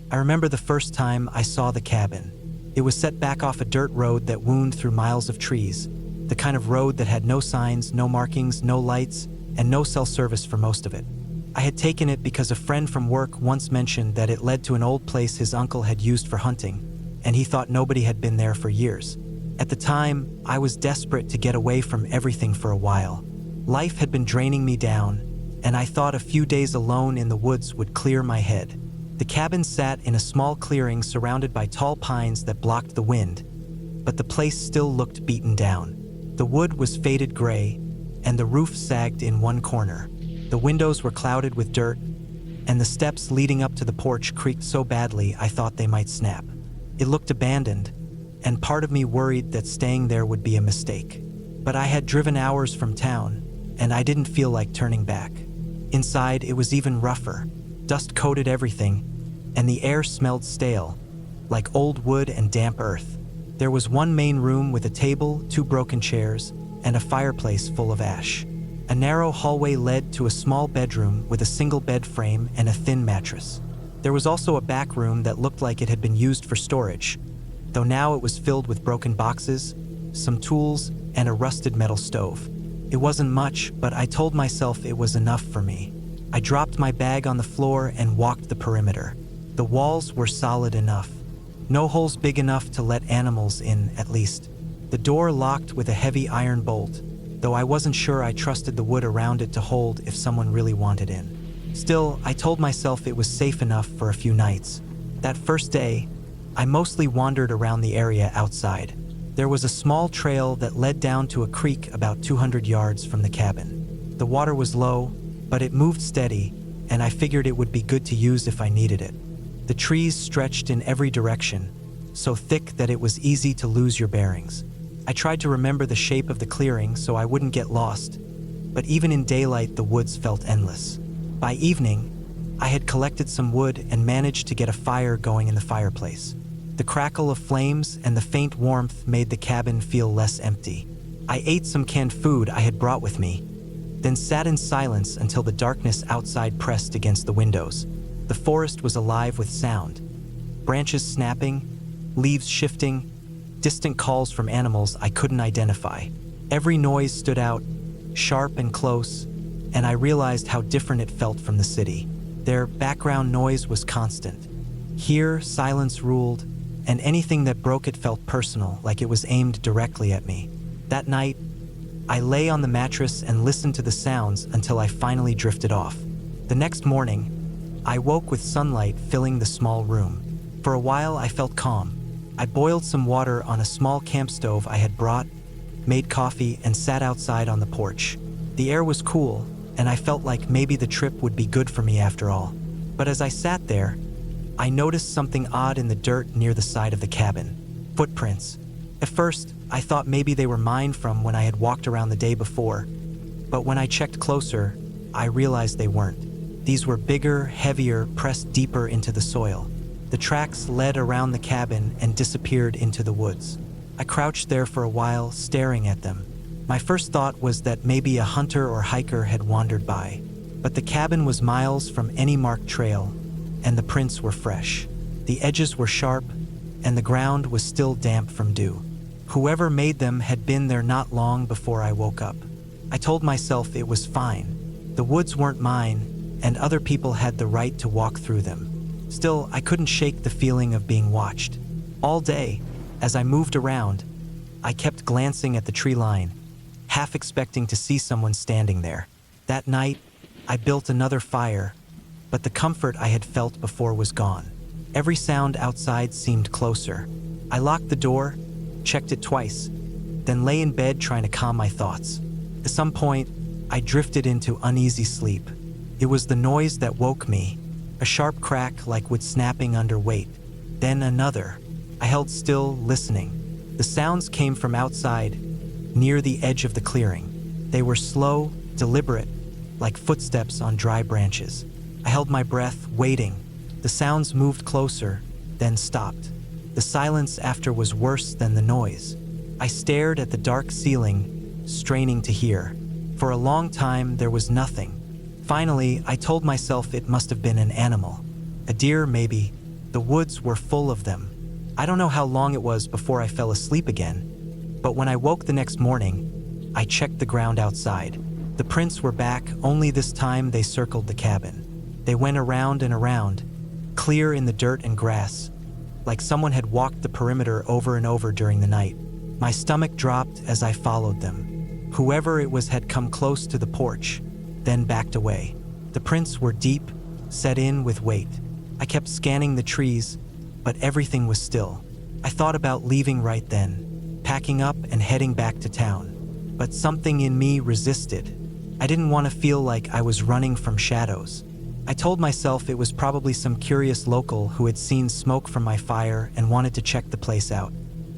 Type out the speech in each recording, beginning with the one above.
I remember the first time I saw the cabin. It was set back off a dirt road that wound through miles of trees, the kind of road that had no signs, no markings, no lights, and no cell service for most of it. I had taken it because a friend from work once mentioned that it led to an old place his uncle had used for hunting, and he thought nobody had been there for years. At the time, I was desperate to get away from everything for a while. Life had been draining me down, and I thought a few days alone in the woods would clear my head. The cabin sat in a small clearing surrounded by tall pines that blocked the wind, but the place still looked beaten down. The wood was faded gray, and the roof sagged in one corner. The windows were clouded with dirt, and the steps leading up to the porch creaked so badly I thought they might snap. It looked abandoned, and part of me worried that staying there would be a mistake. But I had driven hours from town, and I didn't feel like turning back. Inside, it was even rougher. Dust coated everything, and the air smelled stale, like old wood and damp earth. There was one main room with a table, 2 broken chairs, and a fireplace full of ash. A narrow hallway led to a small bedroom with a single bed frame and a thin mattress. There was also a back room that looked like it had been used for storage, though now it was filled with broken boxes, some tools, and a rusted metal stove. It wasn't much, but I told myself it was enough for me. I dropped my bag on the floor and walked the perimeter. The walls were solid enough. No holes big enough to let animals in, at least. The door locked with a heavy iron bolt, though I wasn't sure I trusted the wood around it to hold if someone really wanted in. Still, I told myself it was safe enough for a few nights. That first day, I mostly wandered around the area outside. There was a small trail that led down to a creek about 200 yards from the cabin. The water was low, but it moved steady, and I figured it would be good to use if I needed it. The trees stretched in every direction, so thick that it was easy to lose your bearings. I tried to remember the shape of the clearing so I wouldn't get lost, but even in daylight the woods felt endless. By evening, I had collected some wood and managed to get a fire going in the fireplace. The crackle of flames and the faint warmth made the cabin feel less empty. I ate some canned food I had brought with me, then sat in silence until the darkness outside pressed against the windows. The forest was alive with sound. Branches snapping, leaves shifting, distant calls from animals I couldn't identify. Every noise stood out, sharp and close, and I realized how different it felt from the city. Their background noise was constant. Here, silence ruled, and anything that broke it felt personal, like it was aimed directly at me. That night, I lay on the mattress and listened to the sounds until I finally drifted off. The next morning, I woke with sunlight filling the small room. For a while, I felt calm. I boiled some water on a small camp stove I had brought, made coffee, and sat outside on the porch. The air was cool, and I felt like maybe the trip would be good for me after all. But as I sat there, I noticed something odd in the dirt near the side of the cabin. Footprints. At first, I thought maybe they were mine from when I had walked around the day before, but when I checked closer, I realized they weren't. These were bigger, heavier, pressed deeper into the soil. The tracks led around the cabin and disappeared into the woods. I crouched there for a while, staring at them. My first thought was that maybe a hunter or hiker had wandered by, but the cabin was miles from any marked trail, and the prints were fresh. The edges were sharp, and the ground was still damp from dew. Whoever made them had been there not long before I woke up. I told myself it was fine. The woods weren't mine, and other people had the right to walk through them. Still, I couldn't shake the feeling of being watched. All day, as I moved around, I kept glancing at the tree line, half expecting to see someone standing there. That night, I built another fire, but the comfort I had felt before was gone. Every sound outside seemed closer. I locked the door, checked it twice, then lay in bed trying to calm my thoughts. At some point, I drifted into uneasy sleep. It was the noise that woke me, a sharp crack like wood snapping under weight, then another. I held still, listening. The sounds came from outside, near the edge of the clearing. They were slow, deliberate, like footsteps on dry branches. I held my breath, waiting. The sounds moved closer, then stopped. The silence after was worse than the noise. I stared at the dark ceiling, straining to hear. For a long time, there was nothing. Finally, I told myself it must have been an animal. A deer, maybe, The woods were full of them. I don't know how long it was before I fell asleep again, but when I woke the next morning, I checked the ground outside. The prints were back, only this time they circled the cabin. They went around and around, clear in the dirt and grass, like someone had walked the perimeter over and over during the night. My stomach dropped as I followed them. Whoever it was had come close to the porch, then backed away. The prints were deep, set in with weight. I kept scanning the trees, but everything was still. I thought about leaving right then, packing up and heading back to town. But something in me resisted. I didn't want to feel like I was running from shadows. I told myself it was probably some curious local who had seen smoke from my fire and wanted to check the place out.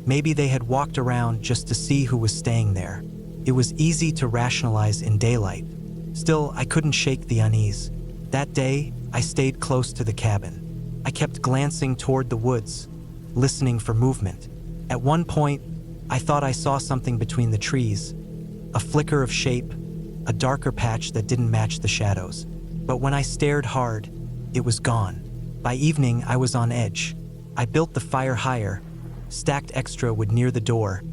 Maybe they had walked around just to see who was staying there. It was easy to rationalize in daylight. Still, I couldn't shake the unease. That day, I stayed close to the cabin. I kept glancing toward the woods, listening for movement. At one point, I thought I saw something between the trees, a flicker of shape, a darker patch that didn't match the shadows. But when I stared hard, it was gone. By evening, I was on edge. I built the fire higher, stacked extra wood near the door,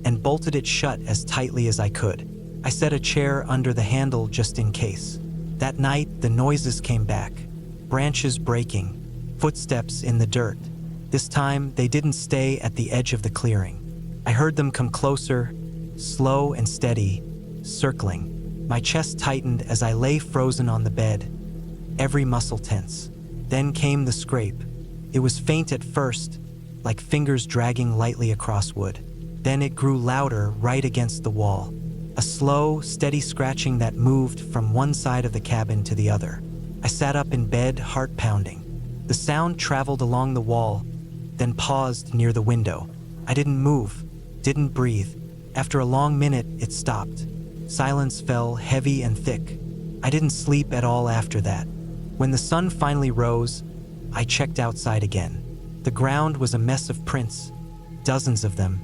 and bolted it shut as tightly as I could. I set a chair under the handle just in case. That night, the noises came back. Branches breaking, footsteps in the dirt. This time, they didn't stay at the edge of the clearing. I heard them come closer, slow and steady, circling. My chest tightened as I lay frozen on the bed, every muscle tense. Then came the scrape. It was faint at first, like fingers dragging lightly across wood. Then it grew louder right against the wall. A slow, steady scratching that moved from one side of the cabin to the other. I sat up in bed, heart pounding. The sound traveled along the wall, then paused near the window. I didn't move, didn't breathe. After a long minute, it stopped. Silence fell heavy and thick. I didn't sleep at all after that. When the sun finally rose, I checked outside again. The ground was a mess of prints, dozens of them,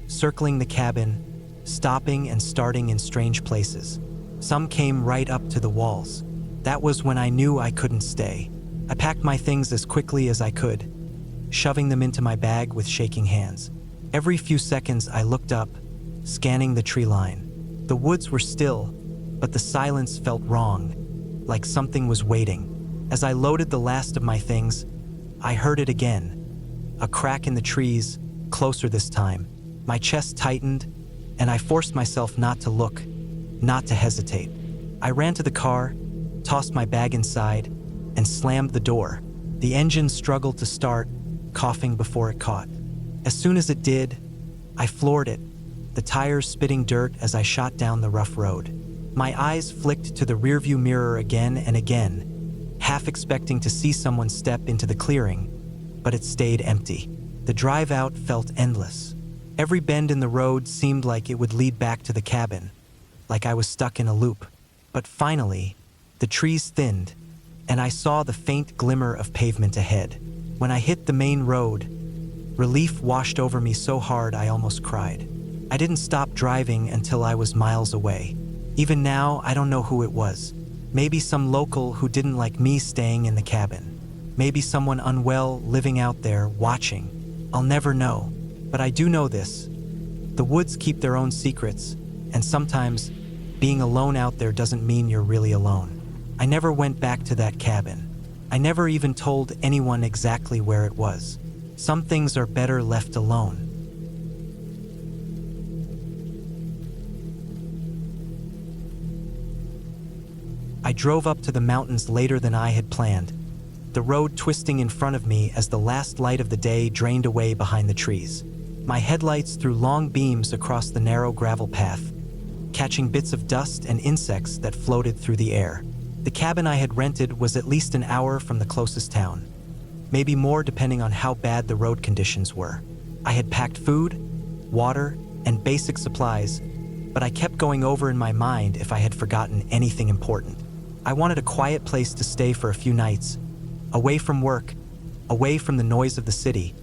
circling the cabin, stopping and starting in strange places. Some came right up to the walls. That was when I knew I couldn't stay. I packed my things as quickly as I could, shoving them into my bag with shaking hands. Every few seconds I looked up, scanning the tree line. The woods were still, but the silence felt wrong, like something was waiting. As I loaded the last of my things, I heard it again. A crack in the trees, closer this time. My chest tightened, and I forced myself not to look, not to hesitate. I ran to the car, tossed my bag inside, and slammed the door. The engine struggled to start, coughing before it caught. As soon as it did, I floored it, the tires spitting dirt as I shot down the rough road. My eyes flicked to the rearview mirror again and again, half expecting to see someone step into the clearing, but it stayed empty. The drive out felt endless. Every bend in the road seemed like it would lead back to the cabin, like I was stuck in a loop. But finally, the trees thinned, and I saw the faint glimmer of pavement ahead. When I hit the main road, relief washed over me so hard I almost cried. I didn't stop driving until I was miles away. Even now, I don't know who it was. Maybe some local who didn't like me staying in the cabin. Maybe someone unwell living out there watching. I'll never know. But I do know this. The woods keep their own secrets, and sometimes being alone out there doesn't mean you're really alone. I never went back to that cabin. I never even told anyone exactly where it was. Some things are better left alone. I drove up to the mountains later than I had planned, the road twisting in front of me as the last light of the day drained away behind the trees. My headlights threw long beams across the narrow gravel path, catching bits of dust and insects that floated through the air. The cabin I had rented was at least an hour from the closest town, maybe more depending on how bad the road conditions were. I had packed food, water, and basic supplies, but I kept going over in my mind if I had forgotten anything important. I wanted a quiet place to stay for a few nights, away from work, away from the noise of the city,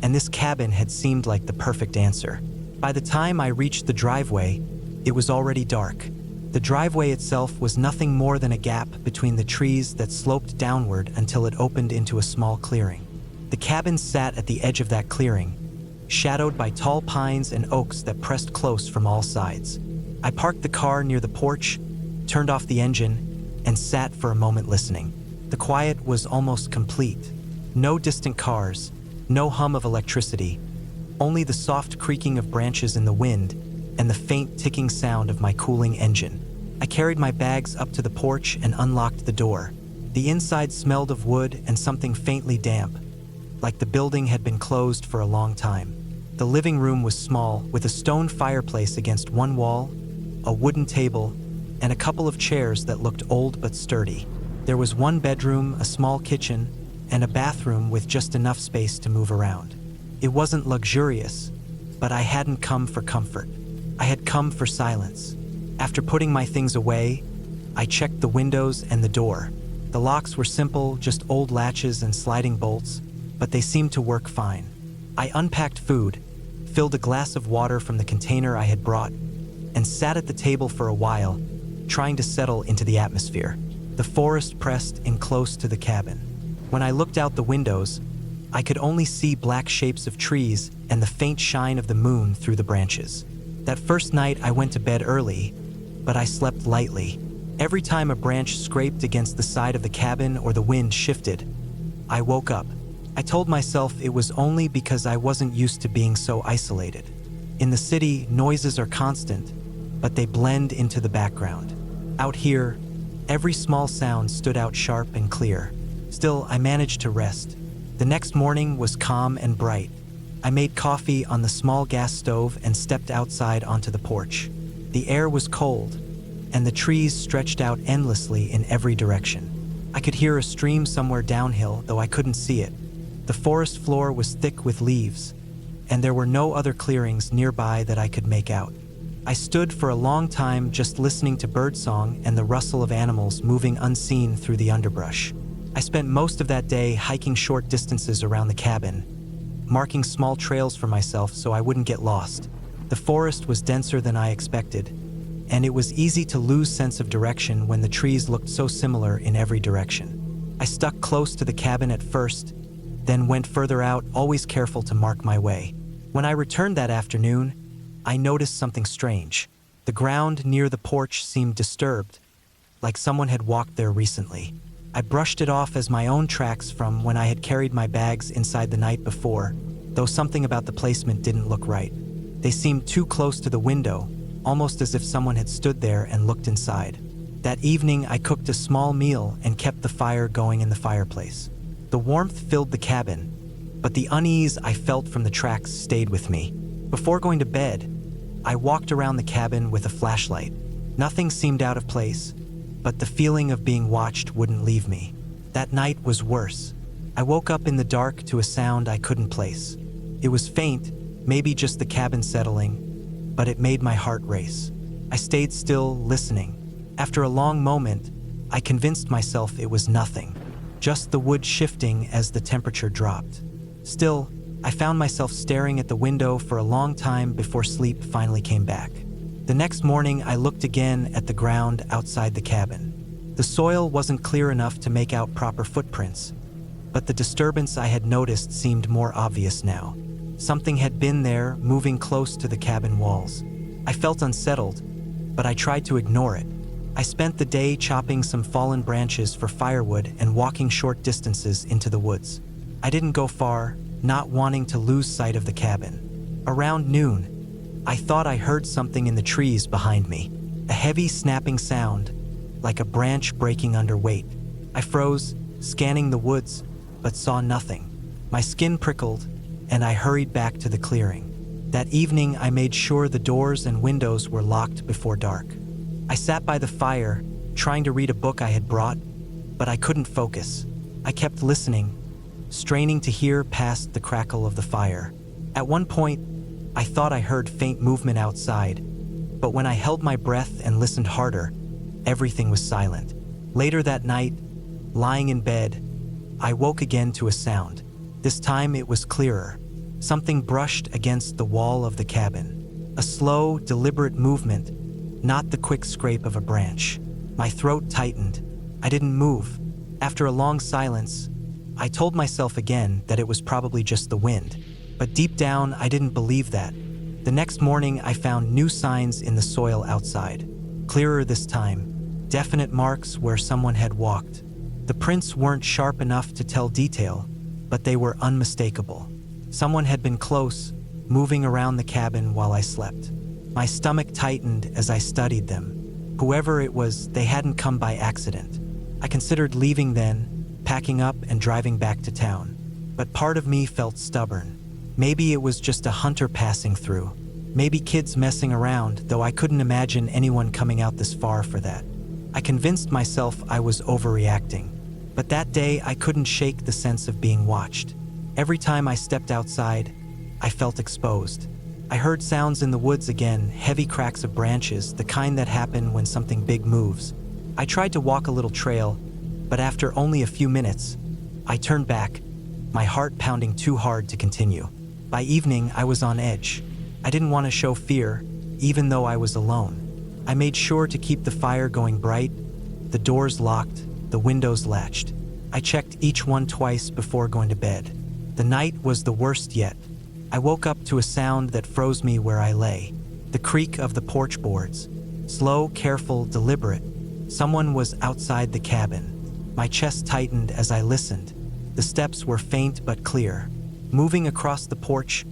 and this cabin had seemed like the perfect answer. By the time I reached the driveway, it was already dark. The driveway itself was nothing more than a gap between the trees that sloped downward until it opened into a small clearing. The cabin sat at the edge of that clearing, shadowed by tall pines and oaks that pressed close from all sides. I parked the car near the porch, turned off the engine, and sat for a moment listening. The quiet was almost complete. No distant cars, no hum of electricity, only the soft creaking of branches in the wind and the faint ticking sound of my cooling engine. I carried my bags up to the porch and unlocked the door. The inside smelled of wood and something faintly damp, like the building had been closed for a long time. The living room was small, with a stone fireplace against one wall, a wooden table, and a couple of chairs that looked old but sturdy. There was one bedroom, a small kitchen, and a bathroom with just enough space to move around. It wasn't luxurious, but I hadn't come for comfort. I had come for silence. After putting my things away, I checked the windows and the door. The locks were simple, just old latches and sliding bolts, but they seemed to work fine. I unpacked food, filled a glass of water from the container I had brought, and sat at the table for a while, trying to settle into the atmosphere. The forest pressed in close to the cabin. When I looked out the windows, I could only see black shapes of trees and the faint shine of the moon through the branches. That first night I went to bed early, but I slept lightly. Every time a branch scraped against the side of the cabin or the wind shifted, I woke up. I told myself it was only because I wasn't used to being so isolated. In the city, noises are constant, but they blend into the background. Out here, every small sound stood out sharp and clear. Still, I managed to rest. The next morning was calm and bright. I made coffee on the small gas stove and stepped outside onto the porch. The air was cold, and the trees stretched out endlessly in every direction. I could hear a stream somewhere downhill, though I couldn't see it. The forest floor was thick with leaves, and there were no other clearings nearby that I could make out. I stood for a long time just listening to birdsong and the rustle of animals moving unseen through the underbrush. I spent most of that day hiking short distances around the cabin, marking small trails for myself so I wouldn't get lost. The forest was denser than I expected, and it was easy to lose sense of direction when the trees looked so similar in every direction. I stuck close to the cabin at first, then went further out, always careful to mark my way. When I returned that afternoon, I noticed something strange. The ground near the porch seemed disturbed, like someone had walked there recently. I brushed it off as my own tracks from when I had carried my bags inside the night before, though something about the placement didn't look right. They seemed too close to the window, almost as if someone had stood there and looked inside. That evening, I cooked a small meal and kept the fire going in the fireplace. The warmth filled the cabin, but the unease I felt from the tracks stayed with me. Before going to bed, I walked around the cabin with a flashlight. Nothing seemed out of place, but the feeling of being watched wouldn't leave me. That night was worse. I woke up in the dark to a sound I couldn't place. It was faint, maybe just the cabin settling, but it made my heart race. I stayed still, listening. After a long moment, I convinced myself it was nothing, just the wood shifting as the temperature dropped. Still, I found myself staring at the window for a long time before sleep finally came back. The next morning, I looked again at the ground outside the cabin. The soil wasn't clear enough to make out proper footprints, but the disturbance I had noticed seemed more obvious now. Something had been there, moving close to the cabin walls. I felt unsettled, but I tried to ignore it. I spent the day chopping some fallen branches for firewood and walking short distances into the woods. I didn't go far, not wanting to lose sight of the cabin. Around noon, I thought I heard something in the trees behind me, a heavy snapping sound, like a branch breaking under weight. I froze, scanning the woods, but saw nothing. My skin prickled, and I hurried back to the clearing. That evening, I made sure the doors and windows were locked before dark. I sat by the fire, trying to read a book I had brought, but I couldn't focus. I kept listening, straining to hear past the crackle of the fire. At one point, I thought I heard faint movement outside, but when I held my breath and listened harder, everything was silent. Later that night, lying in bed, I woke again to a sound. This time it was clearer. Something brushed against the wall of the cabin. A slow, deliberate movement, not the quick scrape of a branch. My throat tightened. I didn't move. After a long silence, I told myself again that it was probably just the wind, but deep down I didn't believe that. The next morning I found new signs in the soil outside. Clearer this time, definite marks where someone had walked. The prints weren't sharp enough to tell detail, but they were unmistakable. Someone had been close, moving around the cabin while I slept. My stomach tightened as I studied them. Whoever it was, they hadn't come by accident. I considered leaving then, packing up and driving back to town. But part of me felt stubborn. Maybe it was just a hunter passing through. Maybe kids messing around, though I couldn't imagine anyone coming out this far for that. I convinced myself I was overreacting. But that day I couldn't shake the sense of being watched. Every time I stepped outside, I felt exposed. I heard sounds in the woods again, heavy cracks of branches, the kind that happen when something big moves. I tried to walk a little trail, but after only a few minutes, I turned back, my heart pounding too hard to continue. By evening, I was on edge. I didn't want to show fear, even though I was alone. I made sure to keep the fire going bright, the doors locked, the windows latched. I checked each one twice before going to bed. The night was the worst yet. I woke up to a sound that froze me where I lay. The creak of the porch boards. Slow, careful, deliberate. Someone was outside the cabin. My chest tightened as I listened. The steps were faint but clear. Moving across the porch,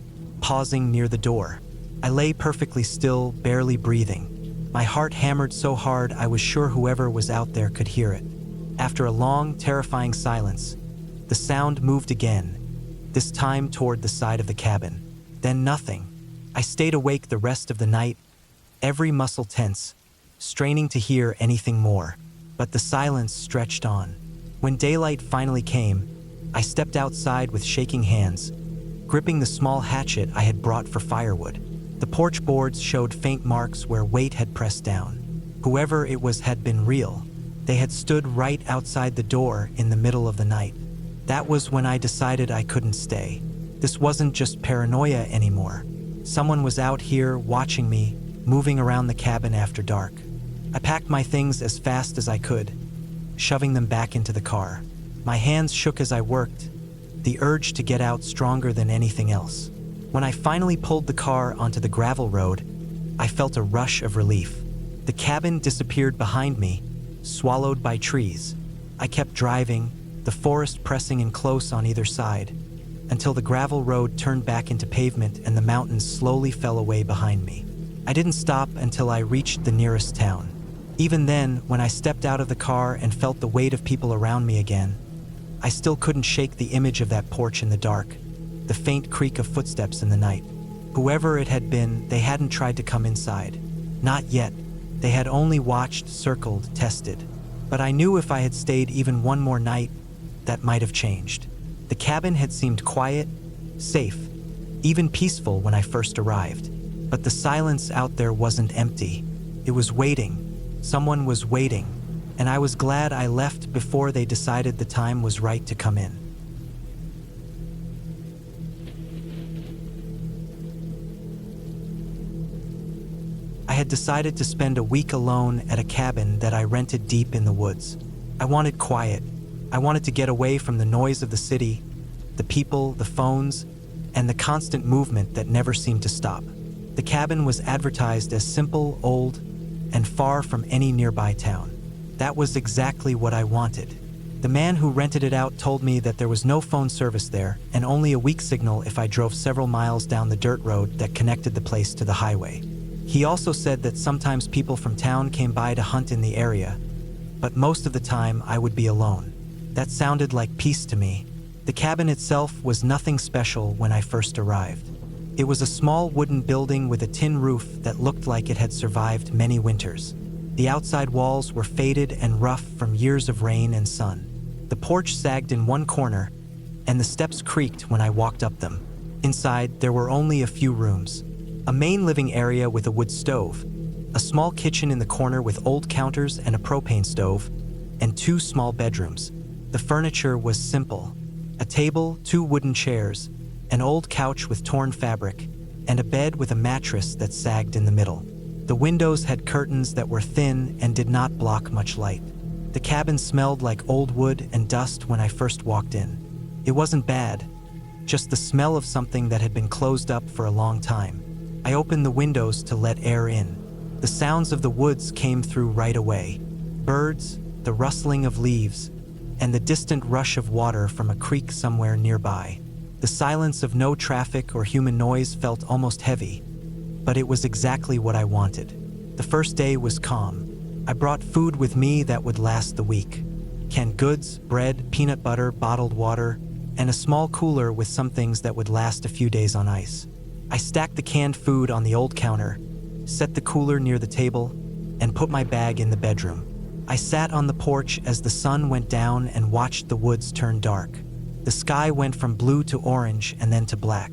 pausing near the door. I lay perfectly still, barely breathing. My heart hammered so hard I was sure whoever was out there could hear it. After a long, terrifying silence, the sound moved again, this time toward the side of the cabin. Then nothing. I stayed awake the rest of the night, every muscle tense, straining to hear anything more. But the silence stretched on. When daylight finally came, I stepped outside with shaking hands, gripping the small hatchet I had brought for firewood. The porch boards showed faint marks where weight had pressed down. Whoever it was had been real. They had stood right outside the door in the middle of the night. That was when I decided I couldn't stay. This wasn't just paranoia anymore. Someone was out here watching me, moving around the cabin after dark. I packed my things as fast as I could, shoving them back into the car. My hands shook as I worked, the urge to get out stronger than anything else. When I finally pulled the car onto the gravel road, I felt a rush of relief. The cabin disappeared behind me, swallowed by trees. I kept driving, the forest pressing in close on either side, until the gravel road turned back into pavement and the mountains slowly fell away behind me. I didn't stop until I reached the nearest town. Even then, when I stepped out of the car and felt the weight of people around me again, I still couldn't shake the image of that porch in the dark, the faint creak of footsteps in the night. Whoever it had been, they hadn't tried to come inside. Not yet. They had only watched, circled, tested. But I knew if I had stayed even one more night, that might have changed. The cabin had seemed quiet, safe, even peaceful when I first arrived. But the silence out there wasn't empty. It was waiting. Someone was waiting. And I was glad I left before they decided the time was right to come in. I had decided to spend a week alone at a cabin that I rented deep in the woods. I wanted quiet. I wanted to get away from the noise of the city, the people, the phones, and the constant movement that never seemed to stop. The cabin was advertised as simple, old, and far from any nearby town. That was exactly what I wanted. The man who rented it out told me that there was no phone service there and only a weak signal if I drove several miles down the dirt road that connected the place to the highway. He also said that sometimes people from town came by to hunt in the area, but most of the time I would be alone. That sounded like peace to me. The cabin itself was nothing special when I first arrived. It was a small wooden building with a tin roof that looked like it had survived many winters. The outside walls were faded and rough from years of rain and sun. The porch sagged in one corner, and the steps creaked when I walked up them. Inside, there were only a few rooms. A main living area with a wood stove, a small kitchen in the corner with old counters and a propane stove, and 2 small bedrooms. The furniture was simple. A table, 2 wooden chairs, an old couch with torn fabric, and a bed with a mattress that sagged in the middle. The windows had curtains that were thin and did not block much light. The cabin smelled like old wood and dust when I first walked in. It wasn't bad, just the smell of something that had been closed up for a long time. I opened the windows to let air in. The sounds of the woods came through right away. Birds, the rustling of leaves, and the distant rush of water from a creek somewhere nearby. The silence of no traffic or human noise felt almost heavy, but it was exactly what I wanted. The first day was calm. I brought food with me that would last the week. Canned goods, bread, peanut butter, bottled water, and a small cooler with some things that would last a few days on ice. I stacked the canned food on the old counter, set the cooler near the table, and put my bag in the bedroom. I sat on the porch as the sun went down and watched the woods turn dark. The sky went from blue to orange and then to black.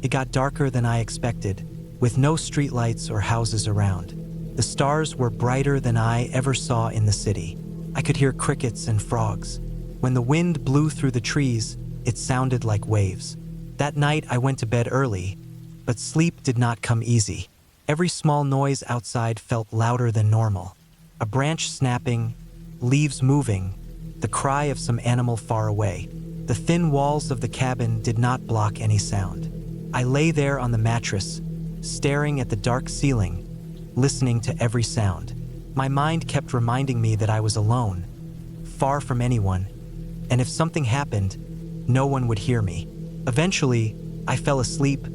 It got darker than I expected, with no streetlights or houses around. The stars were brighter than I ever saw in the city. I could hear crickets and frogs. When the wind blew through the trees, it sounded like waves. That night I went to bed early, but sleep did not come easy. Every small noise outside felt louder than normal. A branch snapping, leaves moving, the cry of some animal far away. The thin walls of the cabin did not block any sound. I lay there on the mattress, staring at the dark ceiling, listening to every sound. My mind kept reminding me that I was alone, far from anyone, and if something happened, no one would hear me. Eventually, I fell asleep,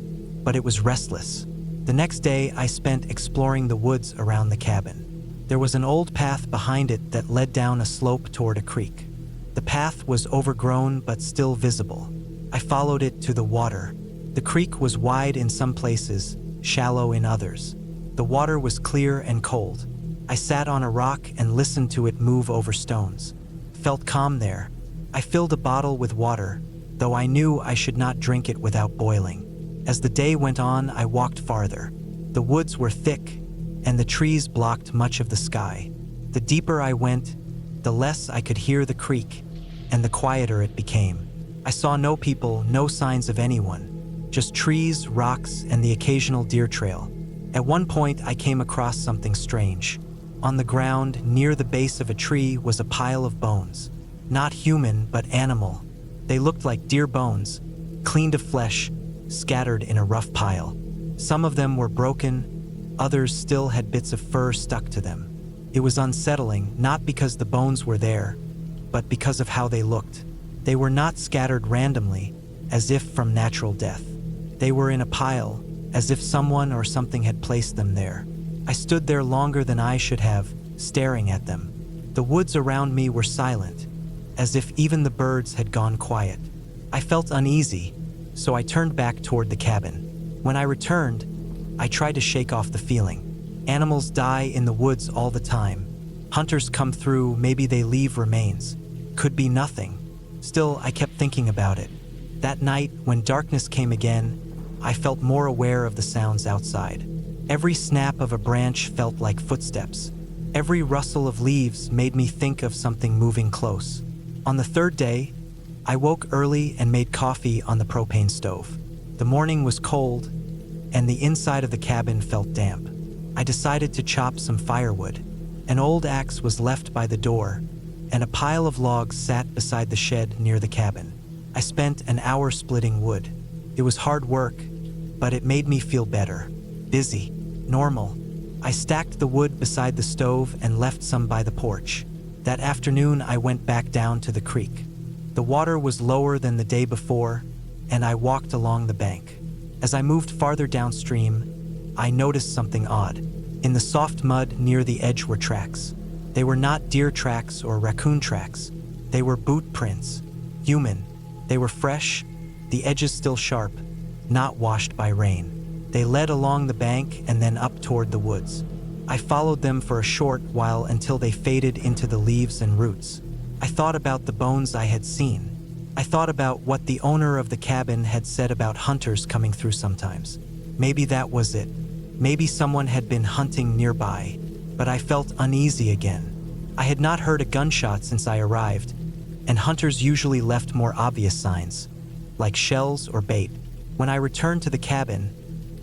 but it was restless. The next day, I spent exploring the woods around the cabin. There was an old path behind it that led down a slope toward a creek. The path was overgrown but still visible. I followed it to the water. The creek was wide in some places, shallow in others. The water was clear and cold. I sat on a rock and listened to it move over stones. Felt calm there. I filled a bottle with water, though I knew I should not drink it without boiling. As the day went on, I walked farther. The woods were thick, and the trees blocked much of the sky. The deeper I went, the less I could hear the creek, and the quieter it became. I saw no people, no signs of anyone, just trees, rocks, and the occasional deer trail. At one point, I came across something strange. On the ground, near the base of a tree, was a pile of bones. Not human, but animal. They looked like deer bones, cleaned of flesh, scattered in a rough pile. Some of them were broken, others still had bits of fur stuck to them. It was unsettling, not because the bones were there, but because of how they looked. They were not scattered randomly, as if from natural death. They were in a pile, as if someone or something had placed them there. I stood there longer than I should have, staring at them. The woods around me were silent, as if even the birds had gone quiet. I felt uneasy, so I turned back toward the cabin. When I returned, I tried to shake off the feeling. Animals die in the woods all the time. Hunters come through, maybe they leave remains. Could be nothing. Still, I kept thinking about it. That night, when darkness came again, I felt more aware of the sounds outside. Every snap of a branch felt like footsteps. Every rustle of leaves made me think of something moving close. On the third day, I woke early and made coffee on the propane stove. The morning was cold, and the inside of the cabin felt damp. I decided to chop some firewood. An old axe was left by the door, and a pile of logs sat beside the shed near the cabin. I spent an hour splitting wood. It was hard work, but it made me feel better. Busy. Normal. I stacked the wood beside the stove and left some by the porch. That afternoon, I went back down to the creek. The water was lower than the day before, and I walked along the bank. As I moved farther downstream, I noticed something odd. In the soft mud near the edge were tracks. They were not deer tracks or raccoon tracks. They were boot prints. Human. They were fresh, the edges still sharp, not washed by rain. They led along the bank and then up toward the woods. I followed them for a short while until they faded into the leaves and roots. I thought about the bones I had seen. I thought about what the owner of the cabin had said about hunters coming through sometimes. Maybe that was it. Maybe someone had been hunting nearby, but I felt uneasy again. I had not heard a gunshot since I arrived, and hunters usually left more obvious signs, like shells or bait. When I returned to the cabin,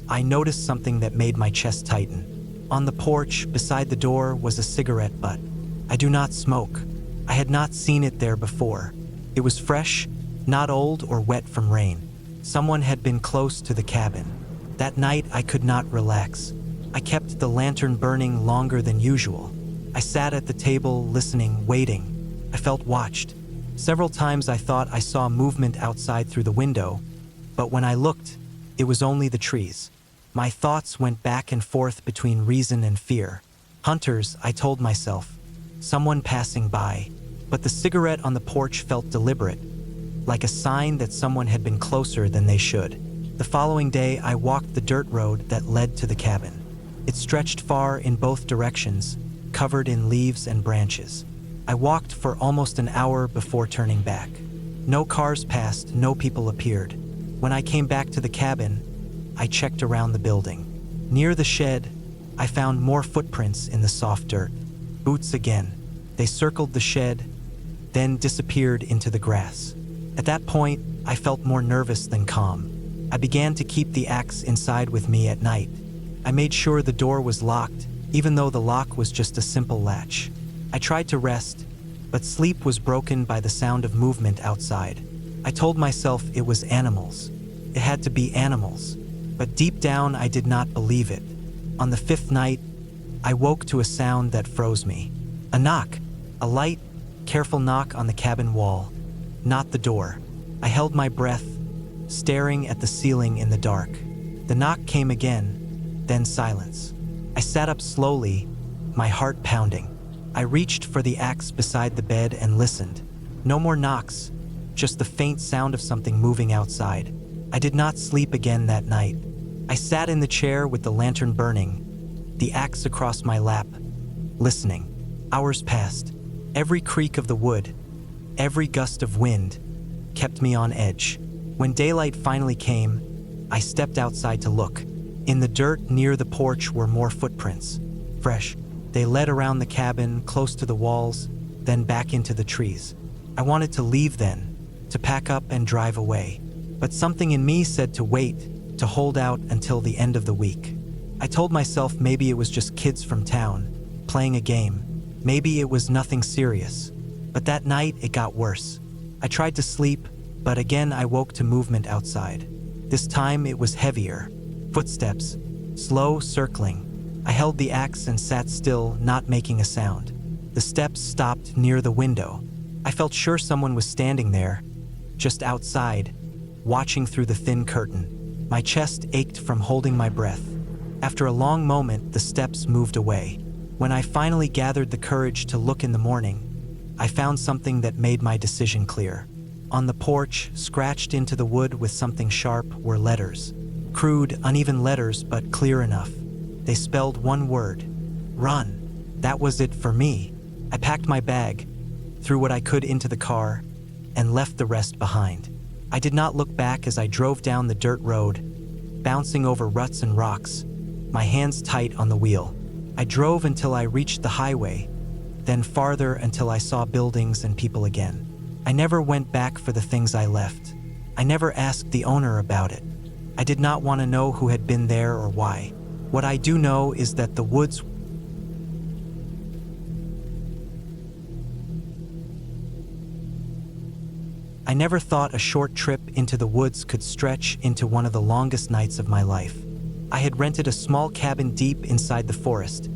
I noticed something that made my chest tighten. On the porch, beside the door, was a cigarette butt. I do not smoke. I had not seen it there before. It was fresh, not old or wet from rain. Someone had been close to the cabin. That night, I could not relax. I kept the lantern burning longer than usual. I sat at the table, listening, waiting. I felt watched. Several times I thought I saw movement outside through the window, but when I looked, it was only the trees. My thoughts went back and forth between reason and fear. Hunters, I told myself. Someone passing by. But the cigarette on the porch felt deliberate, like a sign that someone had been closer than they should. The following day, I walked the dirt road that led to the cabin. It stretched far in both directions, covered in leaves and branches. I walked for almost an hour before turning back. No cars passed, no people appeared. When I came back to the cabin, I checked around the building. Near the shed, I found more footprints in the soft dirt. Boots again. They circled the shed, then disappeared into the grass. At that point, I felt more nervous than calm. I began to keep the axe inside with me at night. I made sure the door was locked, even though the lock was just a simple latch. I tried to rest, but sleep was broken by the sound of movement outside. I told myself it was animals. It had to be animals. But deep down, I did not believe it. On the fifth night, I woke to a sound that froze me. A knock. A light, careful knock on the cabin wall. Not the door. I held my breath, staring at the ceiling in the dark. The knock came again, then silence. I sat up slowly, my heart pounding. I reached for the axe beside the bed and listened. No more knocks, just the faint sound of something moving outside. I did not sleep again that night. I sat in the chair with the lantern burning, the axe across my lap, listening. Hours passed. Every creak of the wood, every gust of wind, kept me on edge. When daylight finally came, I stepped outside to look. In the dirt near the porch were more footprints. Fresh. They led around the cabin, close to the walls, then back into the trees. I wanted to leave then, to pack up and drive away. But something in me said to wait, to hold out until the end of the week. I told myself maybe it was just kids from town, playing a game. Maybe it was nothing serious. But that night, it got worse. I tried to sleep, but again I woke to movement outside. This time it was heavier. Footsteps, slow, circling. I held the axe and sat still, not making a sound. The steps stopped near the window. I felt sure someone was standing there, just outside, watching through the thin curtain. My chest ached from holding my breath. After a long moment, the steps moved away. When I finally gathered the courage to look in the morning, I found something that made my decision clear. On the porch, scratched into the wood with something sharp, were letters. Crude, uneven letters, but clear enough. They spelled one word: run. That was it for me. I packed my bag, threw what I could into the car, and left the rest behind. I did not look back as I drove down the dirt road, bouncing over ruts and rocks, my hands tight on the wheel. I drove until I reached the highway, then farther until I saw buildings and people again. I never went back for the things I left. I never asked the owner about it. I did not want to know who had been there or why. What I do know is that the woods I never thought a short trip into the woods could stretch into one of the longest nights of my life. I had rented a small cabin deep inside the forest,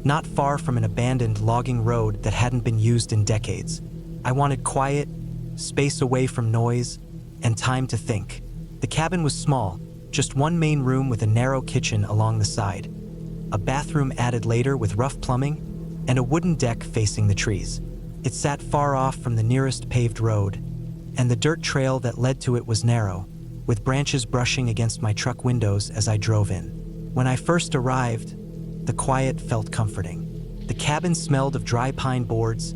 not far from an abandoned logging road that hadn't been used in decades. I wanted quiet, space away from noise, and time to think. The cabin was small, just one main room with a narrow kitchen along the side, a bathroom added later with rough plumbing, and a wooden deck facing the trees. It sat far off from the nearest paved road, and the dirt trail that led to it was narrow, with branches brushing against my truck windows as I drove in. When I first arrived, the quiet felt comforting. The cabin smelled of dry pine boards,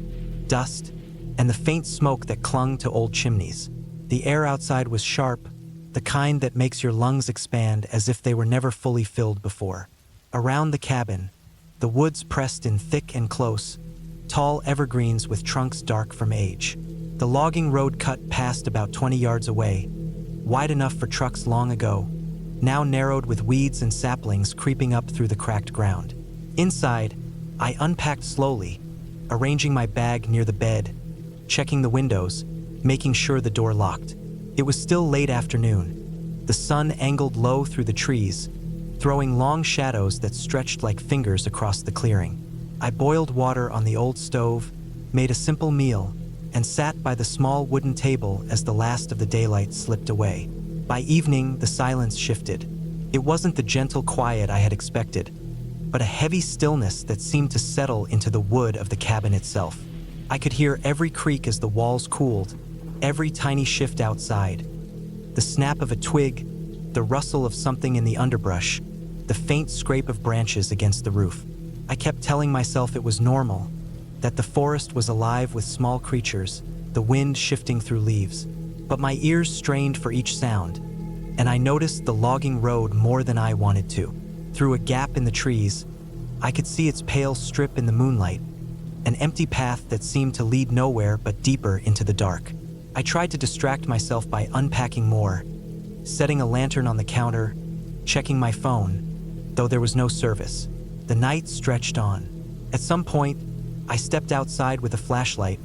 dust, and the faint smoke that clung to old chimneys. The air outside was sharp, the kind that makes your lungs expand as if they were never fully filled before. Around the cabin, the woods pressed in thick and close, tall evergreens with trunks dark from age. The logging road cut past about 20 yards away, wide enough for trucks long ago, now narrowed with weeds and saplings creeping up through the cracked ground. Inside, I unpacked slowly, arranging my bag near the bed, checking the windows, making sure the door locked. It was still late afternoon. The sun angled low through the trees, throwing long shadows that stretched like fingers across the clearing. I boiled water on the old stove, made a simple meal, and sat by the small wooden table as the last of the daylight slipped away. By evening, the silence shifted. It wasn't the gentle quiet I had expected, but a heavy stillness that seemed to settle into the wood of the cabin itself. I could hear every creak as the walls cooled, every tiny shift outside. The snap of a twig, the rustle of something in the underbrush, the faint scrape of branches against the roof. I kept telling myself it was normal, that the forest was alive with small creatures, the wind shifting through leaves. But my ears strained for each sound, and I noticed the logging road more than I wanted to. Through a gap in the trees, I could see its pale strip in the moonlight, an empty path that seemed to lead nowhere but deeper into the dark. I tried to distract myself by unpacking more, setting a lantern on the counter, checking my phone, though there was no service. The night stretched on. At some point, I stepped outside with a flashlight,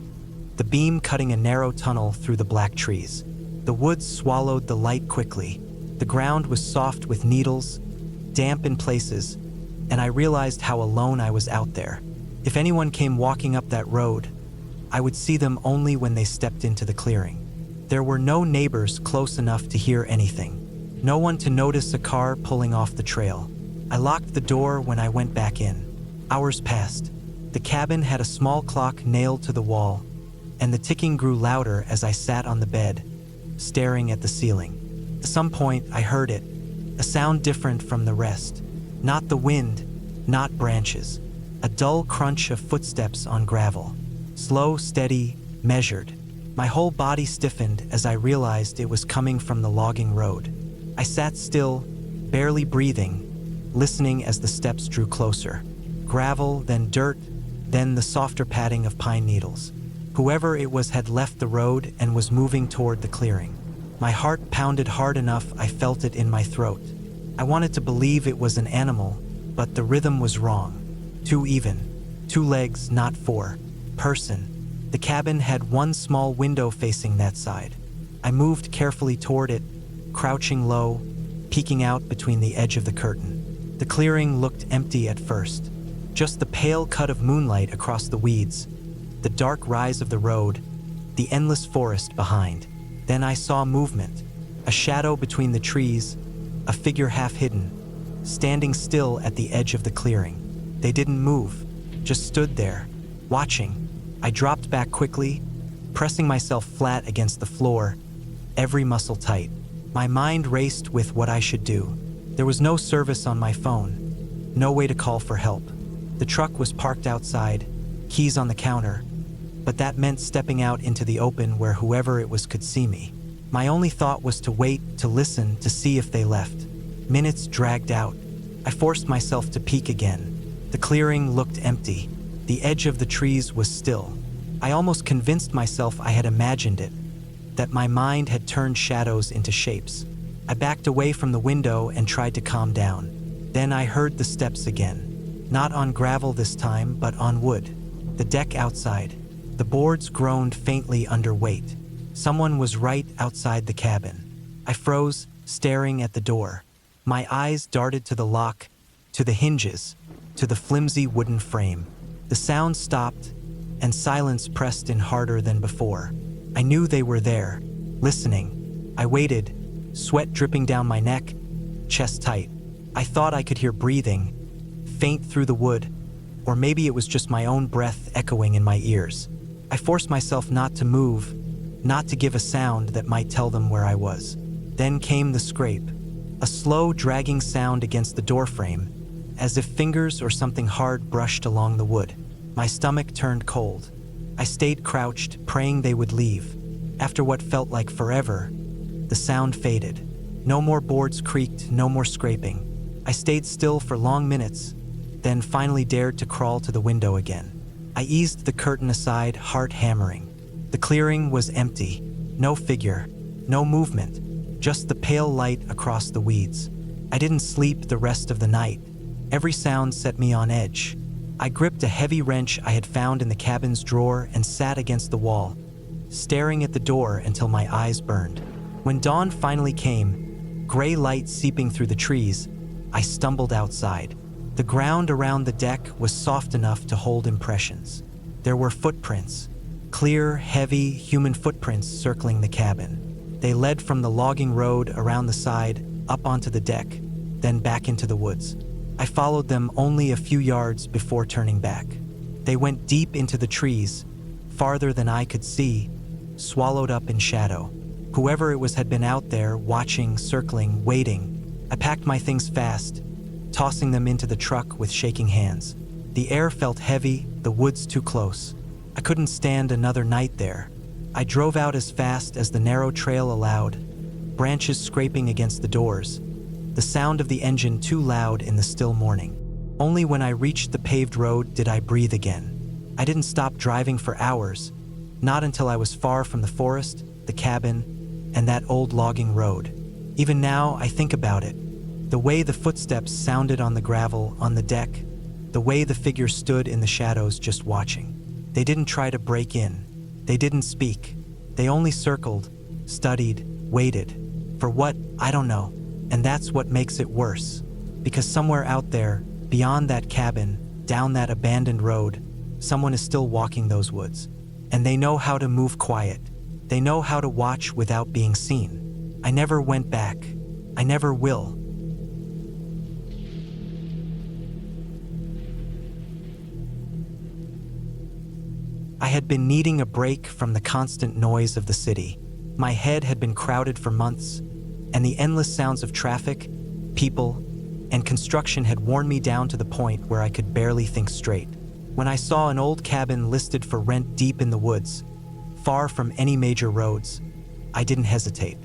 the beam cutting a narrow tunnel through the black trees. The woods swallowed the light quickly. The ground was soft with needles, damp in places, and I realized how alone I was out there. If anyone came walking up that road, I would see them only when they stepped into the clearing. There were no neighbors close enough to hear anything, no one to notice a car pulling off the trail. I locked the door when I went back in. Hours passed. The cabin had a small clock nailed to the wall, and the ticking grew louder as I sat on the bed, staring at the ceiling. At some point, I heard it, a sound different from the rest. Not the wind, not branches. A dull crunch of footsteps on gravel. Slow, steady, measured. My whole body stiffened as I realized it was coming from the logging road. I sat still, barely breathing, listening as the steps drew closer. Gravel, then dirt, then the softer padding of pine needles. Whoever it was had left the road and was moving toward the clearing. My heart pounded hard enough I felt it in my throat. I wanted to believe it was an animal, but the rhythm was wrong. Too even. 2 legs, not 4. Person. The cabin had one small window facing that side. I moved carefully toward it, crouching low, peeking out between the edge of the curtain. The clearing looked empty at first. Just the pale cut of moonlight across the weeds, the dark rise of the road, the endless forest behind. Then I saw movement, a shadow between the trees, a figure half hidden, standing still at the edge of the clearing. They didn't move, just stood there, watching. I dropped back quickly, pressing myself flat against the floor, every muscle tight. My mind raced with what I should do. There was no service on my phone, no way to call for help. The truck was parked outside, keys on the counter, but that meant stepping out into the open where whoever it was could see me. My only thought was to wait, to listen, to see if they left. Minutes dragged out. I forced myself to peek again. The clearing looked empty. The edge of the trees was still. I almost convinced myself I had imagined it, that my mind had turned shadows into shapes. I backed away from the window and tried to calm down. Then I heard the steps again. Not on gravel this time, but on wood. The deck outside. The boards groaned faintly under weight. Someone was right outside the cabin. I froze, staring at the door. My eyes darted to the lock, to the hinges, to the flimsy wooden frame. The sound stopped, and silence pressed in harder than before. I knew they were there, listening. I waited, sweat dripping down my neck, chest tight. I thought I could hear breathing, faint through the wood, or maybe it was just my own breath echoing in my ears. I forced myself not to move, not to give a sound that might tell them where I was. Then came the scrape, a slow, dragging sound against the doorframe, as if fingers or something hard brushed along the wood. My stomach turned cold. I stayed crouched, praying they would leave. After what felt like forever, the sound faded. No more boards creaked, no more scraping. I stayed still for long minutes, then finally dared to crawl to the window again. I eased the curtain aside, heart hammering. The clearing was empty. No figure, no movement, just the pale light across the weeds. I didn't sleep the rest of the night. Every sound set me on edge. I gripped a heavy wrench I had found in the cabin's drawer and sat against the wall, staring at the door until my eyes burned. When dawn finally came, gray light seeping through the trees, I stumbled outside. The ground around the deck was soft enough to hold impressions. There were footprints, clear, heavy, human footprints circling the cabin. They led from the logging road around the side, up onto the deck, then back into the woods. I followed them only a few yards before turning back. They went deep into the trees, farther than I could see, swallowed up in shadow. Whoever it was had been out there, watching, circling, waiting. I packed my things fast, tossing them into the truck with shaking hands. The air felt heavy, the woods too close. I couldn't stand another night there. I drove out as fast as the narrow trail allowed, branches scraping against the doors, the sound of the engine too loud in the still morning. Only when I reached the paved road did I breathe again. I didn't stop driving for hours, not until I was far from the forest, the cabin, and that old logging road. Even now, I think about it. The way the footsteps sounded on the gravel, on the deck, the way the figure stood in the shadows just watching. They didn't try to break in. They didn't speak. They only circled, studied, waited. For what? I don't know. And that's what makes it worse. Because somewhere out there, beyond that cabin, down that abandoned road, someone is still walking those woods. And they know how to move quiet. They know how to watch without being seen. I never went back. I never will. I had been needing a break from the constant noise of the city. My head had been crowded for months, and the endless sounds of traffic, people, and construction had worn me down to the point where I could barely think straight. When I saw an old cabin listed for rent deep in the woods, far from any major roads, I didn't hesitate.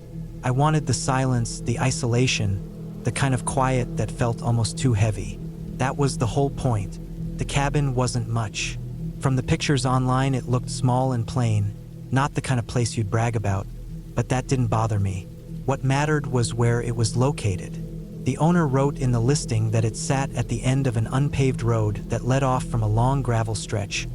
I wanted the silence, the isolation, the kind of quiet that felt almost too heavy. That was the whole point. The cabin wasn't much. From the pictures online, it looked small and plain, not the kind of place you'd brag about, but that didn't bother me. What mattered was where it was located. The owner wrote in the listing that it sat at the end of an unpaved road that led off from a long gravel stretch,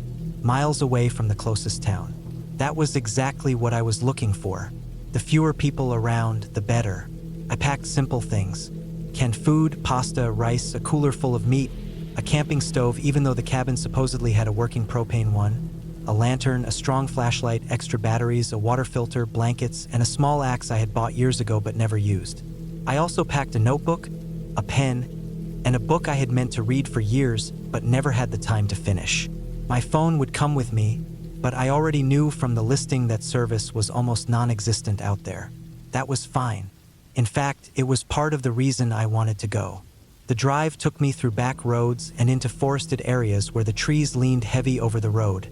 miles away from the closest town. That was exactly what I was looking for. The fewer people around, the better. I packed simple things: canned food, pasta, rice, a cooler full of meat, a camping stove, even though the cabin supposedly had a working propane one, a lantern, a strong flashlight, extra batteries, a water filter, blankets, and a small axe I had bought years ago but never used. I also packed a notebook, a pen, and a book I had meant to read for years but never had the time to finish. My phone would come with me, but I already knew from the listing that service was almost non-existent out there. That was fine. In fact, it was part of the reason I wanted to go. The drive took me through back roads and into forested areas where the trees leaned heavy over the road,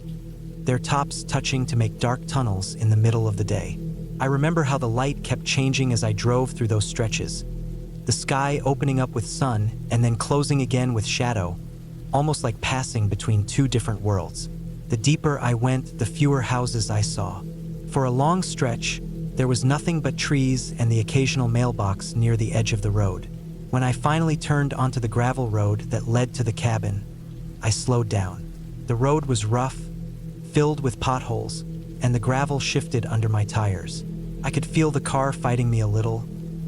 their tops touching to make dark tunnels in the middle of the day. I remember how the light kept changing as I drove through those stretches, the sky opening up with sun and then closing again with shadow, almost like passing between two different worlds. The deeper I went, the fewer houses I saw. For a long stretch, there was nothing but trees and the occasional mailbox near the edge of the road. When I finally turned onto the gravel road that led to the cabin, I slowed down. The road was rough, filled with potholes, and the gravel shifted under my tires. I could feel the car fighting me a little,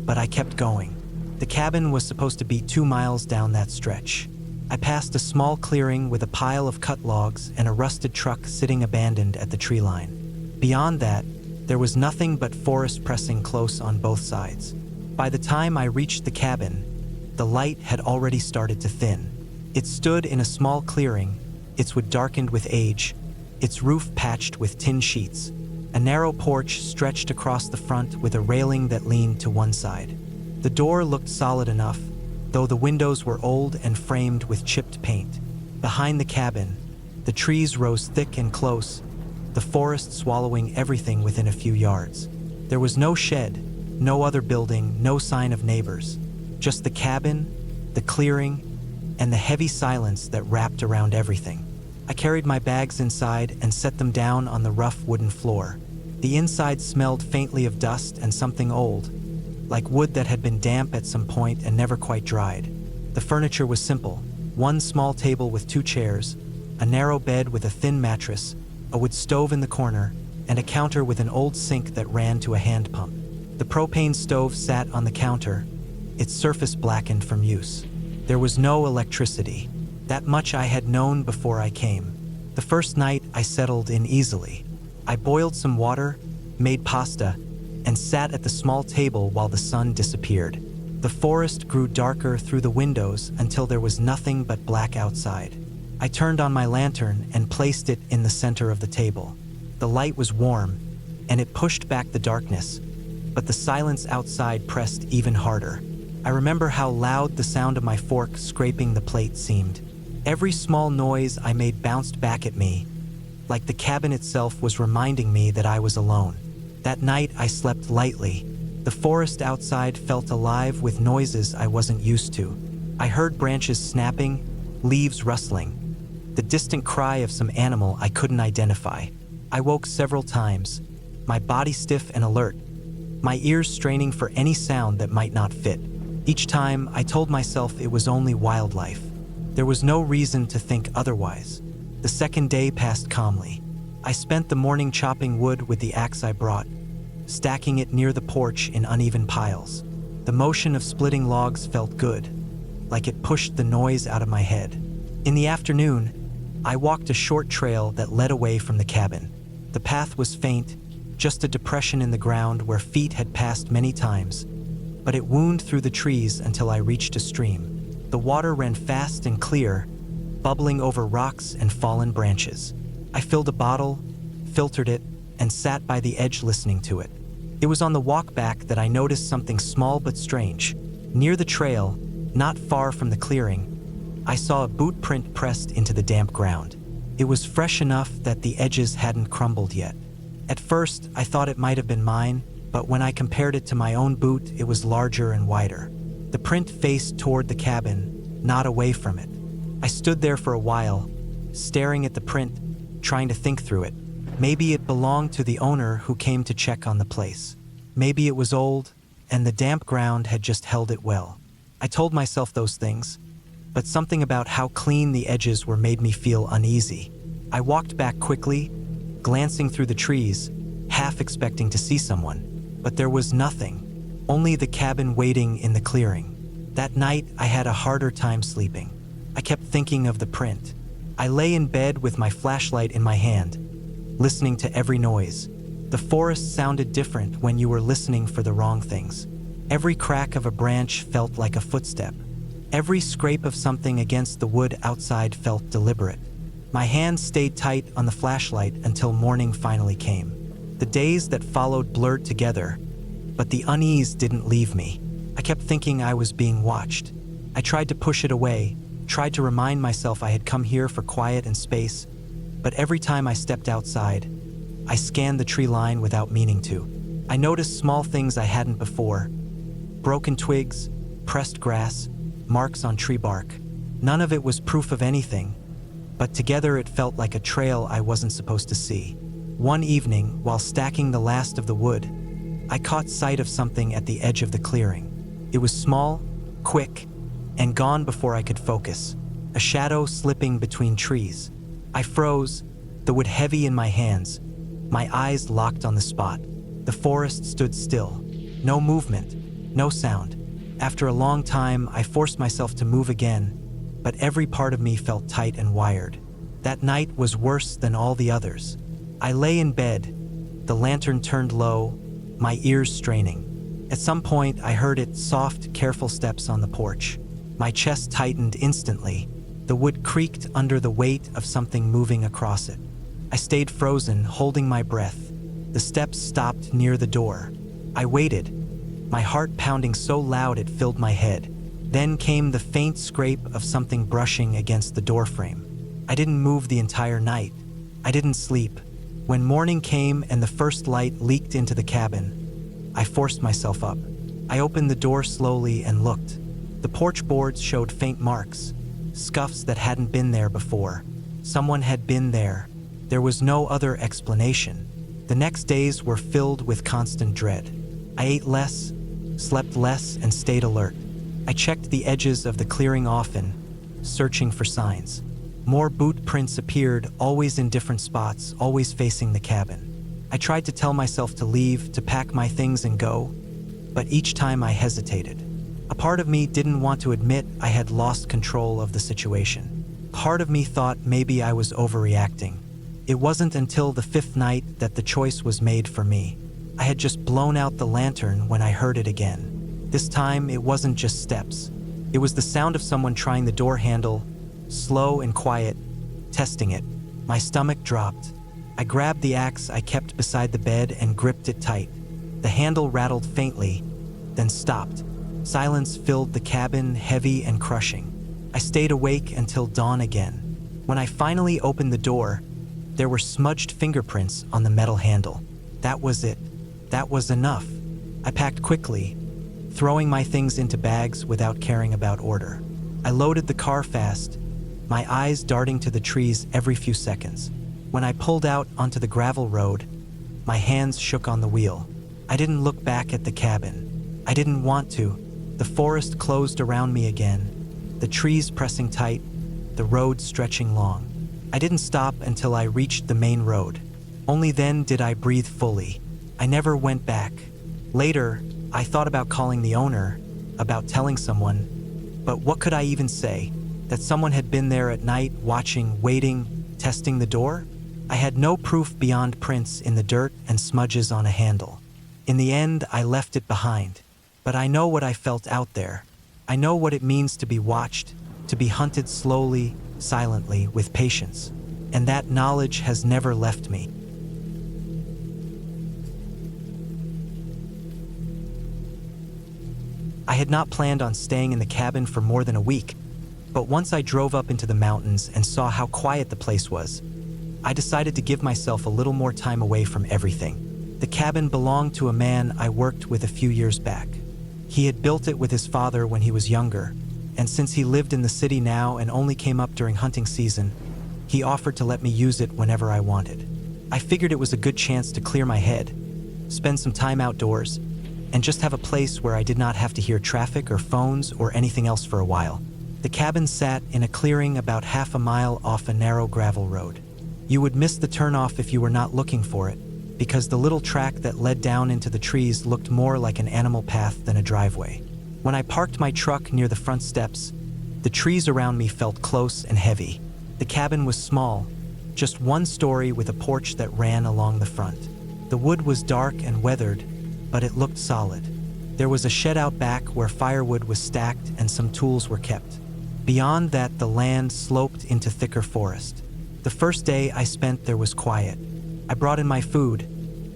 but I kept going. The cabin was supposed to be 2 miles down that stretch. I passed a small clearing with a pile of cut logs and a rusted truck sitting abandoned at the tree line. Beyond that, there was nothing but forest pressing close on both sides. By the time I reached the cabin, the light had already started to thin. It stood in a small clearing, its wood darkened with age, its roof patched with tin sheets. A narrow porch stretched across the front with a railing that leaned to one side. The door looked solid enough, though the windows were old and framed with chipped paint. Behind the cabin, the trees rose thick and close, the forest swallowing everything within a few yards. There was no shed, no other building, no sign of neighbors. Just the cabin, the clearing, and the heavy silence that wrapped around everything. I carried my bags inside and set them down on the rough wooden floor. The inside smelled faintly of dust and something old, like wood that had been damp at some point and never quite dried. The furniture was simple: one small table with 2 chairs, a narrow bed with a thin mattress, a wood stove in the corner, and a counter with an old sink that ran to a hand pump. The propane stove sat on the counter, its surface blackened from use. There was no electricity. That much I had known before I came. The first night I settled in easily. I boiled some water, made pasta, and sat at the small table while the sun disappeared. The forest grew darker through the windows until there was nothing but black outside. I turned on my lantern and placed it in the center of the table. The light was warm, and it pushed back the darkness, but the silence outside pressed even harder. I remember how loud the sound of my fork scraping the plate seemed. Every small noise I made bounced back at me, like the cabin itself was reminding me that I was alone. That night I slept lightly. The forest outside felt alive with noises I wasn't used to. I heard branches snapping, leaves rustling, the distant cry of some animal I couldn't identify. I woke several times, my body stiff and alert, my ears straining for any sound that might not fit. Each time, I told myself it was only wildlife. There was no reason to think otherwise. The second day passed calmly. I spent the morning chopping wood with the axe I brought, stacking it near the porch in uneven piles. The motion of splitting logs felt good, like it pushed the noise out of my head. In the afternoon, I walked a short trail that led away from the cabin. The path was faint, just a depression in the ground where feet had passed many times, but it wound through the trees until I reached a stream. The water ran fast and clear, bubbling over rocks and fallen branches. I filled a bottle, filtered it, and sat by the edge listening to it. It was on the walk back that I noticed something small but strange. Near the trail, not far from the clearing, I saw a boot print pressed into the damp ground. It was fresh enough that the edges hadn't crumbled yet. At first, I thought it might have been mine, but when I compared it to my own boot, it was larger and wider. The print faced toward the cabin, not away from it. I stood there for a while, staring at the print, trying to think through it. Maybe it belonged to the owner who came to check on the place. Maybe it was old, and the damp ground had just held it well. I told myself those things, but something about how clean the edges were made me feel uneasy. I walked back quickly, glancing through the trees, half expecting to see someone. But there was nothing, only the cabin waiting in the clearing. That night, I had a harder time sleeping. I kept thinking of the print. I lay in bed with my flashlight in my hand, listening to every noise. The forest sounded different when you were listening for the wrong things. Every crack of a branch felt like a footstep. Every scrape of something against the wood outside felt deliberate. My hand stayed tight on the flashlight until morning finally came. The days that followed blurred together, but the unease didn't leave me. I kept thinking I was being watched. I tried to push it away, tried to remind myself I had come here for quiet and space, but every time I stepped outside, I scanned the tree line without meaning to. I noticed small things I hadn't before: broken twigs, pressed grass, marks on tree bark. None of it was proof of anything, but together it felt like a trail I wasn't supposed to see. One evening, while stacking the last of the wood, I caught sight of something at the edge of the clearing. It was small, quick, and gone before I could focus. A shadow slipping between trees. I froze, the wood heavy in my hands, my eyes locked on the spot. The forest stood still. No movement, no sound. After a long time, I forced myself to move again, but every part of me felt tight and wired. That night was worse than all the others. I lay in bed, the lantern turned low, my ears straining. At some point, I heard its soft, careful steps on the porch. My chest tightened instantly. The wood creaked under the weight of something moving across it. I stayed frozen, holding my breath. The steps stopped near the door. I waited, my heart pounding so loud it filled my head. Then came the faint scrape of something brushing against the doorframe. I didn't move the entire night. I didn't sleep. When morning came and the first light leaked into the cabin, I forced myself up. I opened the door slowly and looked. The porch boards showed faint marks, scuffs that hadn't been there before. Someone had been there. There was no other explanation. The next days were filled with constant dread. I ate less, slept less, and stayed alert. I checked the edges of the clearing often, searching for signs. More boot prints appeared, always in different spots, always facing the cabin. I tried to tell myself to leave, to pack my things and go, but each time I hesitated. A part of me didn't want to admit I had lost control of the situation. Part of me thought maybe I was overreacting. It wasn't until the 5th night that the choice was made for me. I had just blown out the lantern when I heard it again. This time, it wasn't just steps. It was the sound of someone trying the door handle, slow and quiet, testing it. My stomach dropped. I grabbed the axe I kept beside the bed and gripped it tight. The handle rattled faintly, then stopped. Silence filled the cabin, heavy and crushing. I stayed awake until dawn again. When I finally opened the door, there were smudged fingerprints on the metal handle. That was it. That was enough. I packed quickly, throwing my things into bags without caring about order. I loaded the car fast, my eyes darting to the trees every few seconds. When I pulled out onto the gravel road, my hands shook on the wheel. I didn't look back at the cabin. I didn't want to. The forest closed around me again, the trees pressing tight, the road stretching long. I didn't stop until I reached the main road. Only then did I breathe fully. I never went back. Later, I thought about calling the owner, about telling someone, but what could I even say? That someone had been there at night, watching, waiting, testing the door? I had no proof beyond prints in the dirt and smudges on a handle. In the end, I left it behind. But I know what I felt out there. I know what it means to be watched, to be hunted slowly, silently, with patience. And that knowledge has never left me. I had not planned on staying in the cabin for more than a week, but once I drove up into the mountains and saw how quiet the place was, I decided to give myself a little more time away from everything. The cabin belonged to a man I worked with a few years back. He had built it with his father when he was younger, and since he lived in the city now and only came up during hunting season, he offered to let me use it whenever I wanted. I figured it was a good chance to clear my head, spend some time outdoors, and just have a place where I did not have to hear traffic or phones or anything else for a while. The cabin sat in a clearing about half a mile off a narrow gravel road. You would miss the turnoff if you were not looking for it, because the little track that led down into the trees looked more like an animal path than a driveway. When I parked my truck near the front steps, the trees around me felt close and heavy. The cabin was small, just one story with a porch that ran along the front. The wood was dark and weathered, but it looked solid. There was a shed out back where firewood was stacked and some tools were kept. Beyond that, the land sloped into thicker forest. The first day I spent there was quiet. I brought in my food,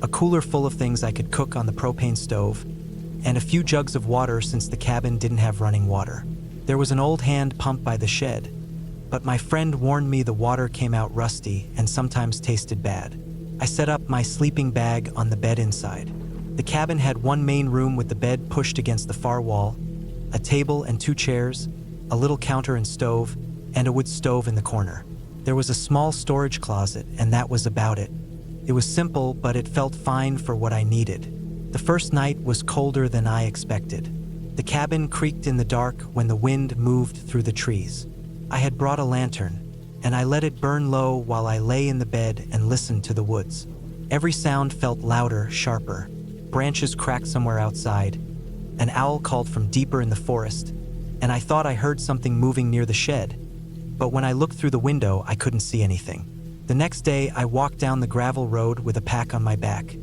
a cooler full of things I could cook on the propane stove, and a few jugs of water since the cabin didn't have running water. There was an old hand pump by the shed, but my friend warned me the water came out rusty and sometimes tasted bad. I set up my sleeping bag on the bed inside. The cabin had one main room with the bed pushed against the far wall, a table and 2 chairs, a little counter and stove, and a wood stove in the corner. There was a small storage closet, and that was about it. It was simple, but it felt fine for what I needed. The first night was colder than I expected. The cabin creaked in the dark when the wind moved through the trees. I had brought a lantern, and I let it burn low while I lay in the bed and listened to the woods. Every sound felt louder, sharper. Branches cracked somewhere outside. An owl called from deeper in the forest, and I thought I heard something moving near the shed. But when I looked through the window, I couldn't see anything. The next day, I walked down the gravel road with a pack on my back,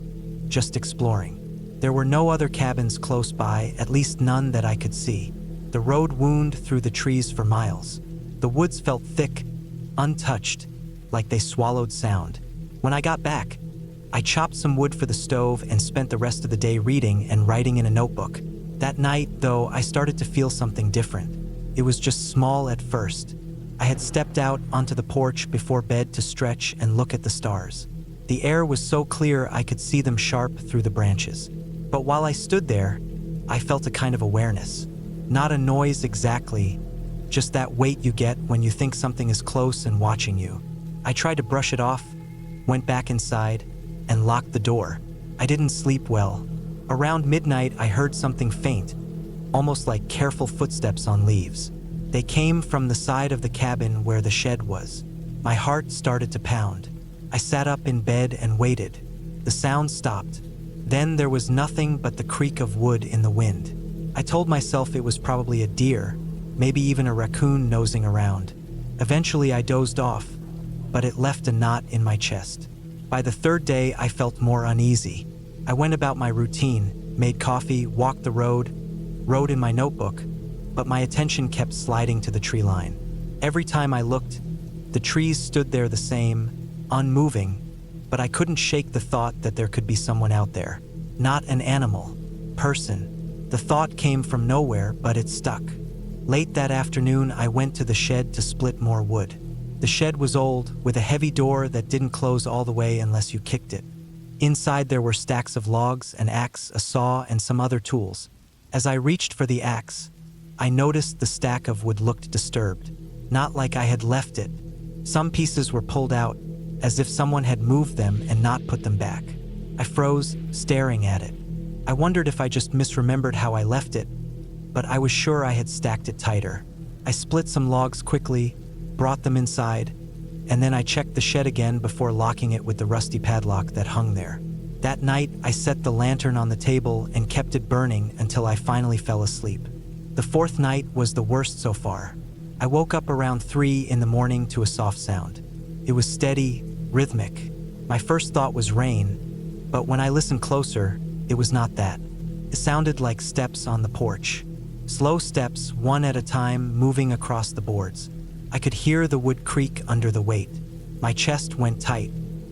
just exploring. There were no other cabins close by, at least none that I could see. The road wound through the trees for miles. The woods felt thick, untouched, like they swallowed sound. When I got back, I chopped some wood for the stove and spent the rest of the day reading and writing in a notebook. That night, though, I started to feel something different. It was just small at first. I had stepped out onto the porch before bed to stretch and look at the stars. The air was so clear I could see them sharp through the branches. But while I stood there, I felt a kind of awareness. Not a noise exactly, just that weight you get when you think something is close and watching you. I tried to brush it off, went back inside, and locked the door. I didn't sleep well. Around midnight, I heard something faint, almost like careful footsteps on leaves. They came from the side of the cabin where the shed was. My heart started to pound. I sat up in bed and waited. The sound stopped. Then there was nothing but the creak of wood in the wind. I told myself it was probably a deer, maybe even a raccoon nosing around. Eventually I dozed off, but it left a knot in my chest. By the third day, I felt more uneasy. I went about my routine, made coffee, walked the road, wrote in my notebook, but my attention kept sliding to the tree line. Every time I looked, the trees stood there the same, unmoving, but I couldn't shake the thought that there could be someone out there. Not an animal, person. The thought came from nowhere, but it stuck. Late that afternoon, I went to the shed to split more wood. The shed was old, with a heavy door that didn't close all the way unless you kicked it. Inside there were stacks of logs, an axe, a saw, and some other tools. As I reached for the axe, I noticed the stack of wood looked disturbed, not like I had left it. Some pieces were pulled out, as if someone had moved them and not put them back. I froze, staring at it. I wondered if I just misremembered how I left it, but I was sure I had stacked it tighter. I split some logs quickly, brought them inside, and then I checked the shed again before locking it with the rusty padlock that hung there. That night, I set the lantern on the table and kept it burning until I finally fell asleep. The fourth night was the worst so far. I woke up around 3 in the morning to a soft sound. It was steady, rhythmic. My first thought was rain, but when I listened closer, it was not that. It sounded like steps on the porch. Slow steps, one at a time, moving across the boards. I could hear the wood creak under the weight. My chest went tight.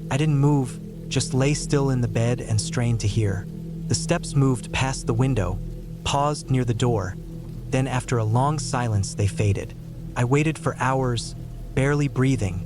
I didn't move, just lay still in the bed and strained to hear. The steps moved past the window, paused near the door. Then after a long silence, they faded. I waited for hours, barely breathing,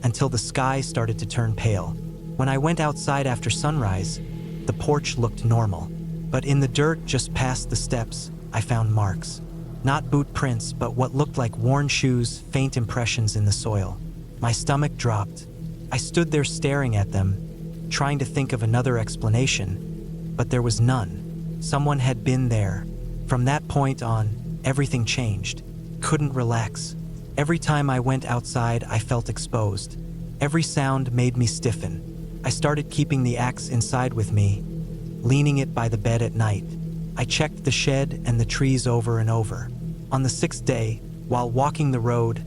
until the sky started to turn pale. When I went outside after sunrise, the porch looked normal. But in the dirt just past the steps, I found marks. Not boot prints, but what looked like worn shoes, faint impressions in the soil. My stomach dropped. I stood there staring at them, trying to think of another explanation, but there was none. Someone had been there. From that point on, everything changed. Couldn't relax. Every time I went outside, I felt exposed. Every sound made me stiffen. I started keeping the axe inside with me, leaning it by the bed at night. I checked the shed and the trees over and over. On the 6th day, while walking the road,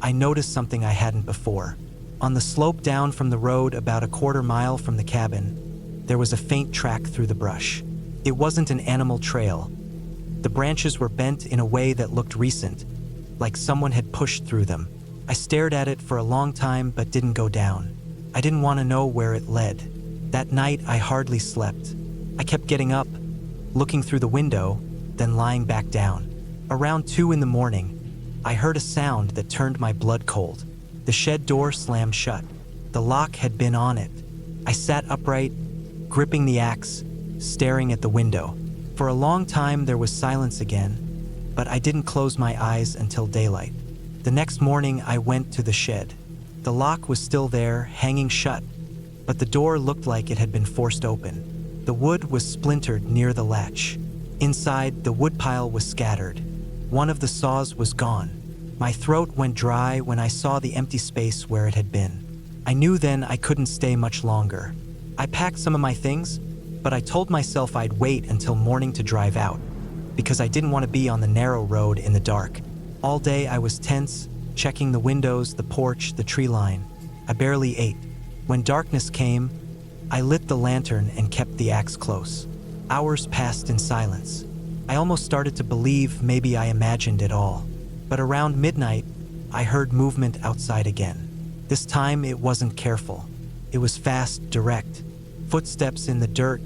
I noticed something I hadn't before. On the slope down from the road about a quarter mile from the cabin, there was a faint track through the brush. It wasn't an animal trail. The branches were bent in a way that looked recent, like someone had pushed through them. I stared at it for a long time but didn't go down. I didn't want to know where it led. That night, I hardly slept. I kept getting up, looking through the window, then lying back down. Around 2 in the morning, I heard a sound that turned my blood cold. The shed door slammed shut. The lock had been on it. I sat upright, gripping the axe, staring at the window. For a long time, there was silence again, but I didn't close my eyes until daylight. The next morning, I went to the shed. The lock was still there, hanging shut, but the door looked like it had been forced open. The wood was splintered near the latch. Inside, the woodpile was scattered. One of the saws was gone. My throat went dry when I saw the empty space where it had been. I knew then I couldn't stay much longer. I packed some of my things, but I told myself I'd wait until morning to drive out, because I didn't want to be on the narrow road in the dark. All day I was tense, checking the windows, the porch, the tree line. I barely ate. When darkness came, I lit the lantern and kept the axe close. Hours passed in silence. I almost started to believe maybe I imagined it all. But around midnight, I heard movement outside again. This time it wasn't careful. It was fast, direct. Footsteps in the dirt,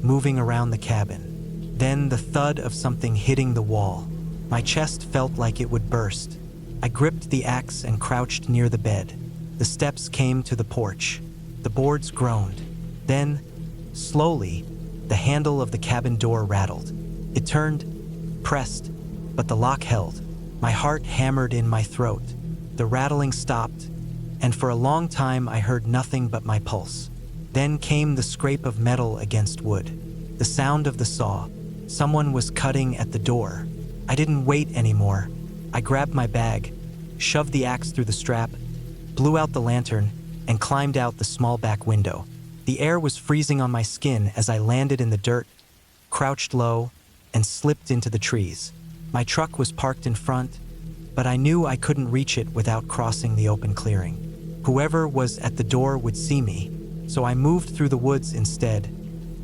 moving around the cabin. Then the thud of something hitting the wall. My chest felt like it would burst. I gripped the axe and crouched near the bed. The steps came to the porch. The boards groaned. Then, slowly, the handle of the cabin door rattled. It turned, pressed, but the lock held. My heart hammered in my throat. The rattling stopped, and for a long time I heard nothing but my pulse. Then came the scrape of metal against wood, the sound of the saw. Someone was cutting at the door. I didn't wait anymore. I grabbed my bag, shoved the axe through the strap, blew out the lantern, and climbed out the small back window. The air was freezing on my skin as I landed in the dirt, crouched low, and slipped into the trees. My truck was parked in front, but I knew I couldn't reach it without crossing the open clearing. Whoever was at the door would see me, so I moved through the woods instead,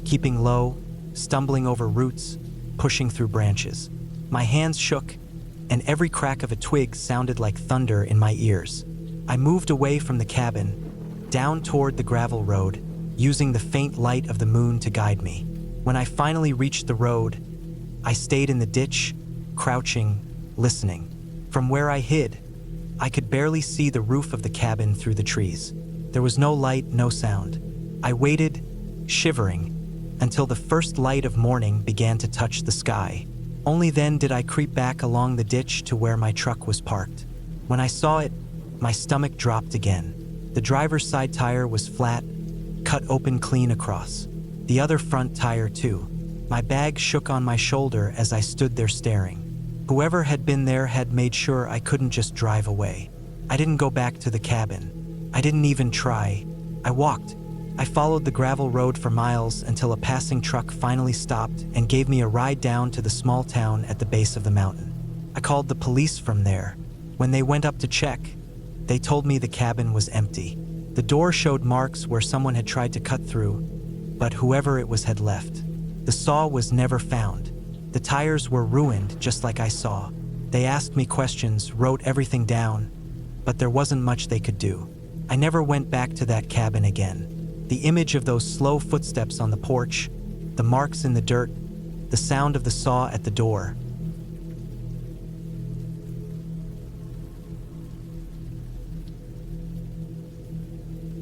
keeping low, stumbling over roots, pushing through branches. My hands shook, and every crack of a twig sounded like thunder in my ears. I moved away from the cabin, down toward the gravel road, using the faint light of the moon to guide me. When I finally reached the road, I stayed in the ditch, crouching, listening. From where I hid, I could barely see the roof of the cabin through the trees. There was no light, no sound. I waited, shivering, until the first light of morning began to touch the sky. Only then did I creep back along the ditch to where my truck was parked. When I saw it, my stomach dropped again. The driver's side tire was flat, cut open clean across. The other front tire too. My bag shook on my shoulder as I stood there staring. Whoever had been there had made sure I couldn't just drive away. I didn't go back to the cabin. I didn't even try. I walked. I followed the gravel road for miles until a passing truck finally stopped and gave me a ride down to the small town at the base of the mountain. I called the police from there. When they went up to check, they told me the cabin was empty. The door showed marks where someone had tried to cut through, but whoever it was had left. The saw was never found. The tires were ruined just like I saw. They asked me questions, wrote everything down, but there wasn't much they could do. I never went back to that cabin again. The image of those slow footsteps on the porch, the marks in the dirt, the sound of the saw at the door.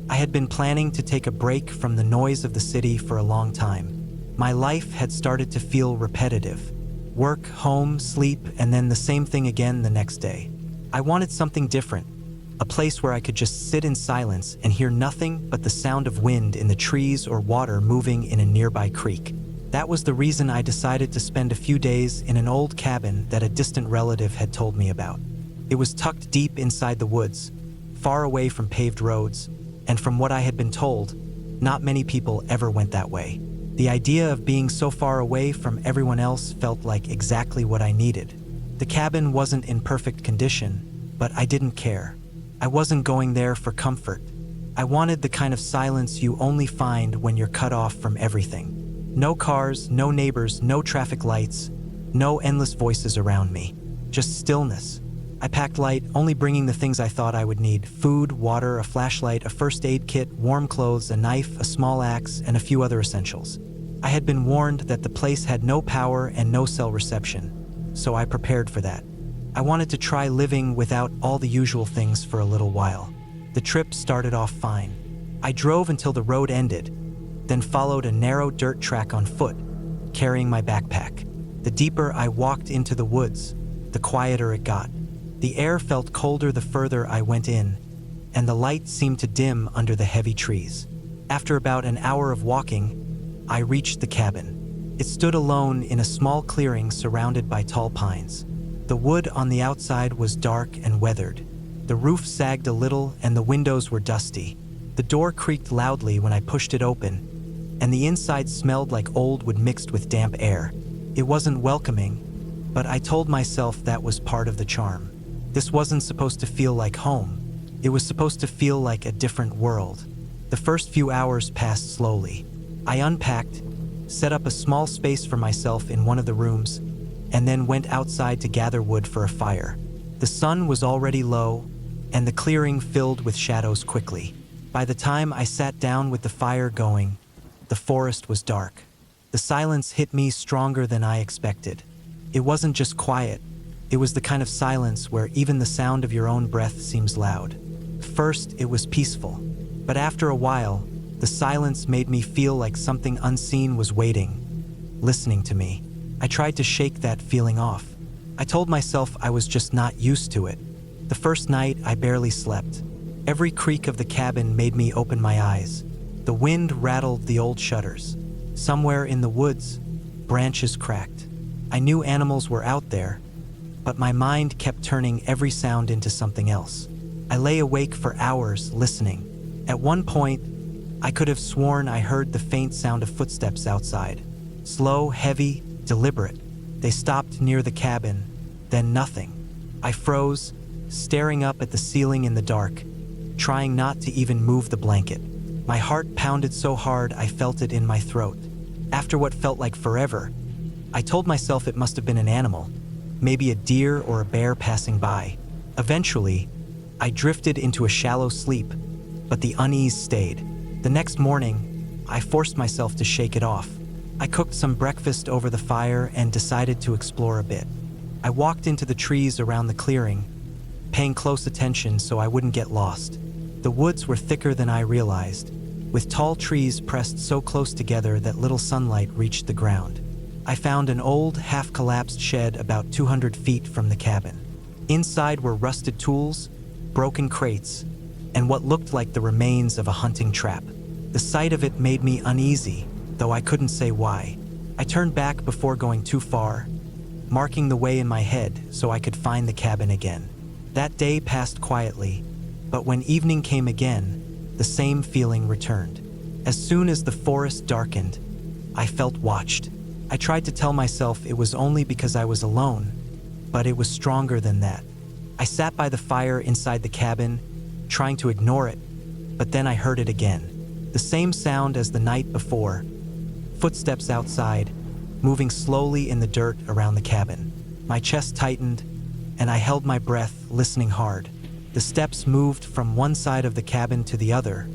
I had been planning to take a break from the noise of the city for a long time. My life had started to feel repetitive. Work, home, sleep, and then the same thing again the next day. I wanted something different, a place where I could just sit in silence and hear nothing but the sound of wind in the trees or water moving in a nearby creek. That was the reason I decided to spend a few days in an old cabin that a distant relative had told me about. It was tucked deep inside the woods, far away from paved roads, and from what I had been told, not many people ever went that way. The idea of being so far away from everyone else felt like exactly what I needed. The cabin wasn't in perfect condition, but I didn't care. I wasn't going there for comfort. I wanted the kind of silence you only find when you're cut off from everything. No cars, no neighbors, no traffic lights, no endless voices around me. Just stillness. I packed light, only bringing the things I thought I would need: food, water, a flashlight, a first aid kit, warm clothes, a knife, a small axe, and a few other essentials. I had been warned that the place had no power and no cell reception, so I prepared for that. I wanted to try living without all the usual things for a little while. The trip started off fine. I drove until the road ended, then followed a narrow dirt track on foot, carrying my backpack. The deeper I walked into the woods, the quieter it got. The air felt colder the further I went in, and the light seemed to dim under the heavy trees. After about an hour of walking, I reached the cabin. It stood alone in a small clearing surrounded by tall pines. The wood on the outside was dark and weathered. The roof sagged a little and the windows were dusty. The door creaked loudly when I pushed it open, and the inside smelled like old wood mixed with damp air. It wasn't welcoming, but I told myself that was part of the charm. This wasn't supposed to feel like home. It was supposed to feel like a different world. The first few hours passed slowly. I unpacked, set up a small space for myself in one of the rooms, and then went outside to gather wood for a fire. The sun was already low, and the clearing filled with shadows quickly. By the time I sat down with the fire going, the forest was dark. The silence hit me stronger than I expected. It wasn't just quiet. It was the kind of silence where even the sound of your own breath seems loud. First, it was peaceful, but after a while, the silence made me feel like something unseen was waiting, listening to me. I tried to shake that feeling off. I told myself I was just not used to it. The first night, I barely slept. Every creak of the cabin made me open my eyes. The wind rattled the old shutters. Somewhere in the woods, branches cracked. I knew animals were out there, but my mind kept turning every sound into something else. I lay awake for hours listening. At one point, I could have sworn I heard the faint sound of footsteps outside. Slow, heavy, deliberate. They stopped near the cabin, then nothing. I froze, staring up at the ceiling in the dark, trying not to even move the blanket. My heart pounded so hard I felt it in my throat. After what felt like forever, I told myself it must have been an animal, maybe a deer or a bear passing by. Eventually, I drifted into a shallow sleep, but the unease stayed. The next morning, I forced myself to shake it off. I cooked some breakfast over the fire and decided to explore a bit. I walked into the trees around the clearing, paying close attention so I wouldn't get lost. The woods were thicker than I realized, with tall trees pressed so close together that little sunlight reached the ground. I found an old, half-collapsed shed about 200 feet from the cabin. Inside were rusted tools, broken crates, and what looked like the remains of a hunting trap. The sight of it made me uneasy, though I couldn't say why. I turned back before going too far, marking the way in my head so I could find the cabin again. That day passed quietly, but when evening came again, the same feeling returned. As soon as the forest darkened, I felt watched. I tried to tell myself it was only because I was alone, but it was stronger than that. I sat by the fire inside the cabin, trying to ignore it, but then I heard it again. The same sound as the night before. Footsteps outside, moving slowly in the dirt around the cabin. My chest tightened, and I held my breath, listening hard. The steps moved from one side of the cabin to the other,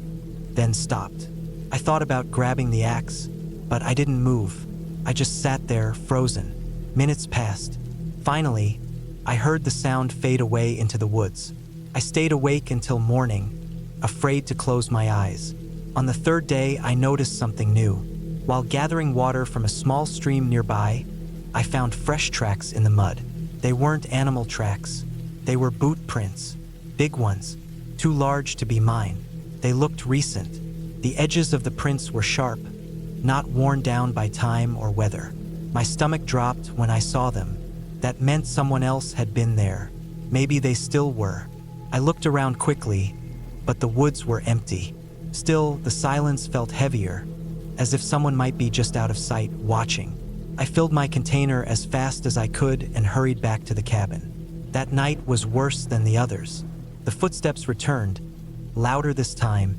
then stopped. I thought about grabbing the axe, but I didn't move. I just sat there, frozen. Minutes passed. Finally, I heard the sound fade away into the woods. I stayed awake until morning, afraid to close my eyes. On the third day, I noticed something new. While gathering water from a small stream nearby, I found fresh tracks in the mud. They weren't animal tracks. They were boot prints, big ones, too large to be mine. They looked recent. The edges of the prints were sharp, not worn down by time or weather. My stomach dropped when I saw them. That meant someone else had been there. Maybe they still were. I looked around quickly, but the woods were empty. Still, the silence felt heavier, as if someone might be just out of sight, watching. I filled my container as fast as I could and hurried back to the cabin. That night was worse than the others. The footsteps returned, louder this time,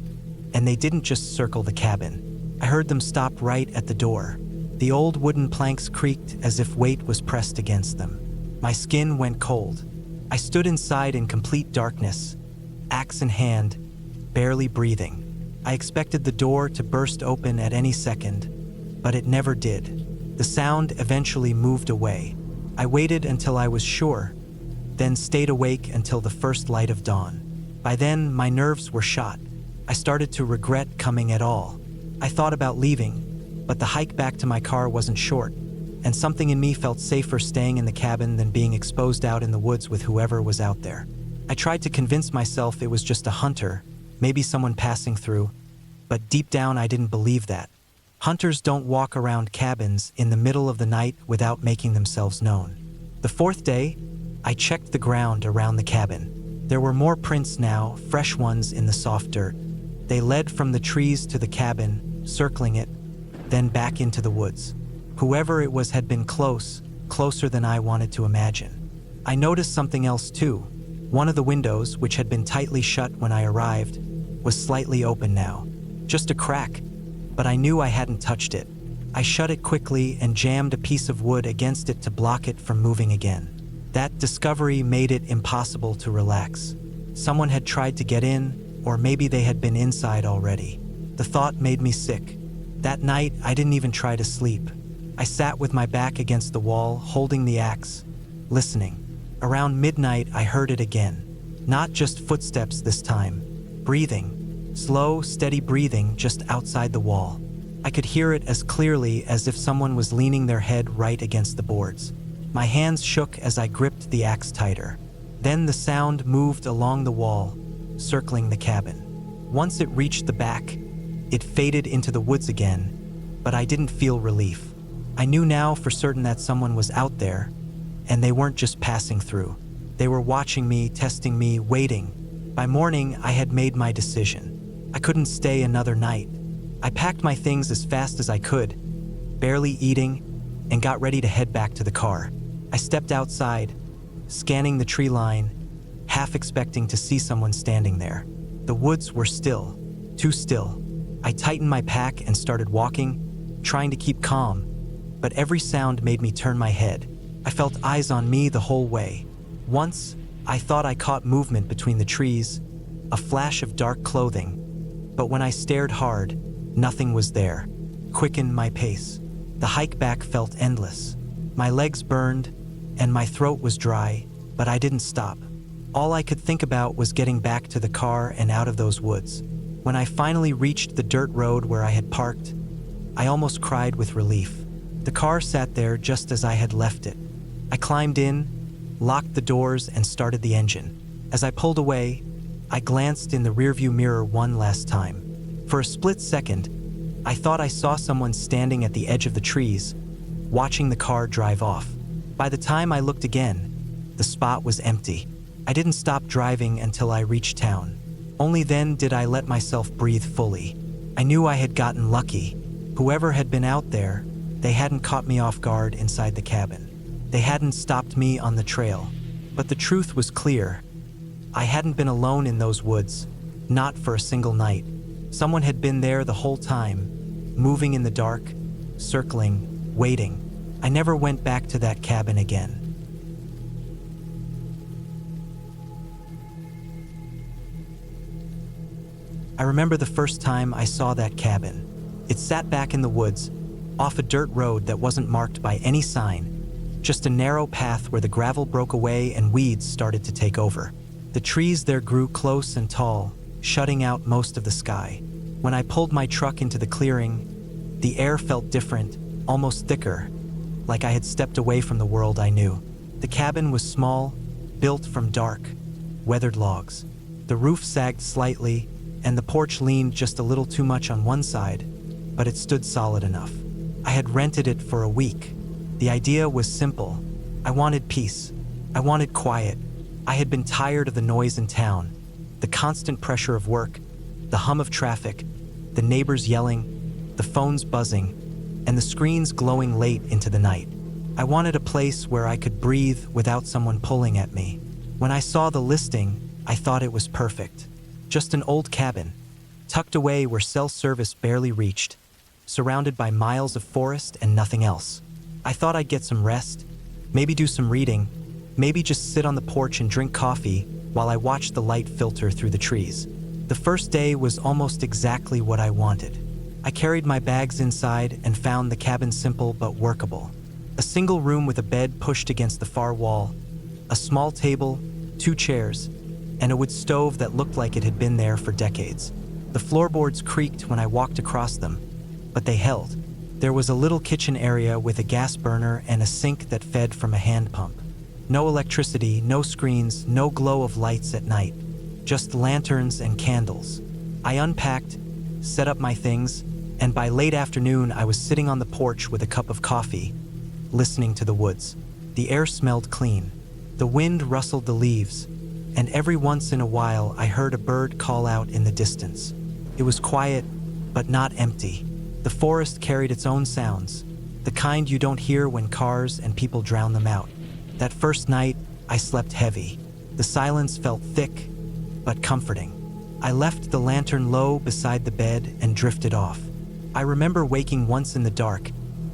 and they didn't just circle the cabin. I heard them stop right at the door. The old wooden planks creaked as if weight was pressed against them. My skin went cold. I stood inside in complete darkness, axe in hand, barely breathing. I expected the door to burst open at any second, but it never did. The sound eventually moved away. I waited until I was sure, then stayed awake until the first light of dawn. By then, my nerves were shot. I started to regret coming at all. I thought about leaving, but the hike back to my car wasn't short, and something in me felt safer staying in the cabin than being exposed out in the woods with whoever was out there. I tried to convince myself it was just a hunter, maybe someone passing through, but deep down I didn't believe that. Hunters don't walk around cabins in the middle of the night without making themselves known. The fourth day, I checked the ground around the cabin. There were more prints now, fresh ones in the soft dirt. They led from the trees to the cabin, circling it, then back into the woods. Whoever it was had been close, closer than I wanted to imagine. I noticed something else too. One of the windows, which had been tightly shut when I arrived, was slightly open now. Just a crack, but I knew I hadn't touched it. I shut it quickly and jammed a piece of wood against it to block it from moving again. That discovery made it impossible to relax. Someone had tried to get in, or maybe they had been inside already. The thought made me sick. That night, I didn't even try to sleep. I sat with my back against the wall, holding the axe, listening. Around midnight, I heard it again. Not just footsteps this time. Breathing. Slow, steady breathing just outside the wall. I could hear it as clearly as if someone was leaning their head right against the boards. My hands shook as I gripped the axe tighter. Then the sound moved along the wall, circling the cabin. Once it reached the back, it faded into the woods again, but I didn't feel relief. I knew now for certain that someone was out there, and they weren't just passing through. They were watching me, testing me, waiting. By morning, I had made my decision. I couldn't stay another night. I packed my things as fast as I could, barely eating, and got ready to head back to the car. I stepped outside, scanning the tree line, half expecting to see someone standing there. The woods were still, too still. I tightened my pack and started walking, trying to keep calm, but every sound made me turn my head. I felt eyes on me the whole way. Once, I thought I caught movement between the trees, a flash of dark clothing, but when I stared hard, nothing was there. Quickened my pace. The hike back felt endless. My legs burned, and my throat was dry, but I didn't stop. All I could think about was getting back to the car and out of those woods. When I finally reached the dirt road where I had parked, I almost cried with relief. The car sat there just as I had left it. I climbed in, locked the doors, and started the engine. As I pulled away, I glanced in the rearview mirror one last time. For a split second, I thought I saw someone standing at the edge of the trees, watching the car drive off. By the time I looked again, the spot was empty. I didn't stop driving until I reached town. Only then did I let myself breathe fully. I knew I had gotten lucky. Whoever had been out there, they hadn't caught me off guard inside the cabin. They hadn't stopped me on the trail. But the truth was clear. I hadn't been alone in those woods, not for a single night. Someone had been there the whole time, moving in the dark, circling, waiting. I never went back to that cabin again. I remember the first time I saw that cabin. It sat back in the woods, off a dirt road that wasn't marked by any sign, just a narrow path where the gravel broke away and weeds started to take over. The trees there grew close and tall, shutting out most of the sky. When I pulled my truck into the clearing, the air felt different, almost thicker, like I had stepped away from the world I knew. The cabin was small, built from dark, weathered logs. The roof sagged slightly, and the porch leaned just a little too much on one side, but it stood solid enough. I had rented it for a week. The idea was simple. I wanted peace. I wanted quiet. I had been tired of the noise in town, the constant pressure of work, the hum of traffic, the neighbors yelling, the phones buzzing, and the screens glowing late into the night. I wanted a place where I could breathe without someone pulling at me. When I saw the listing, I thought it was perfect. Just an old cabin, tucked away where cell service barely reached, surrounded by miles of forest and nothing else. I thought I'd get some rest, maybe do some reading, maybe just sit on the porch and drink coffee while I watched the light filter through the trees. The first day was almost exactly what I wanted. I carried my bags inside and found the cabin simple but workable. A single room with a bed pushed against the far wall, a small table, 2 chairs, and a wood stove that looked like it had been there for decades. The floorboards creaked when I walked across them, but they held. There was a little kitchen area with a gas burner and a sink that fed from a hand pump. No electricity, no screens, no glow of lights at night, just lanterns and candles. I unpacked, set up my things, and by late afternoon I was sitting on the porch with a cup of coffee, listening to the woods. The air smelled clean. The wind rustled the leaves, and every once in a while I heard a bird call out in the distance. It was quiet, but not empty. The forest carried its own sounds, the kind you don't hear when cars and people drown them out. That first night, I slept heavy. The silence felt thick, but comforting. I left the lantern low beside the bed and drifted off. I remember waking once in the dark,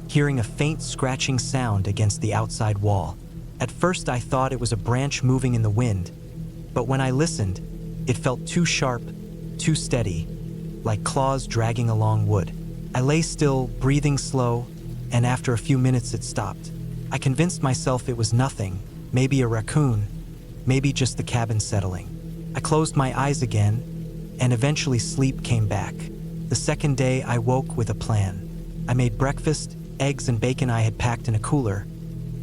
hearing a faint scratching sound against the outside wall. At first I thought it was a branch moving in the wind, but when I listened, it felt too sharp, too steady, like claws dragging along wood. I lay still, breathing slow, and after a few minutes it stopped. I convinced myself it was nothing, maybe a raccoon, maybe just the cabin settling. I closed my eyes again, and eventually sleep came back. The second day I woke with a plan. I made breakfast, eggs and bacon I had packed in a cooler,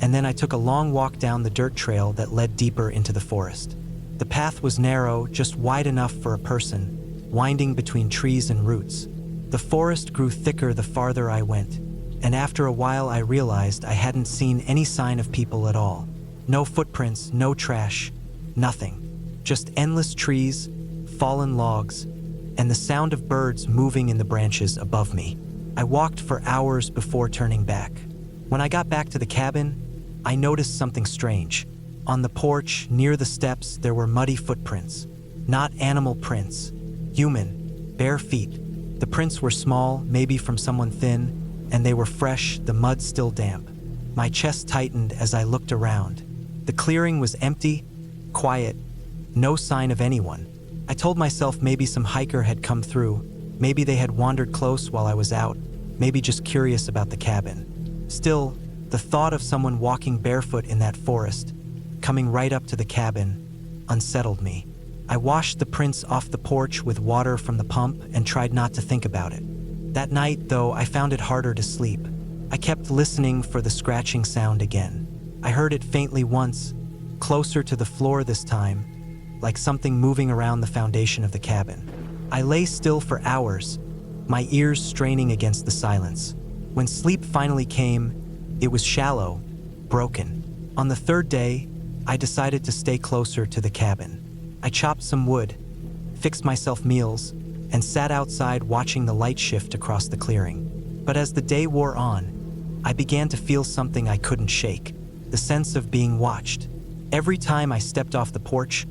and then I took a long walk down the dirt trail that led deeper into the forest. The path was narrow, just wide enough for a person, winding between trees and roots. The forest grew thicker the farther I went, and after a while I realized I hadn't seen any sign of people at all. No footprints, no trash, nothing. Just endless trees, fallen logs, and the sound of birds moving in the branches above me. I walked for hours before turning back. When I got back to the cabin, I noticed something strange. On the porch, near the steps, there were muddy footprints. Not animal prints. Human, bare feet. The prints were small, maybe from someone thin, and they were fresh, the mud still damp. My chest tightened as I looked around. The clearing was empty, quiet, no sign of anyone. I told myself maybe some hiker had come through, maybe they had wandered close while I was out, maybe just curious about the cabin. Still, the thought of someone walking barefoot in that forest, coming right up to the cabin, unsettled me. I washed the prints off the porch with water from the pump and tried not to think about it. That night, though, I found it harder to sleep. I kept listening for the scratching sound again. I heard it faintly once, closer to the floor this time, like something moving around the foundation of the cabin. I lay still for hours, my ears straining against the silence. When sleep finally came, it was shallow, broken. On the third day, I decided to stay closer to the cabin. I chopped some wood, fixed myself meals, and sat outside watching the light shift across the clearing. But as the day wore on, I began to feel something I couldn't shake, the sense of being watched. Every time I stepped off the porch,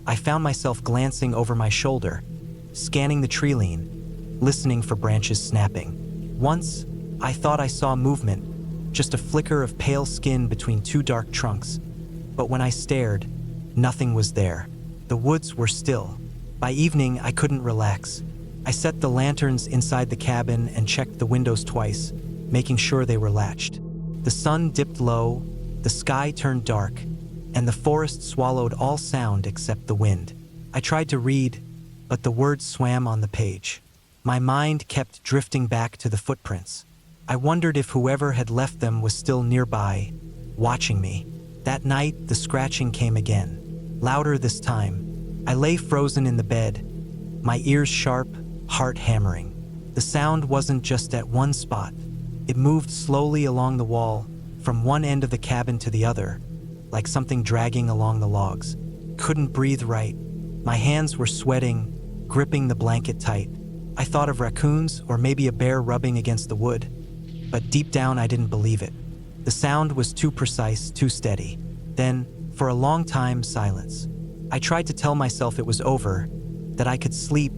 I found myself glancing over my shoulder, scanning the tree-line, listening for branches snapping. Once, I thought I saw movement, just a flicker of pale skin between two dark trunks. But when I stared, nothing was there. The woods were still. By evening, I couldn't relax. I set the lanterns inside the cabin and checked the windows twice, making sure they were latched. The sun dipped low, the sky turned dark, and the forest swallowed all sound except the wind. I tried to read, but the words swam on the page. My mind kept drifting back to the footprints. I wondered if whoever had left them was still nearby, watching me. That night, the scratching came again, louder this time. I lay frozen in the bed, my ears sharp, heart hammering. The sound wasn't just at one spot. It moved slowly along the wall, from one end of the cabin to the other, like something dragging along the logs. Couldn't breathe right. My hands were sweating, gripping the blanket tight. I thought of raccoons or maybe a bear rubbing against the wood, but deep down I didn't believe it. The sound was too precise, too steady. Then, for a long time, silence. I tried to tell myself it was over, that I could sleep,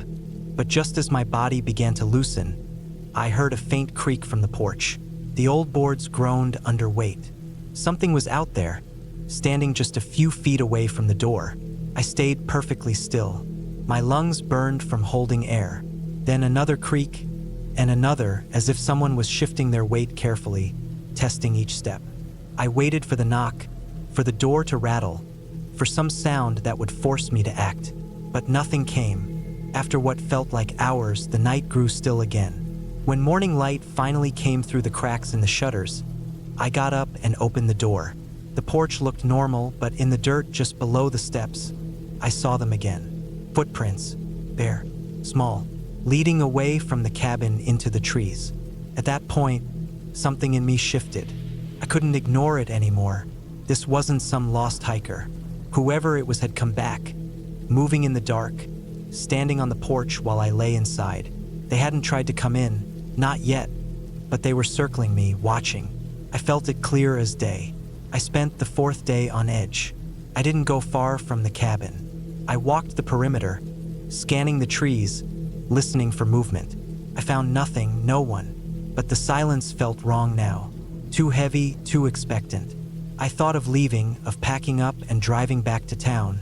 but just as my body began to loosen, I heard a faint creak from the porch. The old boards groaned under weight. Something was out there, standing just a few feet away from the door. I stayed perfectly still. My lungs burned from holding air. Then another creak, and another, as if someone was shifting their weight carefully, testing each step. I waited for the knock, for the door to rattle, for some sound that would force me to act. But nothing came. After what felt like hours, the night grew still again. When morning light finally came through the cracks in the shutters, I got up and opened the door. The porch looked normal, but in the dirt just below the steps, I saw them again. Footprints, bare, small, leading away from the cabin into the trees. At that point, something in me shifted. I couldn't ignore it anymore. This wasn't some lost hiker. Whoever it was had come back, moving in the dark, standing on the porch while I lay inside. They hadn't tried to come in, not yet, but they were circling me, watching. I felt it clear as day. I spent the fourth day on edge. I didn't go far from the cabin. I walked the perimeter, scanning the trees, listening for movement. I found nothing, no one, but the silence felt wrong now. Too heavy, too expectant. I thought of leaving, of packing up and driving back to town,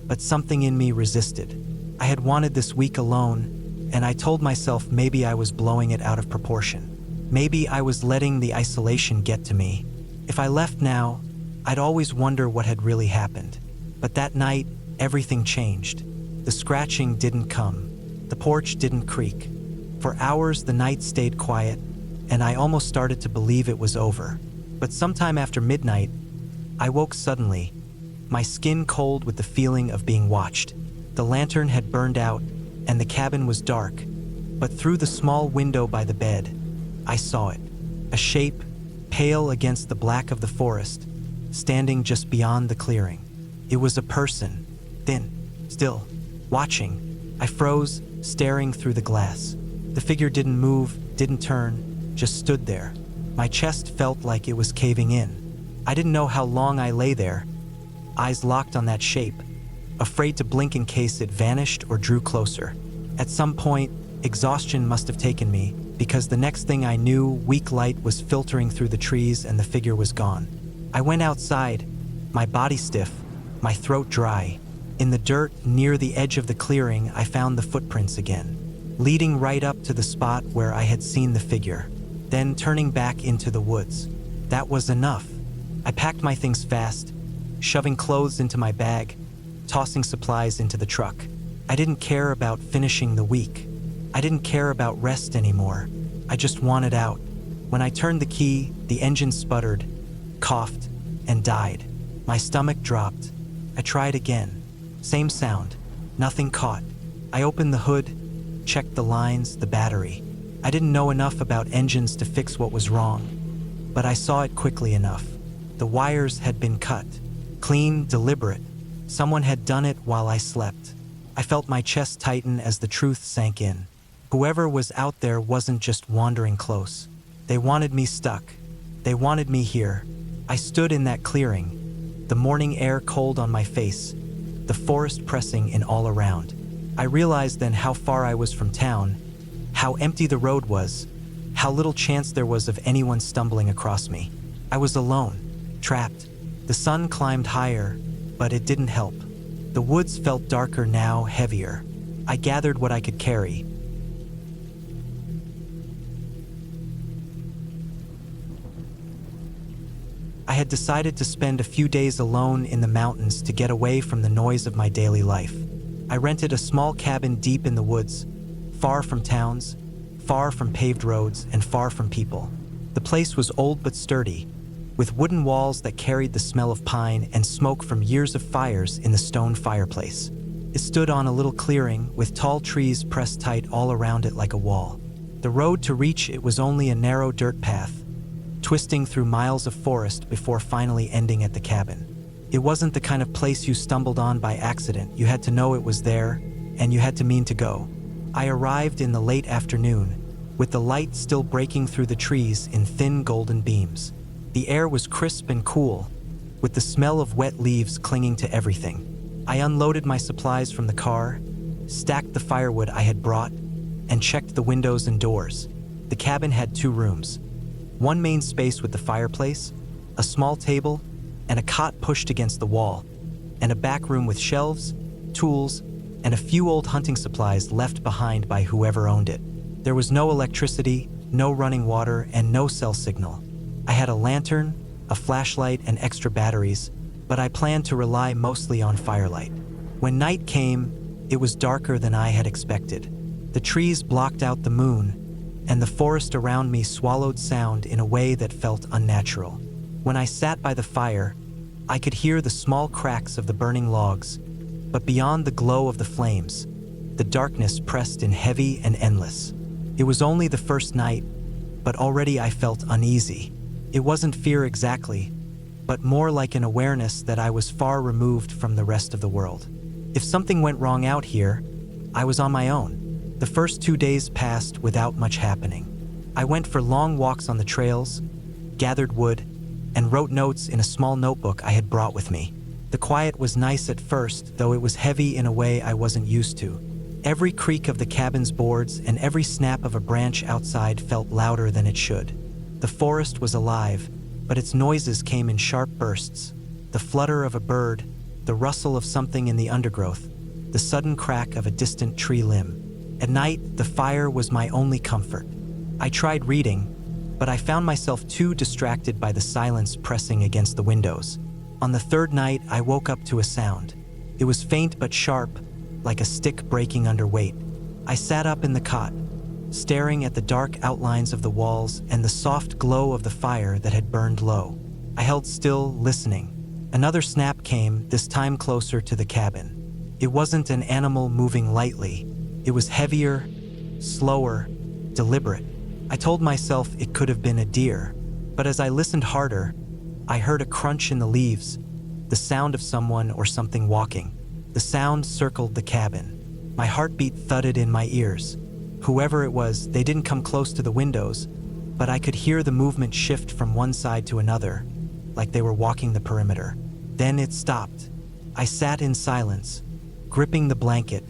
but something in me resisted. I had wanted this week alone, and I told myself maybe I was blowing it out of proportion. Maybe I was letting the isolation get to me. If I left now, I'd always wonder what had really happened. But that night, everything changed. The scratching didn't come. The porch didn't creak. For hours, the night stayed quiet, and I almost started to believe it was over. But sometime after midnight, I woke suddenly, my skin cold with the feeling of being watched. The lantern had burned out, and the cabin was dark, but through the small window by the bed, I saw it. A shape, pale against the black of the forest, standing just beyond the clearing. It was a person, thin, still, watching. I froze, staring through the glass. The figure didn't move, didn't turn, just stood there. My chest felt like it was caving in. I didn't know how long I lay there, eyes locked on that shape, afraid to blink in case it vanished or drew closer. At some point, exhaustion must have taken me, because the next thing I knew, weak light was filtering through the trees and the figure was gone. I went outside, my body stiff, my throat dry. In the dirt near the edge of the clearing, I found the footprints again, leading right up to the spot where I had seen the figure, then turning back into the woods. That was enough. I packed my things fast, shoving clothes into my bag, tossing supplies into the truck. I didn't care about finishing the week. I didn't care about rest anymore. I just wanted out. When I turned the key, the engine sputtered, coughed, and died. My stomach dropped. I tried again. Same sound. Nothing caught. I opened the hood, checked the lines, the battery. I didn't know enough about engines to fix what was wrong, but I saw it quickly enough. The wires had been cut. Clean, deliberate. Someone had done it while I slept. I felt my chest tighten as the truth sank in. Whoever was out there wasn't just wandering close. They wanted me stuck. They wanted me here. I stood in that clearing, the morning air cold on my face, the forest pressing in all around. I realized then how far I was from town, how empty the road was, how little chance there was of anyone stumbling across me. I was alone, trapped. The sun climbed higher, but it didn't help. The woods felt darker now, heavier. I gathered what I could carry. I had decided to spend a few days alone in the mountains to get away from the noise of my daily life. I rented a small cabin deep in the woods, far from towns, far from paved roads, and far from people. The place was old but sturdy, with wooden walls that carried the smell of pine and smoke from years of fires in the stone fireplace. It stood on a little clearing with tall trees pressed tight all around it like a wall. The road to reach it was only a narrow dirt path, twisting through miles of forest before finally ending at the cabin. It wasn't the kind of place you stumbled on by accident. You had to know it was there, and you had to mean to go. I arrived in the late afternoon, with the light still breaking through the trees in thin golden beams. The air was crisp and cool, with the smell of wet leaves clinging to everything. I unloaded my supplies from the car, stacked the firewood I had brought, and checked the windows and doors. The cabin had 2 rooms. One main space with the fireplace, a small table, and a cot pushed against the wall, and a back room with shelves, tools, and a few old hunting supplies left behind by whoever owned it. There was no electricity, no running water, and no cell signal. I had a lantern, a flashlight, and extra batteries, but I planned to rely mostly on firelight. When night came, it was darker than I had expected. The trees blocked out the moon, and the forest around me swallowed sound in a way that felt unnatural. When I sat by the fire, I could hear the small cracks of the burning logs, but beyond the glow of the flames, the darkness pressed in heavy and endless. It was only the first night, but already I felt uneasy. It wasn't fear exactly, but more like an awareness that I was far removed from the rest of the world. If something went wrong out here, I was on my own. The first 2 days passed without much happening. I went for long walks on the trails, gathered wood, and wrote notes in a small notebook I had brought with me. The quiet was nice at first, though it was heavy in a way I wasn't used to. Every creak of the cabin's boards and every snap of a branch outside felt louder than it should. The forest was alive, but its noises came in sharp bursts. The flutter of a bird, the rustle of something in the undergrowth, the sudden crack of a distant tree limb. At night, the fire was my only comfort. I tried reading, but I found myself too distracted by the silence pressing against the windows. On the 3rd night, I woke up to a sound. It was faint but sharp, like a stick breaking under weight. I sat up in the cot, staring at the dark outlines of the walls and the soft glow of the fire that had burned low. I held still, listening. Another snap came, this time closer to the cabin. It wasn't an animal moving lightly. It was heavier, slower, deliberate. I told myself it could have been a deer, but as I listened harder, I heard a crunch in the leaves, the sound of someone or something walking. The sound circled the cabin. My heartbeat thudded in my ears. Whoever it was, they didn't come close to the windows, but I could hear the movement shift from one side to another, like they were walking the perimeter. Then it stopped. I sat in silence, gripping the blanket,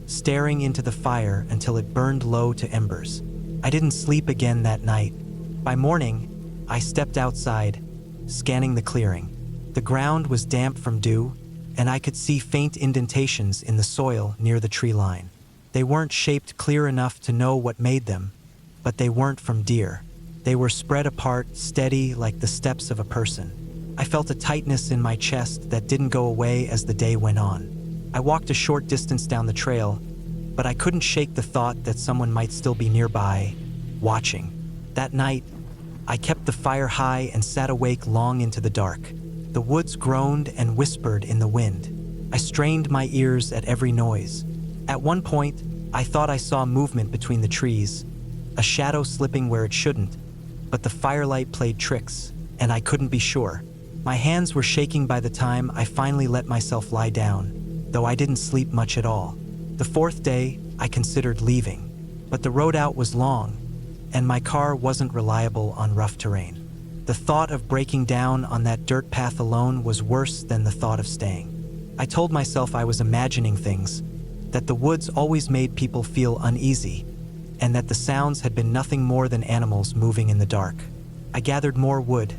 staring into the fire until it burned low to embers. I didn't sleep again that night. By morning, I stepped outside, scanning the clearing. The ground was damp from dew, and I could see faint indentations in the soil near the tree line. They weren't shaped clear enough to know what made them, but they weren't from deer. They were spread apart, steady like the steps of a person. I felt a tightness in my chest that didn't go away as the day went on. I walked a short distance down the trail, but I couldn't shake the thought that someone might still be nearby, watching. That night, I kept the fire high and sat awake long into the dark. The woods groaned and whispered in the wind. I strained my ears at every noise. At one point, I thought I saw movement between the trees, a shadow slipping where it shouldn't, but the firelight played tricks, and I couldn't be sure. My hands were shaking by the time I finally let myself lie down, though I didn't sleep much at all. The fourth day, I considered leaving, but the road out was long, and my car wasn't reliable on rough terrain. The thought of breaking down on that dirt path alone was worse than the thought of staying. I told myself I was imagining things, that the woods always made people feel uneasy, and that the sounds had been nothing more than animals moving in the dark. I gathered more wood,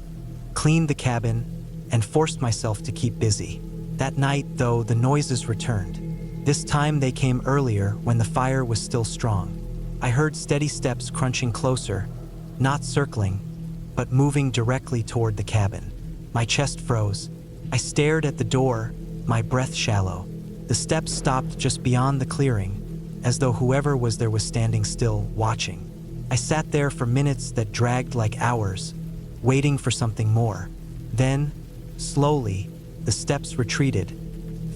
cleaned the cabin, and forced myself to keep busy. That night, though, the noises returned. This time they came earlier when the fire was still strong. I heard steady steps crunching closer, not circling, but moving directly toward the cabin. My chest froze. I stared at the door, my breath shallow. The steps stopped just beyond the clearing, as though whoever was there was standing still, watching. I sat there for minutes that dragged like hours, waiting for something more. Then, slowly, the steps retreated,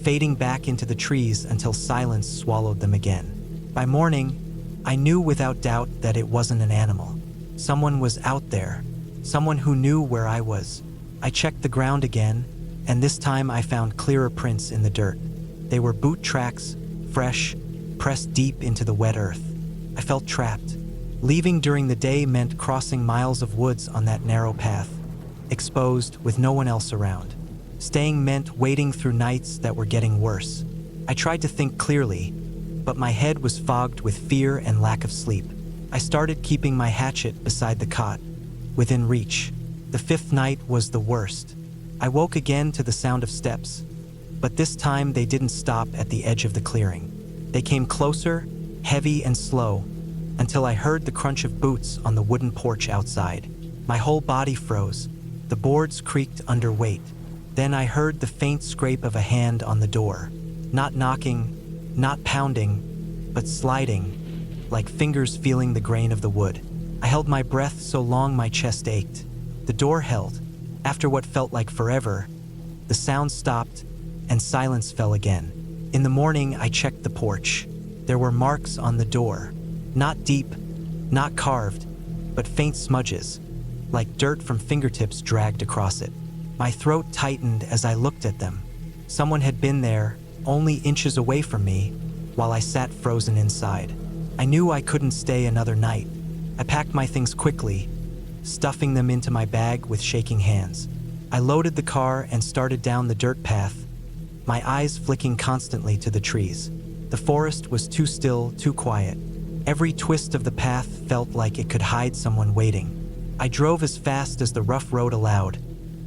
fading back into the trees until silence swallowed them again. By morning, I knew without doubt that it wasn't an animal. Someone was out there, someone who knew where I was. I checked the ground again, and this time I found clearer prints in the dirt. They were boot tracks, fresh, pressed deep into the wet earth. I felt trapped. Leaving during the day meant crossing miles of woods on that narrow path, exposed with no one else around. Staying meant wading through nights that were getting worse. I tried to think clearly, but my head was fogged with fear and lack of sleep. I started keeping my hatchet beside the cot, within reach. The fifth night was the worst. I woke again to the sound of steps, but this time they didn't stop at the edge of the clearing. They came closer, heavy and slow, until I heard the crunch of boots on the wooden porch outside. My whole body froze. The boards creaked under weight. Then I heard the faint scrape of a hand on the door. Not knocking, not pounding, but sliding, like fingers feeling the grain of the wood. I held my breath so long my chest ached. The door held. After what felt like forever, the sound stopped and silence fell again. In the morning, I checked the porch. There were marks on the door. Not deep, not carved, but faint smudges, like dirt from fingertips dragged across it. My throat tightened as I looked at them. Someone had been there, only inches away from me, while I sat frozen inside. I knew I couldn't stay another night. I packed my things quickly, stuffing them into my bag with shaking hands. I loaded the car and started down the dirt path, my eyes flicking constantly to the trees. The forest was too still, too quiet. Every twist of the path felt like it could hide someone waiting. I drove as fast as the rough road allowed,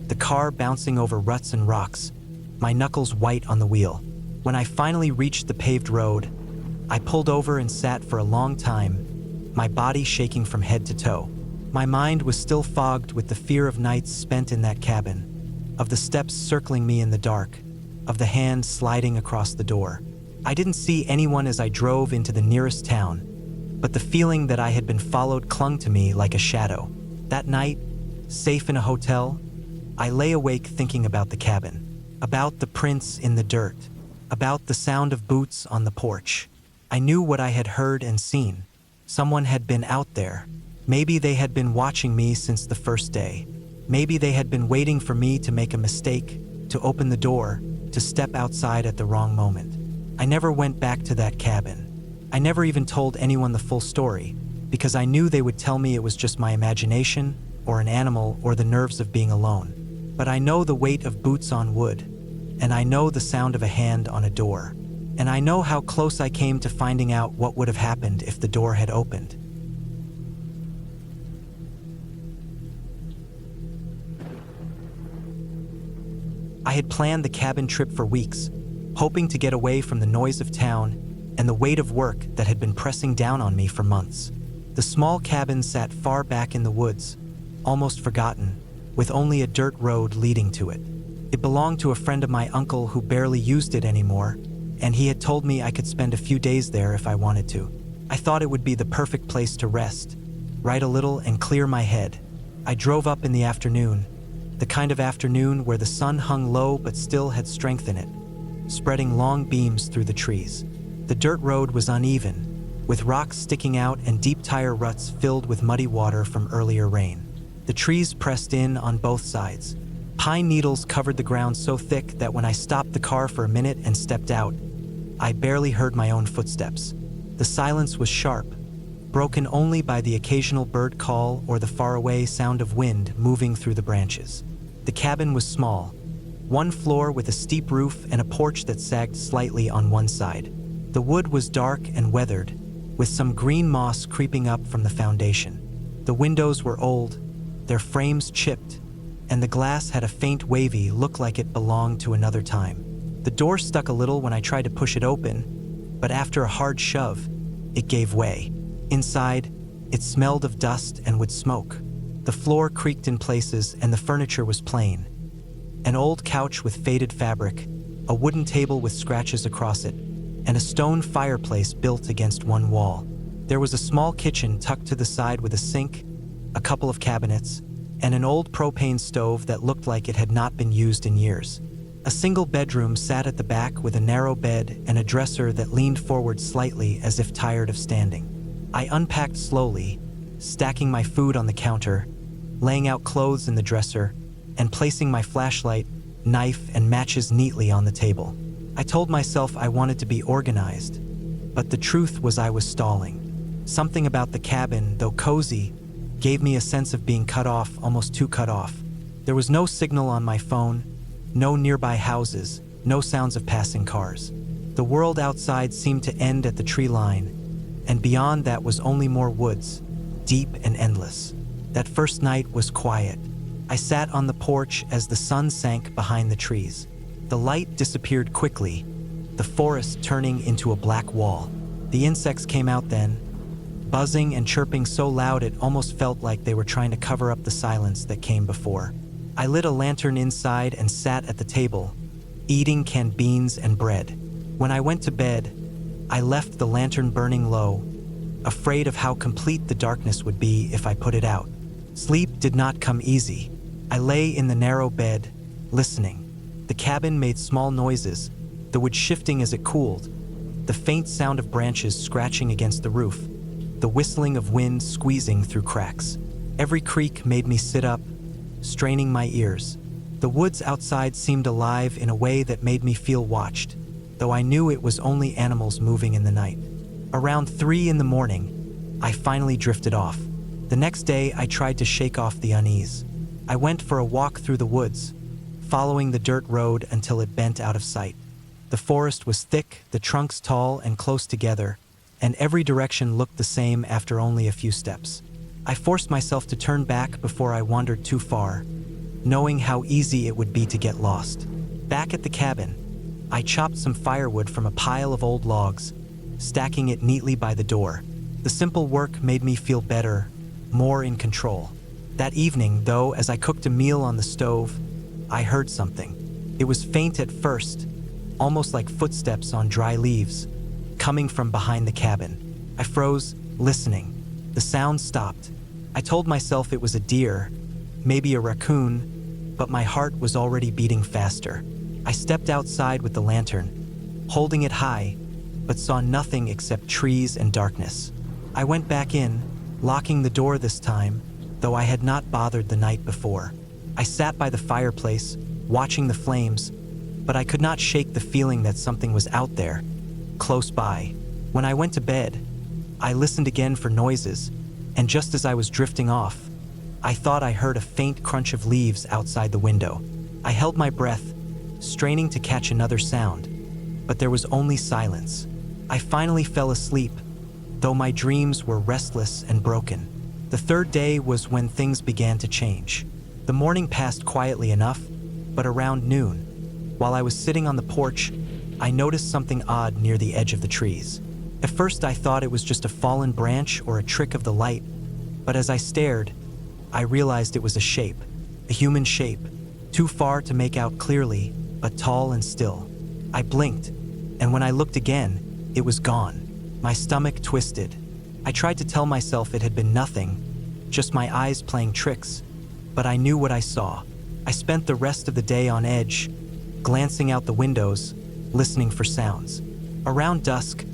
the car bouncing over ruts and rocks, my knuckles white on the wheel. When I finally reached the paved road, I pulled over and sat for a long time, my body shaking from head to toe. My mind was still fogged with the fear of nights spent in that cabin, of the steps circling me in the dark, of the hand sliding across the door. I didn't see anyone as I drove into the nearest town, but the feeling that I had been followed clung to me like a shadow. That night, safe in a hotel, I lay awake thinking about the cabin, about the prints in the dirt, about the sound of boots on the porch. I knew what I had heard and seen. Someone had been out there. Maybe they had been watching me since the first day. Maybe they had been waiting for me to make a mistake, to open the door, to step outside at the wrong moment. I never went back to that cabin. I never even told anyone the full story, because I knew they would tell me it was just my imagination, or an animal, or the nerves of being alone. But I know the weight of boots on wood, and I know the sound of a hand on a door, and I know how close I came to finding out what would have happened if the door had opened. I had planned the cabin trip for weeks, hoping to get away from the noise of town and the weight of work that had been pressing down on me for months. The small cabin sat far back in the woods, almost forgotten, with only a dirt road leading to it. It belonged to a friend of my uncle who barely used it anymore, and he had told me I could spend a few days there if I wanted to. I thought it would be the perfect place to rest, write a little, and clear my head. I drove up in the afternoon, the kind of afternoon where the sun hung low but still had strength in it, spreading long beams through the trees. The dirt road was uneven, with rocks sticking out and deep tire ruts filled with muddy water from earlier rain. The trees pressed in on both sides. Pine needles covered the ground so thick that when I stopped the car for a minute and stepped out, I barely heard my own footsteps. The silence was sharp, broken only by the occasional bird call or the faraway sound of wind moving through the branches. The cabin was small, one floor with a steep roof and a porch that sagged slightly on one side. The wood was dark and weathered, with some green moss creeping up from the foundation. The windows were old, their frames chipped, and the glass had a faint wavy look like it belonged to another time. The door stuck a little when I tried to push it open, but after a hard shove, it gave way. Inside, it smelled of dust and wood smoke. The floor creaked in places and the furniture was plain. An old couch with faded fabric, a wooden table with scratches across it, and a stone fireplace built against one wall. There was a small kitchen tucked to the side with a sink, a couple of cabinets, and an old propane stove that looked like it had not been used in years. A single bedroom sat at the back with a narrow bed and a dresser that leaned forward slightly as if tired of standing. I unpacked slowly, stacking my food on the counter, laying out clothes in the dresser, and placing my flashlight, knife, and matches neatly on the table. I told myself I wanted to be organized, but the truth was I was stalling. Something about the cabin, though cozy, gave me a sense of being cut off, almost too cut off. There was no signal on my phone, no nearby houses, no sounds of passing cars. The world outside seemed to end at the tree line, and beyond that was only more woods, deep and endless. That first night was quiet. I sat on the porch as the sun sank behind the trees. The light disappeared quickly, the forest turning into a black wall. The insects came out then, buzzing and chirping so loud it almost felt like they were trying to cover up the silence that came before. I lit a lantern inside and sat at the table, eating canned beans and bread. When I went to bed, I left the lantern burning low, afraid of how complete the darkness would be if I put it out. Sleep did not come easy. I lay in the narrow bed, listening. The cabin made small noises, the wood shifting as it cooled, the faint sound of branches scratching against the roof, the whistling of wind squeezing through cracks. Every creak made me sit up, straining my ears. The woods outside seemed alive in a way that made me feel watched, though I knew it was only animals moving in the night. Around 3 in the morning, I finally drifted off. The next day, I tried to shake off the unease. I went for a walk through the woods, following the dirt road until it bent out of sight. The forest was thick, the trunks tall and close together, and every direction looked the same after only a few steps. I forced myself to turn back before I wandered too far, knowing how easy it would be to get lost. Back at the cabin, I chopped some firewood from a pile of old logs, stacking it neatly by the door. The simple work made me feel better, more in control. That evening, though, as I cooked a meal on the stove, I heard something. It was faint at first, almost like footsteps on dry leaves, coming from behind the cabin. I froze, listening. The sound stopped. I told myself it was a deer, maybe a raccoon, but my heart was already beating faster. I stepped outside with the lantern, holding it high, but saw nothing except trees and darkness. I went back in, locking the door this time, though I had not bothered the night before. I sat by the fireplace, watching the flames, but I could not shake the feeling that something was out there, close by. When I went to bed, I listened again for noises, and just as I was drifting off, I thought I heard a faint crunch of leaves outside the window. I held my breath, straining to catch another sound, but there was only silence. I finally fell asleep, though my dreams were restless and broken. The third day was when things began to change. The morning passed quietly enough, but around noon, while I was sitting on the porch, I noticed something odd near the edge of the trees. At first I thought it was just a fallen branch or a trick of the light, but as I stared, I realized it was a shape, a human shape, too far to make out clearly, but tall and still. I blinked, and when I looked again, it was gone. My stomach twisted. I tried to tell myself it had been nothing, just my eyes playing tricks, but I knew what I saw. I spent the rest of the day on edge, glancing out the windows, listening for sounds. Around dusk,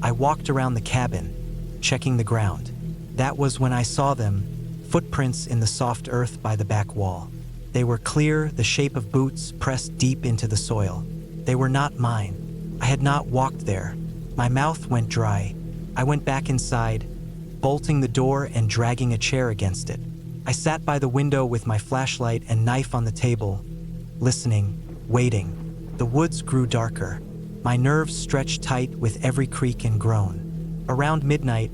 I walked around the cabin, checking the ground. That was when I saw them, footprints in the soft earth by the back wall. They were clear, the shape of boots pressed deep into the soil. They were not mine. I had not walked there. My mouth went dry. I went back inside, bolting the door and dragging a chair against it. I sat by the window with my flashlight and knife on the table, listening, waiting. The woods grew darker. My nerves stretched tight with every creak and groan. Around midnight,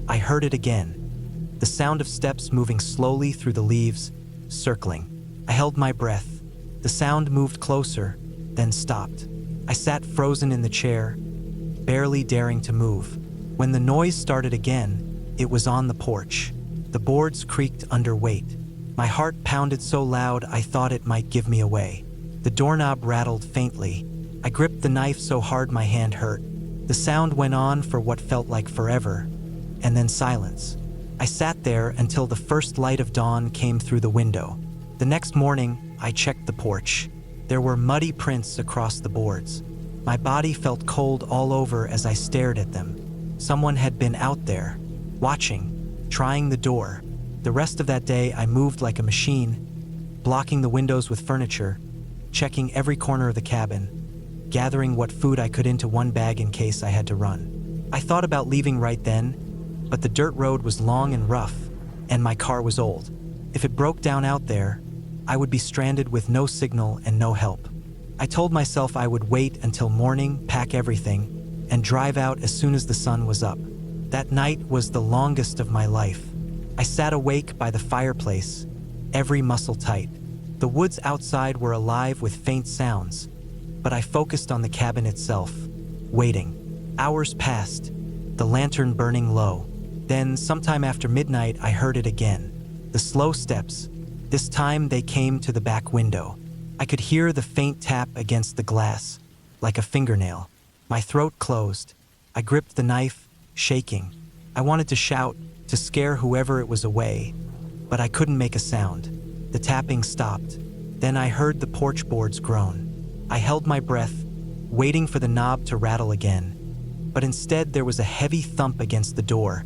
I heard it again. The sound of steps moving slowly through the leaves, circling. I held my breath. The sound moved closer, then stopped. I sat frozen in the chair, barely daring to move. When the noise started again, it was on the porch. The boards creaked under weight. My heart pounded so loud I thought it might give me away. The doorknob rattled faintly. I gripped the knife so hard my hand hurt. The sound went on for what felt like forever, and then silence. I sat there until the first light of dawn came through the window. The next morning, I checked the porch. There were muddy prints across the boards. My body felt cold all over as I stared at them. Someone had been out there, watching, trying the door. The rest of that day, I moved like a machine, blocking the windows with furniture, checking every corner of the cabin, gathering what food I could into one bag in case I had to run. I thought about leaving right then, but the dirt road was long and rough, and my car was old. If it broke down out there, I would be stranded with no signal and no help. I told myself I would wait until morning, pack everything, and drive out as soon as the sun was up. That night was the longest of my life. I sat awake by the fireplace, every muscle tight. The woods outside were alive with faint sounds, but I focused on the cabin itself, waiting. Hours passed, the lantern burning low. Then, sometime after midnight, I heard it again. The slow steps. This time they came to the back window. I could hear the faint tap against the glass, like a fingernail. My throat closed. I gripped the knife, shaking. I wanted to shout, to scare whoever it was away, but I couldn't make a sound. The tapping stopped. Then I heard the porch boards groan. I held my breath, waiting for the knob to rattle again. But instead there was a heavy thump against the door,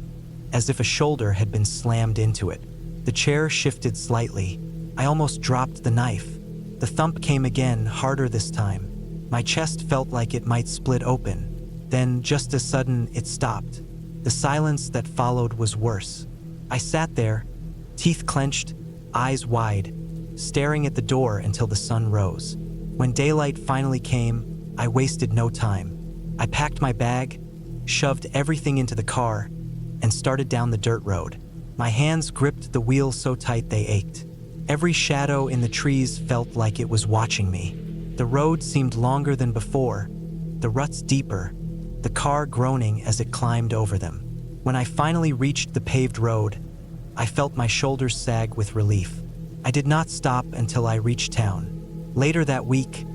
as if a shoulder had been slammed into it. The chair shifted slightly. I almost dropped the knife. The thump came again, harder this time. My chest felt like it might split open. Then, just as sudden, it stopped. The silence that followed was worse. I sat there, teeth clenched, eyes wide, staring at the door until the sun rose. When daylight finally came, I wasted no time. I packed my bag, shoved everything into the car, and started down the dirt road. My hands gripped the wheel so tight they ached. Every shadow in the trees felt like it was watching me. The road seemed longer than before, the ruts deeper, the car groaning as it climbed over them. When I finally reached the paved road, I felt my shoulders sag with relief. I did not stop until I reached town. Later that week,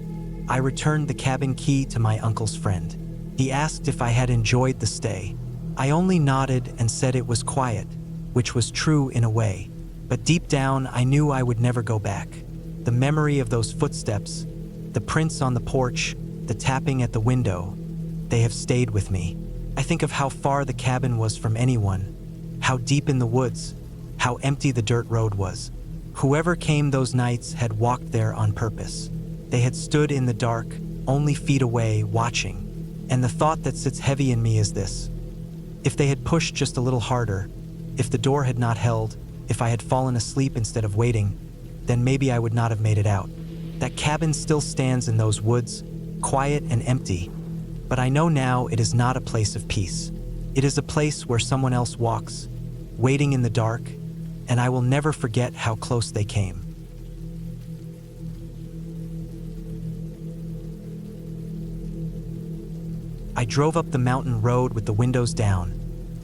I returned the cabin key to my uncle's friend. He asked if I had enjoyed the stay. I only nodded and said it was quiet, which was true in a way. But deep down, I knew I would never go back. The memory of those footsteps, the prints on the porch, the tapping at the window, they have stayed with me. I think of how far the cabin was from anyone, how deep in the woods, how empty the dirt road was. Whoever came those nights had walked there on purpose. They had stood in the dark, only feet away, watching. And the thought that sits heavy in me is this: if they had pushed just a little harder, if the door had not held, if I had fallen asleep instead of waiting, then maybe I would not have made it out. That cabin still stands in those woods, quiet and empty, but I know now it is not a place of peace. It is a place where someone else walks, waiting in the dark, and I will never forget how close they came. I drove up the mountain road with the windows down,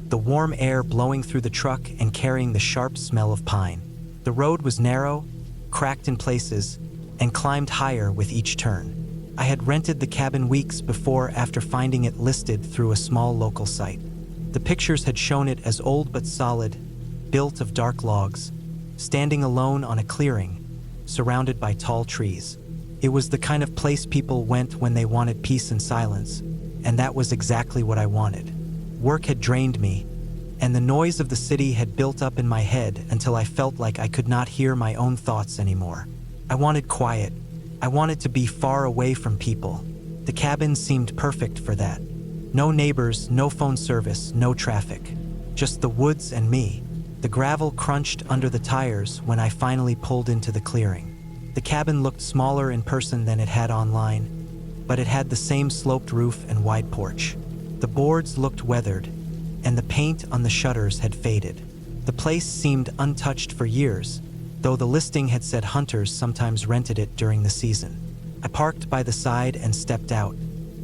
the warm air blowing through the truck and carrying the sharp smell of pine. The road was narrow, cracked in places, and climbed higher with each turn. I had rented the cabin weeks before after finding it listed through a small local site. The pictures had shown it as old but solid, built of dark logs, standing alone on a clearing, surrounded by tall trees. It was the kind of place people went when they wanted peace and silence, and that was exactly what I wanted. Work had drained me, and the noise of the city had built up in my head until I felt like I could not hear my own thoughts anymore. I wanted quiet. I wanted to be far away from people. The cabin seemed perfect for that. No neighbors, no phone service, no traffic. Just the woods and me. The gravel crunched under the tires when I finally pulled into the clearing. The cabin looked smaller in person than it had online, but it had the same sloped roof and wide porch. The boards looked weathered, and the paint on the shutters had faded. The place seemed untouched for years, though the listing had said hunters sometimes rented it during the season. I parked by the side and stepped out.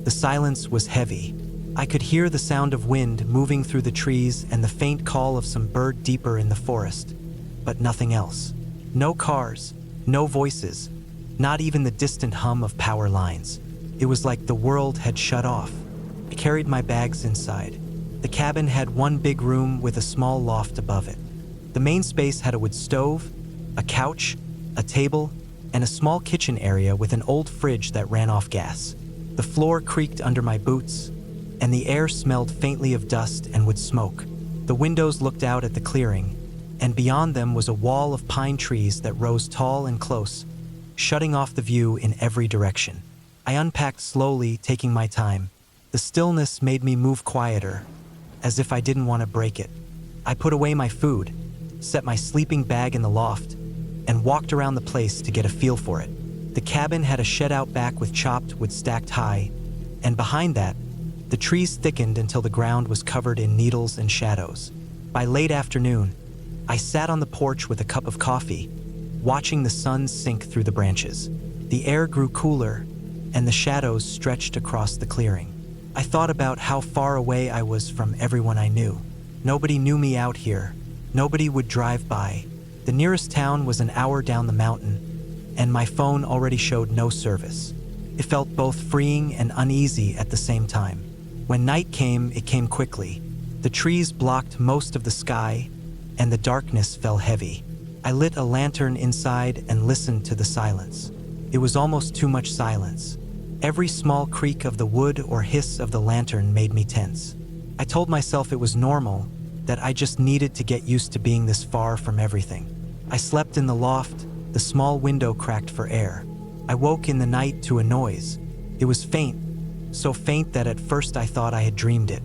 The silence was heavy. I could hear the sound of wind moving through the trees and the faint call of some bird deeper in the forest, but nothing else. No cars, no voices, not even the distant hum of power lines. It was like the world had shut off. I carried my bags inside. The cabin had one big room with a small loft above it. The main space had a wood stove, a couch, a table, and a small kitchen area with an old fridge that ran off gas. The floor creaked under my boots, and the air smelled faintly of dust and wood smoke. The windows looked out at the clearing, and beyond them was a wall of pine trees that rose tall and close, shutting off the view in every direction. I unpacked slowly, taking my time. The stillness made me move quieter, as if I didn't want to break it. I put away my food, set my sleeping bag in the loft, and walked around the place to get a feel for it. The cabin had a shed out back with chopped wood stacked high, and behind that, the trees thickened until the ground was covered in needles and shadows. By late afternoon, I sat on the porch with a cup of coffee, watching the sun sink through the branches. The air grew cooler, and the shadows stretched across the clearing. I thought about how far away I was from everyone I knew. Nobody knew me out here. Nobody would drive by. The nearest town was an hour down the mountain, and my phone already showed no service. It felt both freeing and uneasy at the same time. When night came, it came quickly. The trees blocked most of the sky, and the darkness fell heavy. I lit a lantern inside and listened to the silence. It was almost too much silence. Every small creak of the wood or hiss of the lantern made me tense. I told myself it was normal, that I just needed to get used to being this far from everything. I slept in the loft, the small window cracked for air. I woke in the night to a noise. It was faint, so faint that at first I thought I had dreamed it.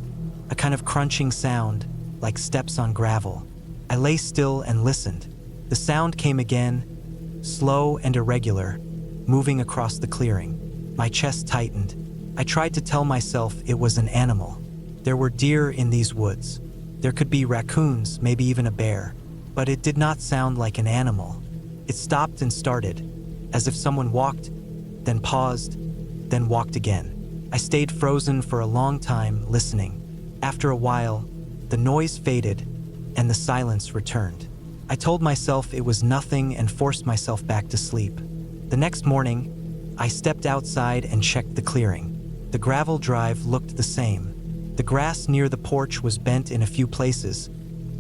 A kind of crunching sound, like steps on gravel. I lay still and listened. The sound came again, slow and irregular, moving across the clearing. My chest tightened. I tried to tell myself it was an animal. There were deer in these woods. There could be raccoons, maybe even a bear, but it did not sound like an animal. It stopped and started, as if someone walked, then paused, then walked again. I stayed frozen for a long time, listening. After a while, the noise faded, and the silence returned. I told myself it was nothing and forced myself back to sleep. The next morning, I stepped outside and checked the clearing. The gravel drive looked the same. The grass near the porch was bent in a few places,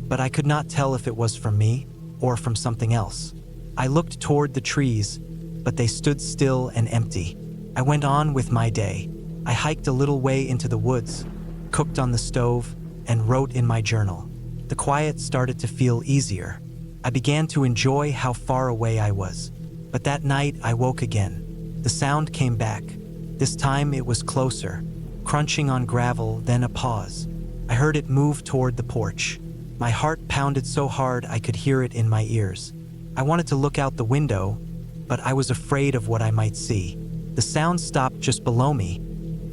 but I could not tell if it was from me or from something else. I looked toward the trees, but they stood still and empty. I went on with my day. I hiked a little way into the woods, cooked on the stove, and wrote in my journal. The quiet started to feel easier. I began to enjoy how far away I was. But that night I woke again. The sound came back. This time it was closer, crunching on gravel, then a pause. I heard it move toward the porch. My heart pounded so hard I could hear it in my ears. I wanted to look out the window, but I was afraid of what I might see. The sound stopped just below me,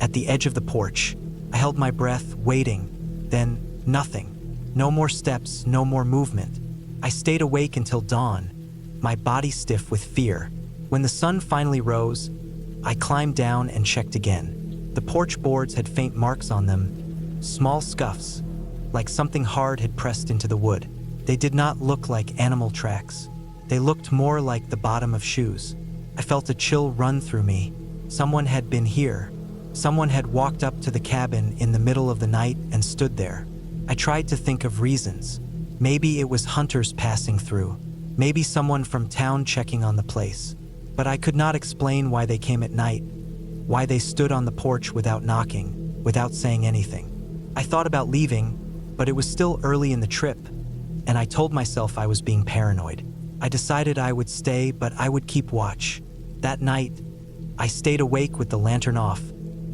at the edge of the porch. I held my breath, waiting. Then, nothing. No more steps, no more movement. I stayed awake until dawn, my body stiff with fear. When the sun finally rose, I climbed down and checked again. The porch boards had faint marks on them, small scuffs, like something hard had pressed into the wood. They did not look like animal tracks. They looked more like the bottom of shoes. I felt a chill run through me. Someone had been here. Someone had walked up to the cabin in the middle of the night and stood there. I tried to think of reasons. Maybe it was hunters passing through. Maybe someone from town checking on the place. But I could not explain why they came at night, why they stood on the porch without knocking, without saying anything. I thought about leaving, but it was still early in the trip, and I told myself I was being paranoid. I decided I would stay, but I would keep watch. That night, I stayed awake with the lantern off,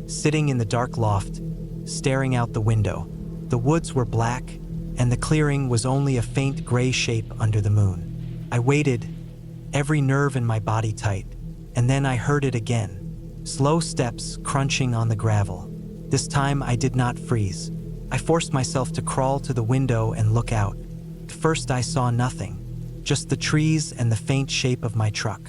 sitting in the dark loft, staring out the window. The woods were black, and the clearing was only a faint gray shape under the moon. I waited, every nerve in my body tight, and then I heard it again. Slow steps crunching on the gravel. This time I did not freeze. I forced myself to crawl to the window and look out. First I saw nothing, just the trees and the faint shape of my truck.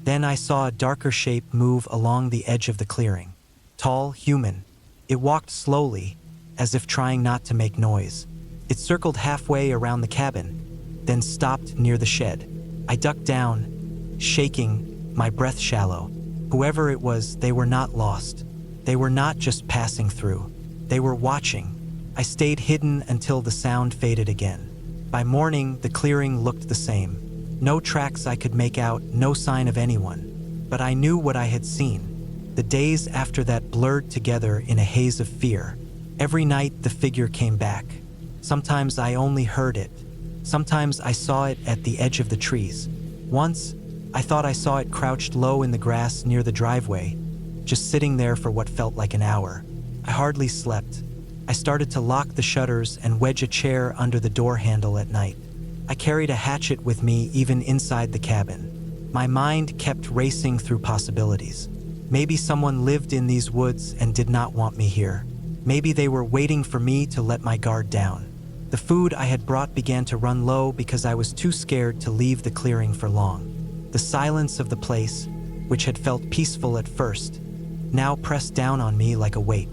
Then I saw a darker shape move along the edge of the clearing. Tall, human. It walked slowly, as if trying not to make noise. It circled halfway around the cabin, then stopped near the shed. I ducked down, shaking, my breath shallow. Whoever it was, they were not lost. They were not just passing through. They were watching. I stayed hidden until the sound faded again. By morning, the clearing looked the same. No tracks I could make out, no sign of anyone. But I knew what I had seen. The days after that blurred together in a haze of fear. Every night, the figure came back. Sometimes I only heard it. Sometimes I saw it at the edge of the trees. Once, I thought I saw it crouched low in the grass near the driveway, just sitting there for what felt like an hour. I hardly slept. I started to lock the shutters and wedge a chair under the door handle at night. I carried a hatchet with me even inside the cabin. My mind kept racing through possibilities. Maybe someone lived in these woods and did not want me here. Maybe they were waiting for me to let my guard down. The food I had brought began to run low because I was too scared to leave the clearing for long. The silence of the place, which had felt peaceful at first, now pressed down on me like a weight.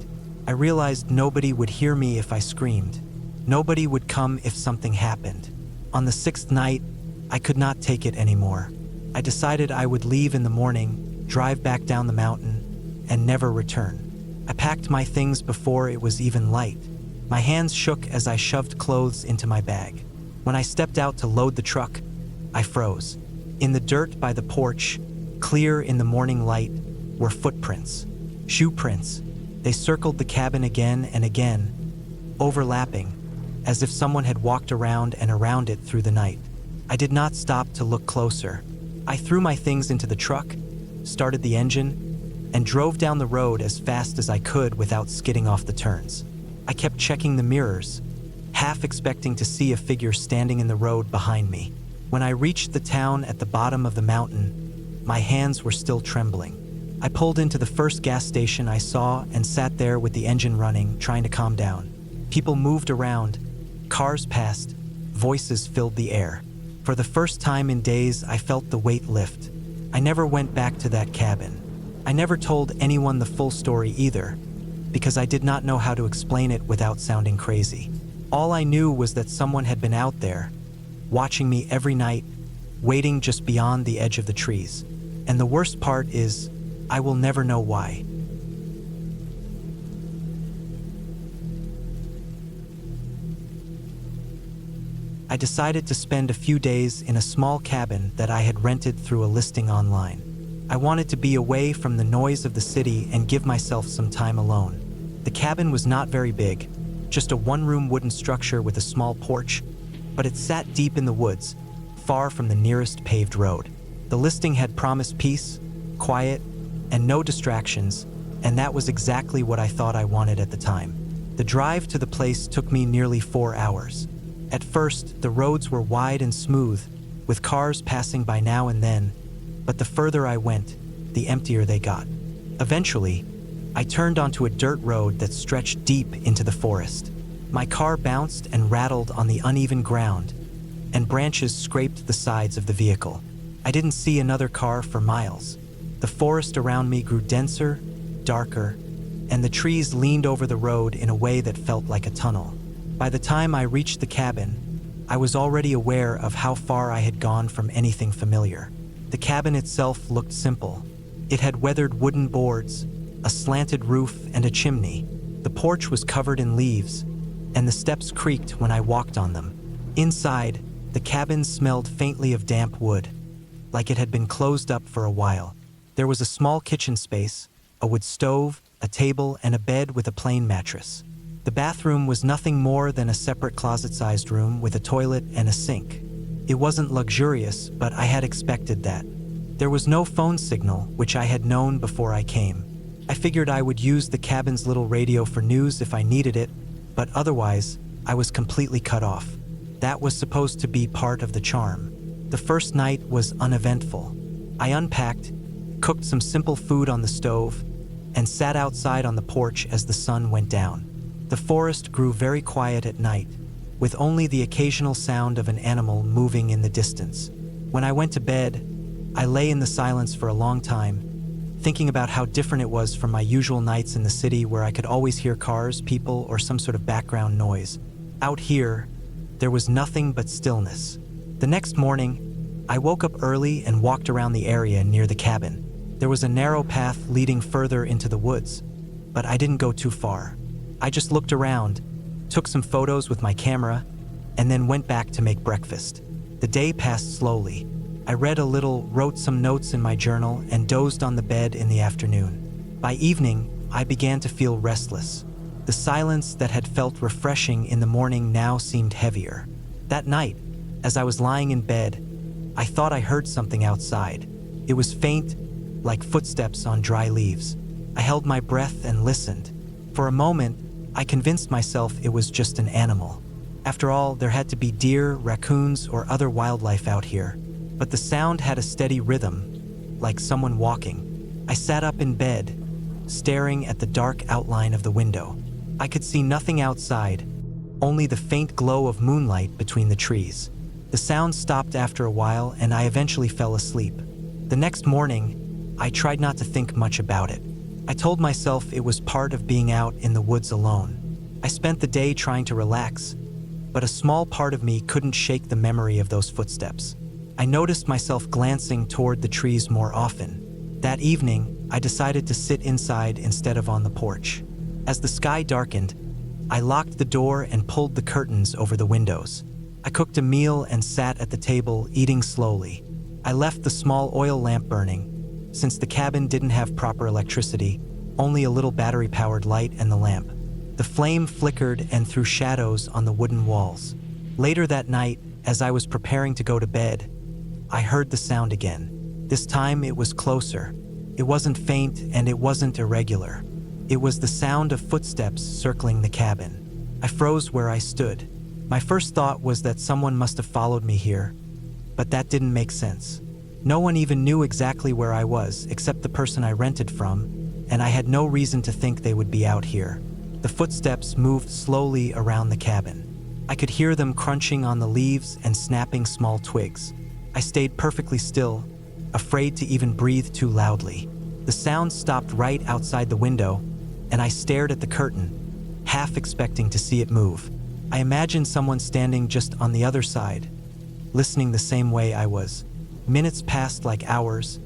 I realized nobody would hear me if I screamed. Nobody would come if something happened. On the 6th night, I could not take it anymore. I decided I would leave in the morning, drive back down the mountain, and never return. I packed my things before it was even light. My hands shook as I shoved clothes into my bag. When I stepped out to load the truck, I froze. In the dirt by the porch, clear in the morning light, were footprints. Shoe prints. They circled the cabin again and again, overlapping, as if someone had walked around and around it through the night. I did not stop to look closer. I threw my things into the truck, started the engine, and drove down the road as fast as I could without skidding off the turns. I kept checking the mirrors, half expecting to see a figure standing in the road behind me. When I reached the town at the bottom of the mountain, my hands were still trembling. I pulled into the first gas station I saw and sat there with the engine running, trying to calm down. People moved around, cars passed, voices filled the air. For the first time in days, I felt the weight lift. I never went back to that cabin. I never told anyone the full story either, because I did not know how to explain it without sounding crazy. All I knew was that someone had been out there, watching me every night, waiting just beyond the edge of the trees. And the worst part is, I will never know why. I decided to spend a few days in a small cabin that I had rented through a listing online. I wanted to be away from the noise of the city and give myself some time alone. The cabin was not very big, just a one-room wooden structure with a small porch, but it sat deep in the woods, far from the nearest paved road. The listing had promised peace, quiet, and no distractions, and that was exactly what I thought I wanted at the time. The drive to the place took me nearly 4 hours. At first, the roads were wide and smooth, with cars passing by now and then, but the further I went, the emptier they got. Eventually, I turned onto a dirt road that stretched deep into the forest. My car bounced and rattled on the uneven ground, and branches scraped the sides of the vehicle. I didn't see another car for miles. The forest around me grew denser, darker, and the trees leaned over the road in a way that felt like a tunnel. By the time I reached the cabin, I was already aware of how far I had gone from anything familiar. The cabin itself looked simple. It had weathered wooden boards, a slanted roof, and a chimney. The porch was covered in leaves, and the steps creaked when I walked on them. Inside, the cabin smelled faintly of damp wood, like it had been closed up for a while. There was a small kitchen space, a wood stove, a table, and a bed with a plain mattress. The bathroom was nothing more than a separate closet-sized room with a toilet and a sink. It wasn't luxurious, but I had expected that. There was no phone signal, which I had known before I came. I figured I would use the cabin's little radio for news if I needed it, but otherwise, I was completely cut off. That was supposed to be part of the charm. The first night was uneventful. I unpacked, cooked some simple food on the stove, and sat outside on the porch as the sun went down. The forest grew very quiet at night, with only the occasional sound of an animal moving in the distance. When I went to bed, I lay in the silence for a long time, thinking about how different it was from my usual nights in the city where I could always hear cars, people, or some sort of background noise. Out here, there was nothing but stillness. The next morning, I woke up early and walked around the area near the cabin. There was a narrow path leading further into the woods, but I didn't go too far. I just looked around, took some photos with my camera, and then went back to make breakfast. The day passed slowly. I read a little, wrote some notes in my journal, and dozed on the bed in the afternoon. By evening, I began to feel restless. The silence that had felt refreshing in the morning now seemed heavier. That night, as I was lying in bed, I thought I heard something outside. It was faint, like footsteps on dry leaves. I held my breath and listened. For a moment, I convinced myself it was just an animal. After all, there had to be deer, raccoons, or other wildlife out here. But the sound had a steady rhythm, like someone walking. I sat up in bed, staring at the dark outline of the window. I could see nothing outside, only the faint glow of moonlight between the trees. The sound stopped after a while, and I eventually fell asleep. The next morning, I tried not to think much about it. I told myself it was part of being out in the woods alone. I spent the day trying to relax, but a small part of me couldn't shake the memory of those footsteps. I noticed myself glancing toward the trees more often. That evening, I decided to sit inside instead of on the porch. As the sky darkened, I locked the door and pulled the curtains over the windows. I cooked a meal and sat at the table, eating slowly. I left the small oil lamp burning, since the cabin didn't have proper electricity, only a little battery-powered light and the lamp. The flame flickered and threw shadows on the wooden walls. Later that night, as I was preparing to go to bed, I heard the sound again. This time it was closer. It wasn't faint and it wasn't irregular. It was the sound of footsteps circling the cabin. I froze where I stood. My first thought was that someone must have followed me here, but that didn't make sense. No one even knew exactly where I was, except the person I rented from, and I had no reason to think they would be out here. The footsteps moved slowly around the cabin. I could hear them crunching on the leaves and snapping small twigs. I stayed perfectly still, afraid to even breathe too loudly. The sound stopped right outside the window, and I stared at the curtain, half expecting to see it move. I imagined someone standing just on the other side, listening the same way I was. Minutes passed like hours,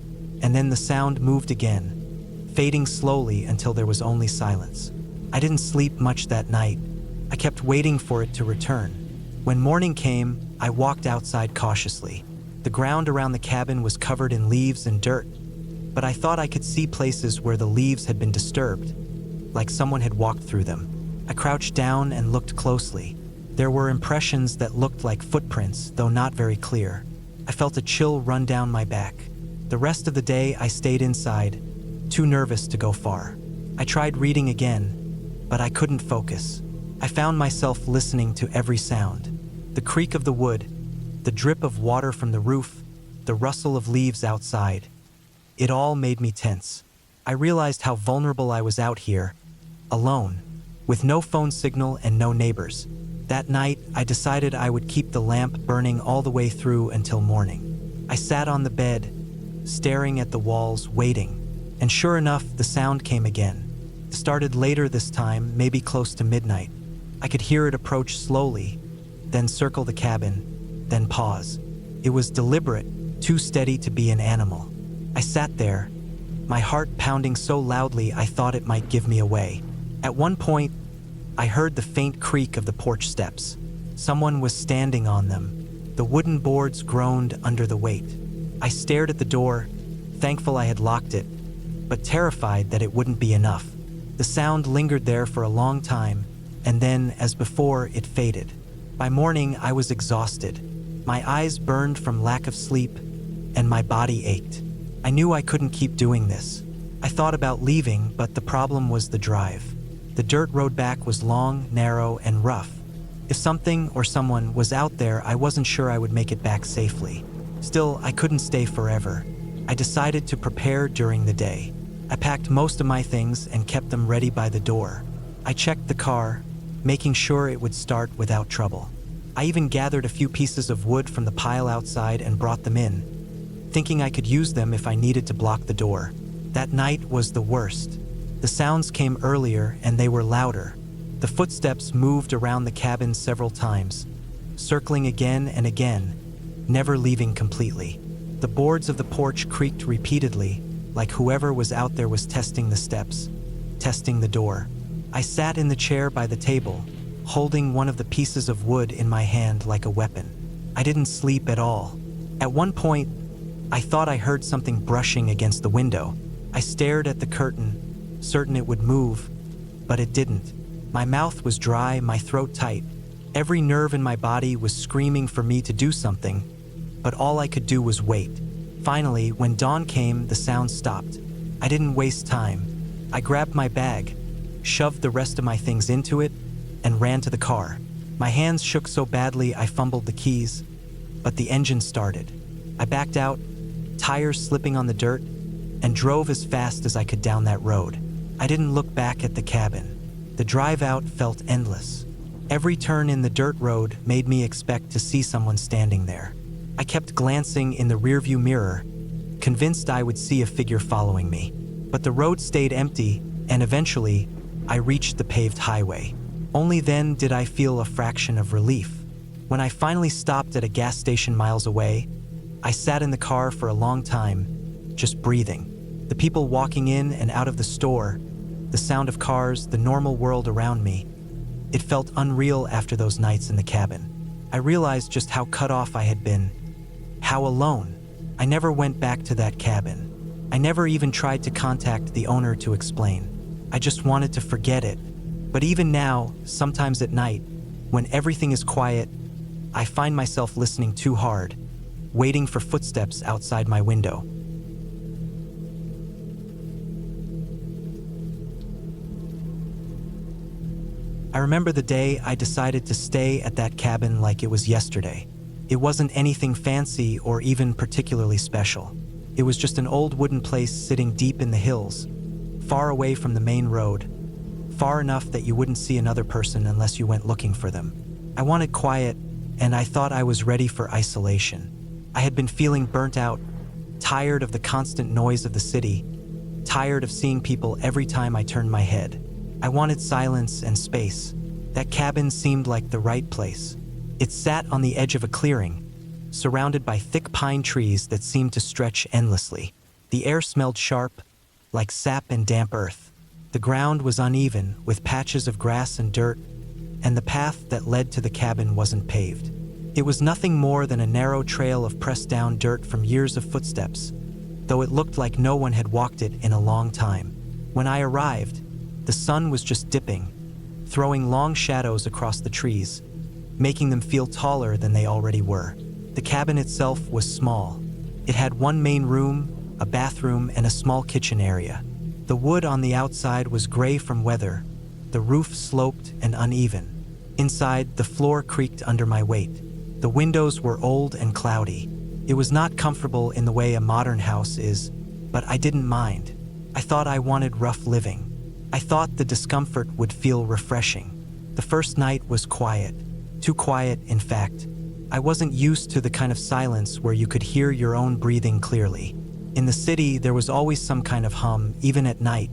and then the sound moved again, fading slowly until there was only silence. I didn't sleep much that night. I kept waiting for it to return. When morning came, I walked outside cautiously. The ground around the cabin was covered in leaves and dirt, but I thought I could see places where the leaves had been disturbed, like someone had walked through them. I crouched down and looked closely. There were impressions that looked like footprints, though not very clear. I felt a chill run down my back. The rest of the day I stayed inside, too nervous to go far. I tried reading again, but I couldn't focus. I found myself listening to every sound. The creak of the wood, the drip of water from the roof, the rustle of leaves outside. It all made me tense. I realized how vulnerable I was out here, alone, with no phone signal and no neighbors. That night, I decided I would keep the lamp burning all the way through until morning. I sat on the bed, staring at the walls, waiting. And sure enough, the sound came again. It started later this time, maybe close to midnight. I could hear it approach slowly, then circle the cabin, then pause. It was deliberate, too steady to be an animal. I sat there, my heart pounding so loudly I thought it might give me away. At one point, I heard the faint creak of the porch steps. Someone was standing on them. The wooden boards groaned under the weight. I stared at the door, thankful I had locked it, but terrified that it wouldn't be enough. The sound lingered there for a long time, and then, as before, it faded. By morning, I was exhausted. My eyes burned from lack of sleep, and my body ached. I knew I couldn't keep doing this. I thought about leaving, but the problem was the drive. The dirt road back was long, narrow, and rough. If something or someone was out there, I wasn't sure I would make it back safely. Still, I couldn't stay forever. I decided to prepare during the day. I packed most of my things and kept them ready by the door. I checked the car, making sure it would start without trouble. I even gathered a few pieces of wood from the pile outside and brought them in, thinking I could use them if I needed to block the door. That night was the worst. The sounds came earlier and they were louder. The footsteps moved around the cabin several times, circling again and again, never leaving completely. The boards of the porch creaked repeatedly, like whoever was out there was testing the steps, testing the door. I sat in the chair by the table, holding one of the pieces of wood in my hand like a weapon. I didn't sleep at all. At one point, I thought I heard something brushing against the window. I stared at the curtain, certain it would move, but it didn't. My mouth was dry, my throat tight. Every nerve in my body was screaming for me to do something, but all I could do was wait. Finally, when dawn came, the sound stopped. I didn't waste time. I grabbed my bag, shoved the rest of my things into it, and ran to the car. My hands shook so badly I fumbled the keys, but the engine started. I backed out, tires slipping on the dirt, and drove as fast as I could down that road. I didn't look back at the cabin. The drive out felt endless. Every turn in the dirt road made me expect to see someone standing there. I kept glancing in the rearview mirror, convinced I would see a figure following me. But the road stayed empty, and eventually, I reached the paved highway. Only then did I feel a fraction of relief. When I finally stopped at a gas station miles away, I sat in the car for a long time, just breathing. The people walking in and out of the store, the sound of cars, the normal world around me. It felt unreal after those nights in the cabin. I realized just how cut off I had been, how alone. I never went back to that cabin. I never even tried to contact the owner to explain. I just wanted to forget it. But even now, sometimes at night, when everything is quiet, I find myself listening too hard, waiting for footsteps outside my window. I remember the day I decided to stay at that cabin like it was yesterday. It wasn't anything fancy or even particularly special. It was just an old wooden place sitting deep in the hills, far away from the main road, far enough that you wouldn't see another person unless you went looking for them. I wanted quiet, and I thought I was ready for isolation. I had been feeling burnt out, tired of the constant noise of the city, tired of seeing people every time I turned my head. I wanted silence and space. That cabin seemed like the right place. It sat on the edge of a clearing, surrounded by thick pine trees that seemed to stretch endlessly. The air smelled sharp, like sap and damp earth. The ground was uneven, with patches of grass and dirt, and the path that led to the cabin wasn't paved. It was nothing more than a narrow trail of pressed-down dirt from years of footsteps, though it looked like no one had walked it in a long time. When I arrived, the sun was just dipping, throwing long shadows across the trees, making them feel taller than they already were. The cabin itself was small. It had one main room, a bathroom, and a small kitchen area. The wood on the outside was gray from weather, the roof sloped and uneven. Inside, the floor creaked under my weight. The windows were old and cloudy. It was not comfortable in the way a modern house is, but I didn't mind. I thought I wanted rough living. I thought the discomfort would feel refreshing. The first night was quiet. Too quiet, in fact. I wasn't used to the kind of silence where you could hear your own breathing clearly. In the city, there was always some kind of hum, even at night.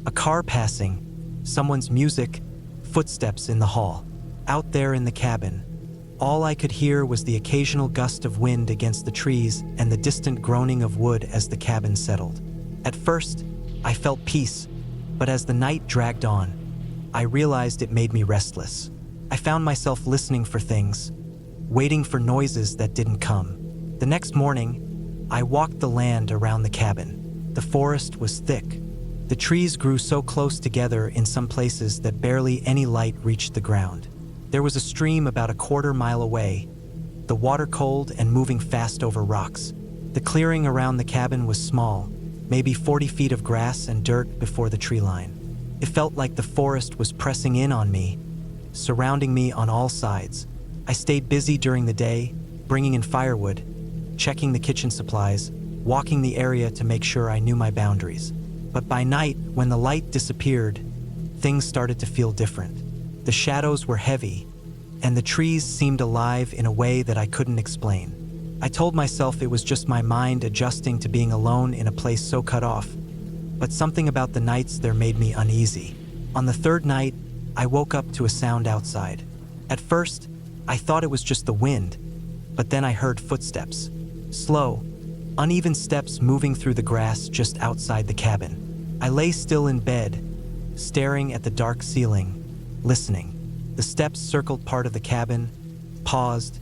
A car passing, someone's music, footsteps in the hall. Out there in the cabin, all I could hear was the occasional gust of wind against the trees and the distant groaning of wood as the cabin settled. At first, I felt peace, but as the night dragged on, I realized it made me restless. I found myself listening for things, waiting for noises that didn't come. The next morning, I walked the land around the cabin. The forest was thick. The trees grew so close together in some places that barely any light reached the ground. There was a stream about a quarter-mile away, the water cold and moving fast over rocks. The clearing around the cabin was small, maybe 40 feet of grass and dirt before the tree line. It felt like the forest was pressing in on me, surrounding me on all sides. I stayed busy during the day, bringing in firewood, checking the kitchen supplies, walking the area to make sure I knew my boundaries. But by night, when the light disappeared, things started to feel different. The shadows were heavy, and the trees seemed alive in a way that I couldn't explain. I told myself it was just my mind adjusting to being alone in a place so cut off, but something about the nights there made me uneasy. On the third night, I woke up to a sound outside. At first, I thought it was just the wind, but then I heard footsteps. Slow, uneven steps moving through the grass just outside the cabin. I lay still in bed, staring at the dark ceiling, listening. The steps circled part of the cabin, paused,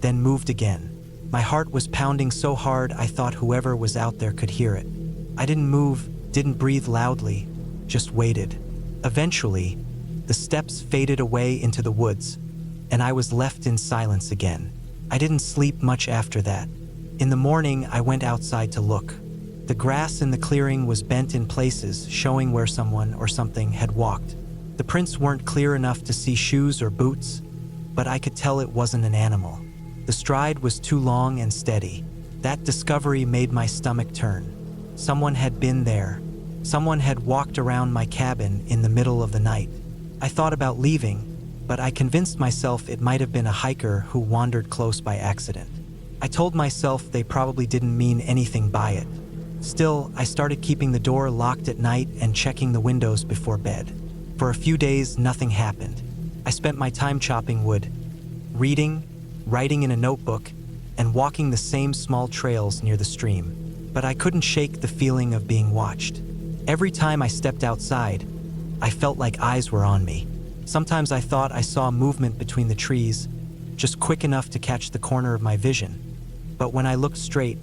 then moved again. My heart was pounding so hard I thought whoever was out there could hear it. I didn't move, didn't breathe loudly, just waited. Eventually, the steps faded away into the woods, and I was left in silence again. I didn't sleep much after that. In the morning, I went outside to look. The grass in the clearing was bent in places, showing where someone or something had walked. The prints weren't clear enough to see shoes or boots, but I could tell it wasn't an animal. The stride was too long and steady. That discovery made my stomach turn. Someone had been there. Someone had walked around my cabin in the middle of the night. I thought about leaving, but I convinced myself it might have been a hiker who wandered close by accident. I told myself they probably didn't mean anything by it. Still, I started keeping the door locked at night and checking the windows before bed. For a few days, nothing happened. I spent my time chopping wood, reading, writing in a notebook, and walking the same small trails near the stream. But I couldn't shake the feeling of being watched. Every time I stepped outside, I felt like eyes were on me. Sometimes I thought I saw movement between the trees, just quick enough to catch the corner of my vision. But when I looked straight,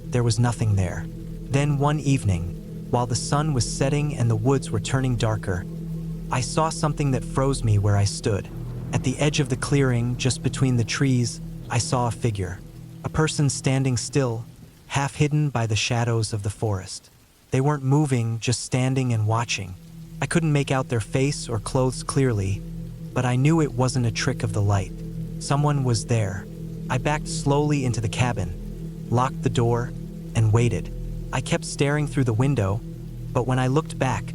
there was nothing there. Then one evening, while the sun was setting and the woods were turning darker, I saw something that froze me where I stood. At the edge of the clearing, just between the trees, I saw a figure. A person standing still, half hidden by the shadows of the forest. They weren't moving, just standing and watching. I couldn't make out their face or clothes clearly, but I knew it wasn't a trick of the light. Someone was there. I backed slowly into the cabin, locked the door, and waited. I kept staring through the window, but when I looked back,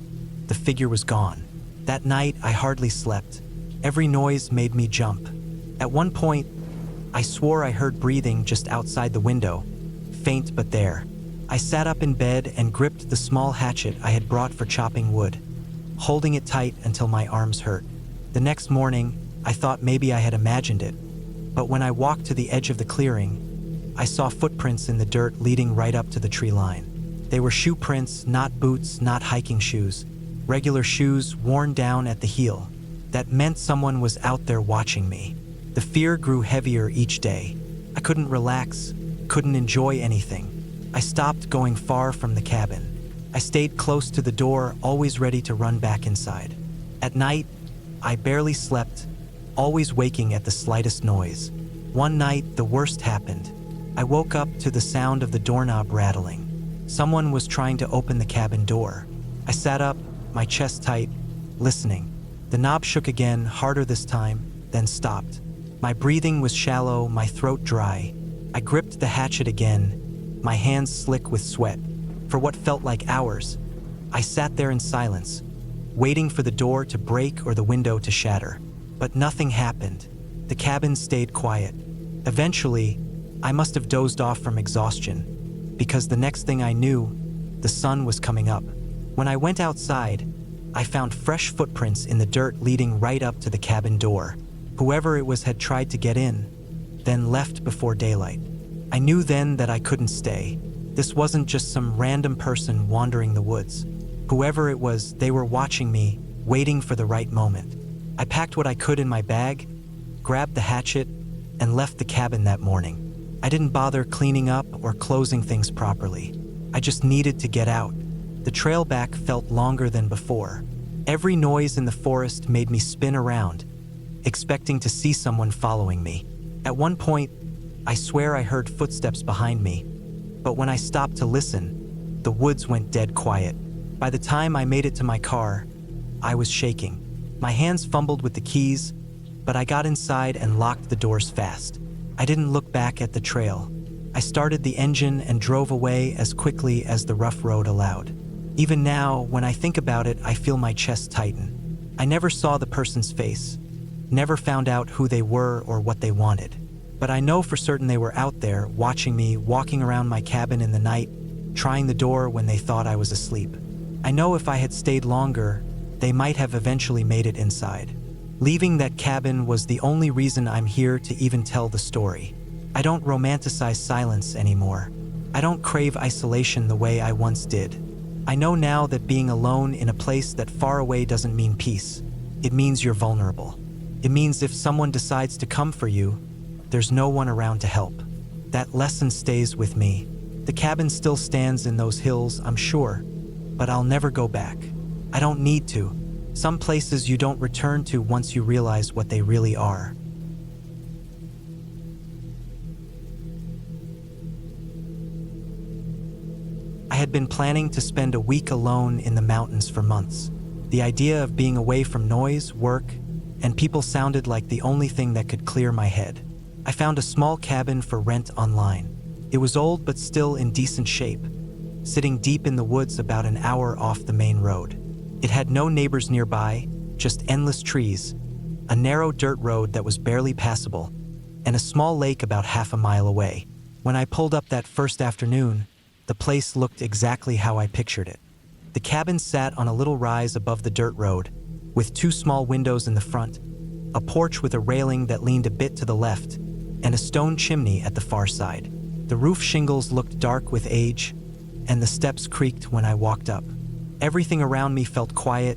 the figure was gone. That night, I hardly slept. Every noise made me jump. At one point, I swore I heard breathing just outside the window, faint but there. I sat up in bed and gripped the small hatchet I had brought for chopping wood, holding it tight until my arms hurt. The next morning, I thought maybe I had imagined it, but when I walked to the edge of the clearing, I saw footprints in the dirt leading right up to the tree line. They were shoe prints, not boots, not hiking shoes. Regular shoes worn down at the heel. That meant someone was out there watching me. The fear grew heavier each day. I couldn't relax, couldn't enjoy anything. I stopped going far from the cabin. I stayed close to the door, always ready to run back inside. At night, I barely slept, always waking at the slightest noise. One night, the worst happened. I woke up to the sound of the doorknob rattling. Someone was trying to open the cabin door. I sat up, my chest tight, listening. The knob shook again, harder this time, then stopped. My breathing was shallow, my throat dry. I gripped the hatchet again, my hands slick with sweat. For what felt like hours, I sat there in silence, waiting for the door to break or the window to shatter. But nothing happened. The cabin stayed quiet. Eventually, I must have dozed off from exhaustion, because the next thing I knew, the sun was coming up. When I went outside, I found fresh footprints in the dirt leading right up to the cabin door. Whoever it was had tried to get in, then left before daylight. I knew then that I couldn't stay. This wasn't just some random person wandering the woods. Whoever it was, they were watching me, waiting for the right moment. I packed what I could in my bag, grabbed the hatchet, and left the cabin that morning. I didn't bother cleaning up or closing things properly. I just needed to get out. The trail back felt longer than before. Every noise in the forest made me spin around, expecting to see someone following me. At one point, I swear I heard footsteps behind me, but when I stopped to listen, the woods went dead quiet. By the time I made it to my car, I was shaking. My hands fumbled with the keys, but I got inside and locked the doors fast. I didn't look back at the trail. I started the engine and drove away as quickly as the rough road allowed. Even now, when I think about it, I feel my chest tighten. I never saw the person's face, never found out who they were or what they wanted. But I know for certain they were out there, watching me, walking around my cabin in the night, trying the door when they thought I was asleep. I know if I had stayed longer, they might have eventually made it inside. Leaving that cabin was the only reason I'm here to even tell the story. I don't romanticize silence anymore. I don't crave isolation the way I once did. I know now that being alone in a place that far away doesn't mean peace. It means you're vulnerable. It means if someone decides to come for you, there's no one around to help. That lesson stays with me. The cabin still stands in those hills, I'm sure, but I'll never go back. I don't need to. Some places you don't return to once you realize what they really are. I had been planning to spend a week alone in the mountains for months. The idea of being away from noise, work, and people sounded like the only thing that could clear my head. I found a small cabin for rent online. It was old but still in decent shape, sitting deep in the woods about an hour off the main road. It had no neighbors nearby, just endless trees, a narrow dirt road that was barely passable, and a small lake about half a mile away. When I pulled up that first afternoon, the place looked exactly how I pictured it. The cabin sat on a little rise above the dirt road, with two small windows in the front, a porch with a railing that leaned a bit to the left, and a stone chimney at the far side. The roof shingles looked dark with age, and the steps creaked when I walked up. Everything around me felt quiet,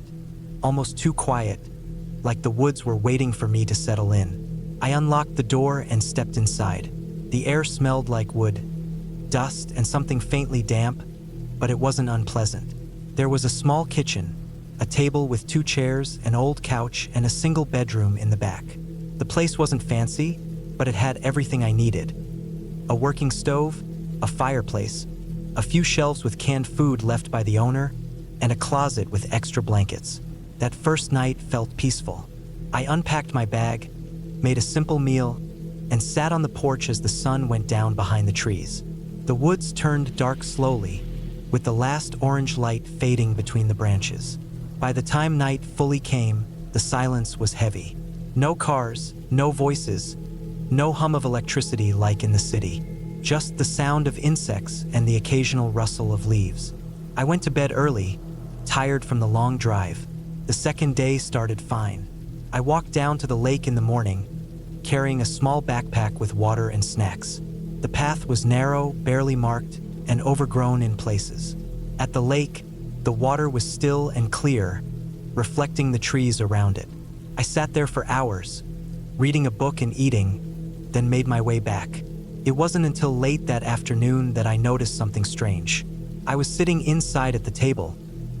almost too quiet, like the woods were waiting for me to settle in. I unlocked the door and stepped inside. The air smelled like wood, dust, and something faintly damp, but it wasn't unpleasant. There was a small kitchen, a table with 2 chairs, an old couch, and a single bedroom in the back. The place wasn't fancy, but it had everything I needed. A working stove, a fireplace, a few shelves with canned food left by the owner, and a closet with extra blankets. That first night felt peaceful. I unpacked my bag, made a simple meal, and sat on the porch as the sun went down behind the trees. The woods turned dark slowly, with the last orange light fading between the branches. By the time night fully came, the silence was heavy. No cars, no voices, no hum of electricity like in the city. Just the sound of insects and the occasional rustle of leaves. I went to bed early, tired from the long drive. The second day started fine. I walked down to the lake in the morning, carrying a small backpack with water and snacks. The path was narrow, barely marked, and overgrown in places. At the lake, the water was still and clear, reflecting the trees around it. I sat there for hours, reading a book and eating, then made my way back. It wasn't until late that afternoon that I noticed something strange. I was sitting inside at the table,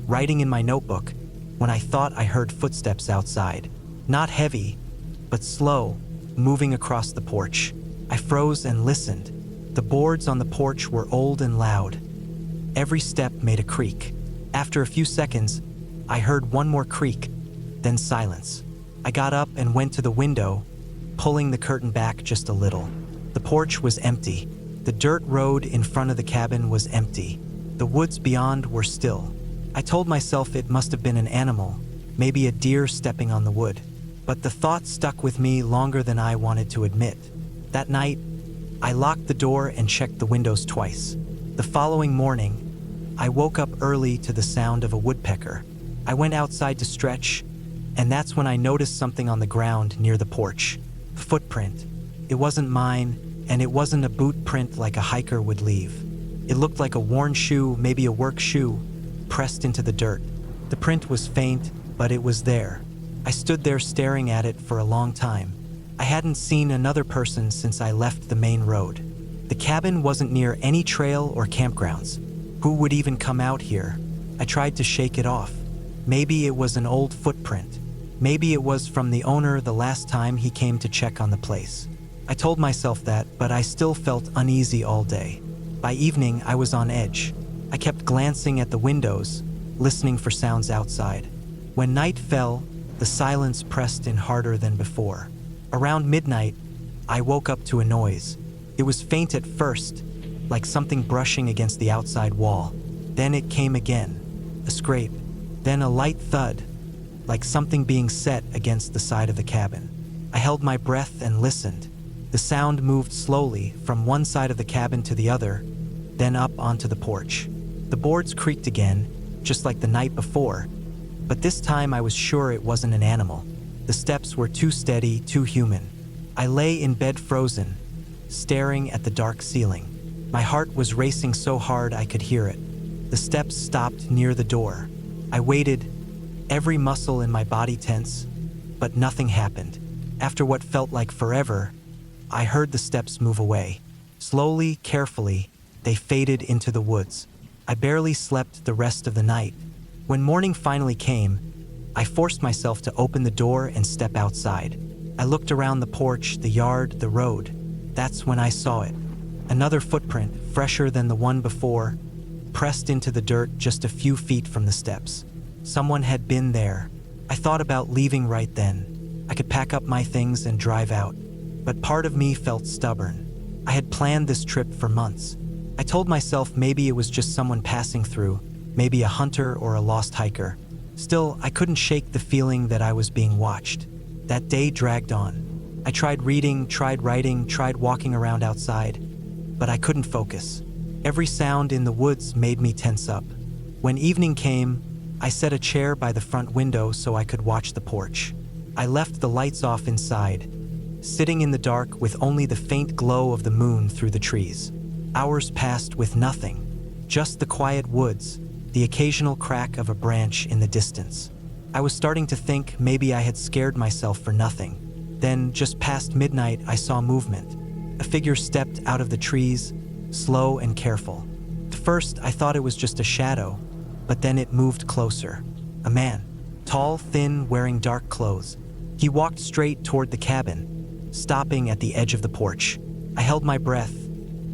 writing in my notebook, when I thought I heard footsteps outside. Not heavy, but slow, moving across the porch. I froze and listened. The boards on the porch were old and loud. Every step made a creak. After a few seconds, I heard one more creak, then silence. I got up and went to the window, pulling the curtain back just a little. The porch was empty. The dirt road in front of the cabin was empty. The woods beyond were still. I told myself it must have been an animal, maybe a deer stepping on the wood. But the thought stuck with me longer than I wanted to admit. That night, I locked the door and checked the windows twice. The following morning, I woke up early to the sound of a woodpecker. I went outside to stretch, and that's when I noticed something on the ground near the porch. A footprint. It wasn't mine, and it wasn't a boot print like a hiker would leave. It looked like a worn shoe, maybe a work shoe, pressed into the dirt. The print was faint, but it was there. I stood there staring at it for a long time. I hadn't seen another person since I left the main road. The cabin wasn't near any trail or campgrounds. Who would even come out here? I tried to shake it off. Maybe it was an old footprint. Maybe it was from the owner the last time he came to check on the place. I told myself that, but I still felt uneasy all day. By evening, I was on edge. I kept glancing at the windows, listening for sounds outside. When night fell, the silence pressed in harder than before. Around midnight, I woke up to a noise. It was faint at first, like something brushing against the outside wall. Then it came again, a scrape, then a light thud, like something being set against the side of the cabin. I held my breath and listened. The sound moved slowly from one side of the cabin to the other, then up onto the porch. The boards creaked again, just like the night before, but this time I was sure it wasn't an animal. The steps were too steady, too human. I lay in bed frozen, staring at the dark ceiling. My heart was racing so hard I could hear it. The steps stopped near the door. I waited, every muscle in my body tense, but nothing happened. After what felt like forever, I heard the steps move away. Slowly, carefully, they faded into the woods. I barely slept the rest of the night. When morning finally came, I forced myself to open the door and step outside. I looked around the porch, the yard, the road. That's when I saw it. Another footprint, fresher than the one before, pressed into the dirt just a few feet from the steps. Someone had been there. I thought about leaving right then. I could pack up my things and drive out. But part of me felt stubborn. I had planned this trip for months. I told myself maybe it was just someone passing through, maybe a hunter or a lost hiker. Still, I couldn't shake the feeling that I was being watched. That day dragged on. I tried reading, tried writing, tried walking around outside, but I couldn't focus. Every sound in the woods made me tense up. When evening came, I set a chair by the front window so I could watch the porch. I left the lights off inside, sitting in the dark with only the faint glow of the moon through the trees. Hours passed with nothing, just the quiet woods, the occasional crack of a branch in the distance. I was starting to think maybe I had scared myself for nothing. Then, just past midnight, I saw movement. A figure stepped out of the trees, slow and careful. At first, I thought it was just a shadow, but then it moved closer. A man, tall, thin, wearing dark clothes. He walked straight toward the cabin, stopping at the edge of the porch. I held my breath,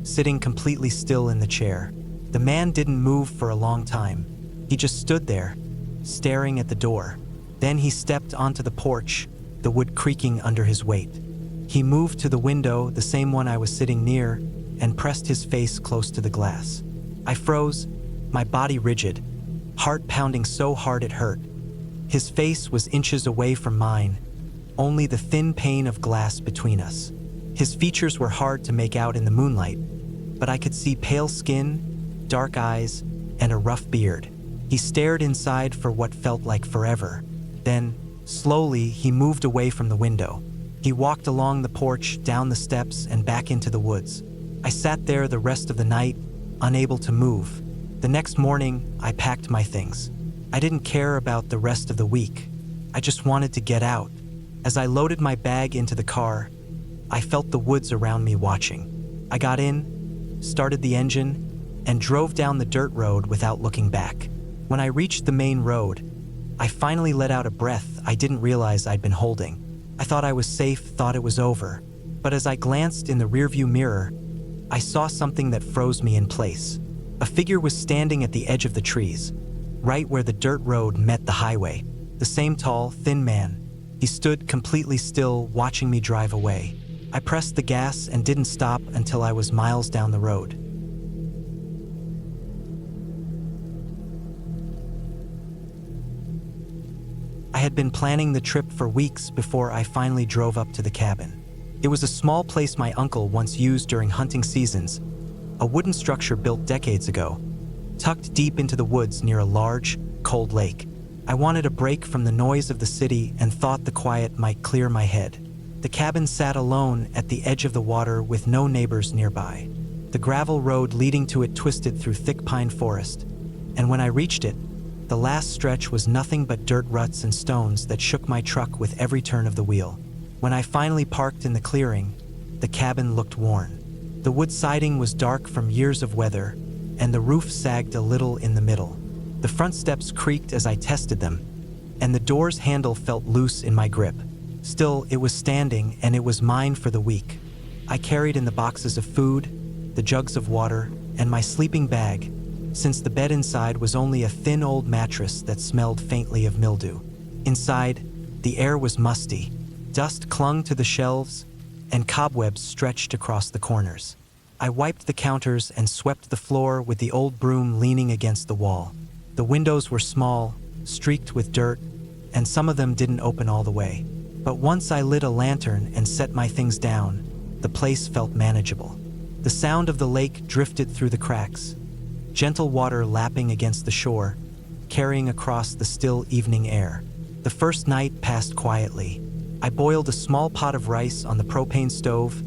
sitting completely still in the chair. The man didn't move for a long time. He just stood there, staring at the door. Then he stepped onto the porch, the wood creaking under his weight. He moved to the window, the same one I was sitting near, and pressed his face close to the glass. I froze, my body rigid, heart pounding so hard it hurt. His face was inches away from mine, only the thin pane of glass between us. His features were hard to make out in the moonlight, but I could see pale skin, dark eyes, and a rough beard. He stared inside for what felt like forever. Then, slowly, he moved away from the window. He walked along the porch, down the steps, and back into the woods. I sat there the rest of the night, unable to move. The next morning, I packed my things. I didn't care about the rest of the week. I just wanted to get out. As I loaded my bag into the car, I felt the woods around me watching. I got in, started the engine, and drove down the dirt road without looking back. When I reached the main road, I finally let out a breath I didn't realize I'd been holding. I thought I was safe, thought it was over. But as I glanced in the rearview mirror, I saw something that froze me in place. A figure was standing at the edge of the trees, right where the dirt road met the highway. The same tall, thin man. He stood completely still, watching me drive away. I pressed the gas and didn't stop until I was miles down the road. I had been planning the trip for weeks before I finally drove up to the cabin. It was a small place my uncle once used during hunting seasons, a wooden structure built decades ago, tucked deep into the woods near a large, cold lake. I wanted a break from the noise of the city and thought the quiet might clear my head. The cabin sat alone at the edge of the water with no neighbors nearby. The gravel road leading to it twisted through thick pine forest, and when I reached it, the last stretch was nothing but dirt ruts and stones that shook my truck with every turn of the wheel. When I finally parked in the clearing, the cabin looked worn. The wood siding was dark from years of weather, and the roof sagged a little in the middle. The front steps creaked as I tested them, and the door's handle felt loose in my grip. Still, it was standing, and it was mine for the week. I carried in the boxes of food, the jugs of water, and my sleeping bag, since the bed inside was only a thin old mattress that smelled faintly of mildew. Inside, the air was musty. Dust clung to the shelves, and cobwebs stretched across the corners. I wiped the counters and swept the floor with the old broom leaning against the wall. The windows were small, streaked with dirt, and some of them didn't open all the way. But once I lit a lantern and set my things down, the place felt manageable. The sound of the lake drifted through the cracks, gentle water lapping against the shore, carrying across the still evening air. The first night passed quietly. I boiled a small pot of rice on the propane stove,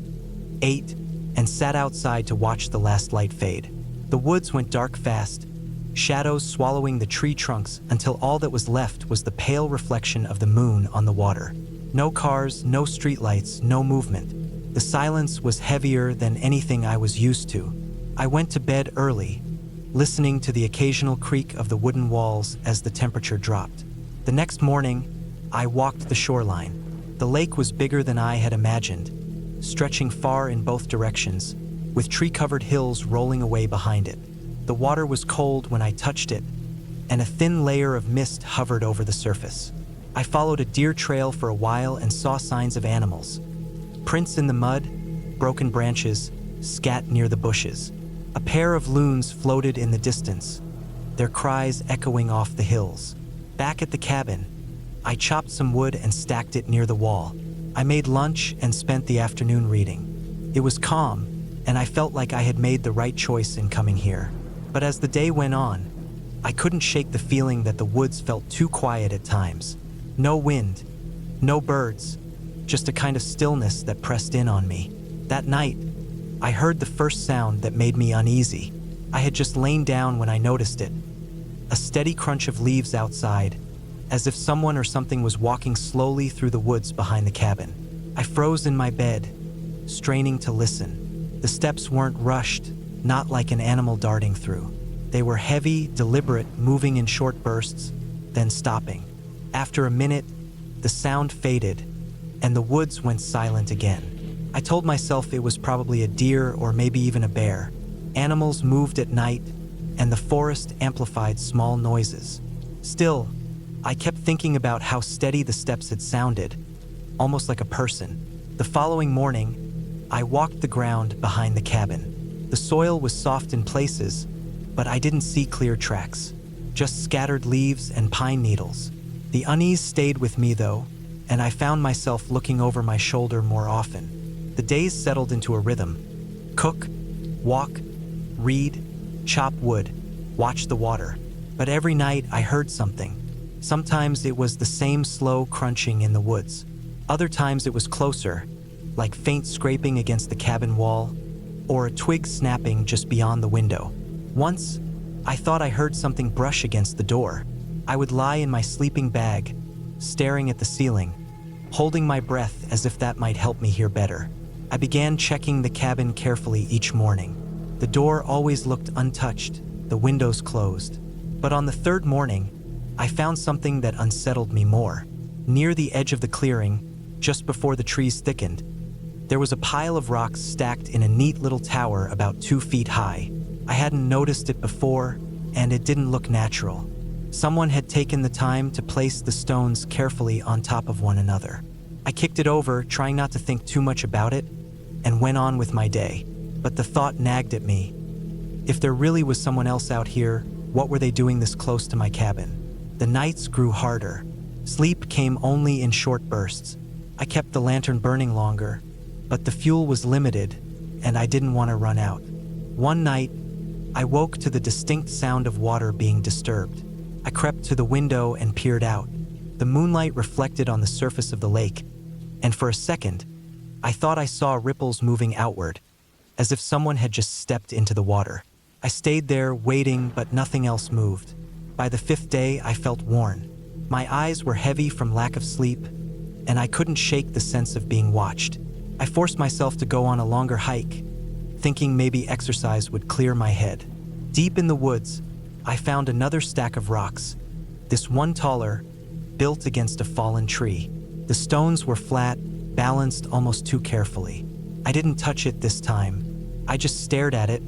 ate, and sat outside to watch the last light fade. The woods went dark fast, shadows swallowing the tree trunks until all that was left was the pale reflection of the moon on the water. No cars, no streetlights, no movement. The silence was heavier than anything I was used to. I went to bed early, listening to the occasional creak of the wooden walls as the temperature dropped. The next morning, I walked the shoreline. The lake was bigger than I had imagined, stretching far in both directions, with tree-covered hills rolling away behind it. The water was cold when I touched it, and a thin layer of mist hovered over the surface. I followed a deer trail for a while and saw signs of animals. Prints in the mud, broken branches, scat near the bushes. A pair of loons floated in the distance, their cries echoing off the hills. Back at the cabin, I chopped some wood and stacked it near the wall. I made lunch and spent the afternoon reading. It was calm, and I felt like I had made the right choice in coming here. But as the day went on, I couldn't shake the feeling that the woods felt too quiet at times. No wind, no birds, just a kind of stillness that pressed in on me. That night, I heard the first sound that made me uneasy. I had just lain down when I noticed it. A steady crunch of leaves outside, as if someone or something was walking slowly through the woods behind the cabin. I froze in my bed, straining to listen. The steps weren't rushed, not like an animal darting through. They were heavy, deliberate, moving in short bursts, then stopping. After a minute, the sound faded, and the woods went silent again. I told myself it was probably a deer or maybe even a bear. Animals moved at night, and the forest amplified small noises. Still, I kept thinking about how steady the steps had sounded, almost like a person. The following morning, I walked the ground behind the cabin. The soil was soft in places, but I didn't see clear tracks, just scattered leaves and pine needles. The unease stayed with me though, and I found myself looking over my shoulder more often. The days settled into a rhythm. Cook, walk, read, chop wood, watch the water. But every night I heard something. Sometimes it was the same slow crunching in the woods. Other times it was closer, like faint scraping against the cabin wall, or a twig snapping just beyond the window. Once, I thought I heard something brush against the door. I would lie in my sleeping bag, staring at the ceiling, holding my breath as if that might help me hear better. I began checking the cabin carefully each morning. The door always looked untouched, the windows closed. But on the third morning, I found something that unsettled me more. Near the edge of the clearing, just before the trees thickened, there was a pile of rocks stacked in a neat little tower about 2 feet high. I hadn't noticed it before, and it didn't look natural. Someone had taken the time to place the stones carefully on top of one another. I kicked it over, trying not to think too much about it, and went on with my day. But the thought nagged at me. If there really was someone else out here, what were they doing this close to my cabin? The nights grew harder. Sleep came only in short bursts. I kept the lantern burning longer, but the fuel was limited, and I didn't want to run out. One night, I woke to the distinct sound of water being disturbed. I crept to the window and peered out. The moonlight reflected on the surface of the lake, and for a second, I thought I saw ripples moving outward, as if someone had just stepped into the water. I stayed there, waiting, but nothing else moved. By the 5th day, I felt worn. My eyes were heavy from lack of sleep, and I couldn't shake the sense of being watched. I forced myself to go on a longer hike, thinking maybe exercise would clear my head. Deep in the woods, I found another stack of rocks, this one taller, built against a fallen tree. The stones were flat, balanced almost too carefully. I didn't touch it this time. I just stared at it,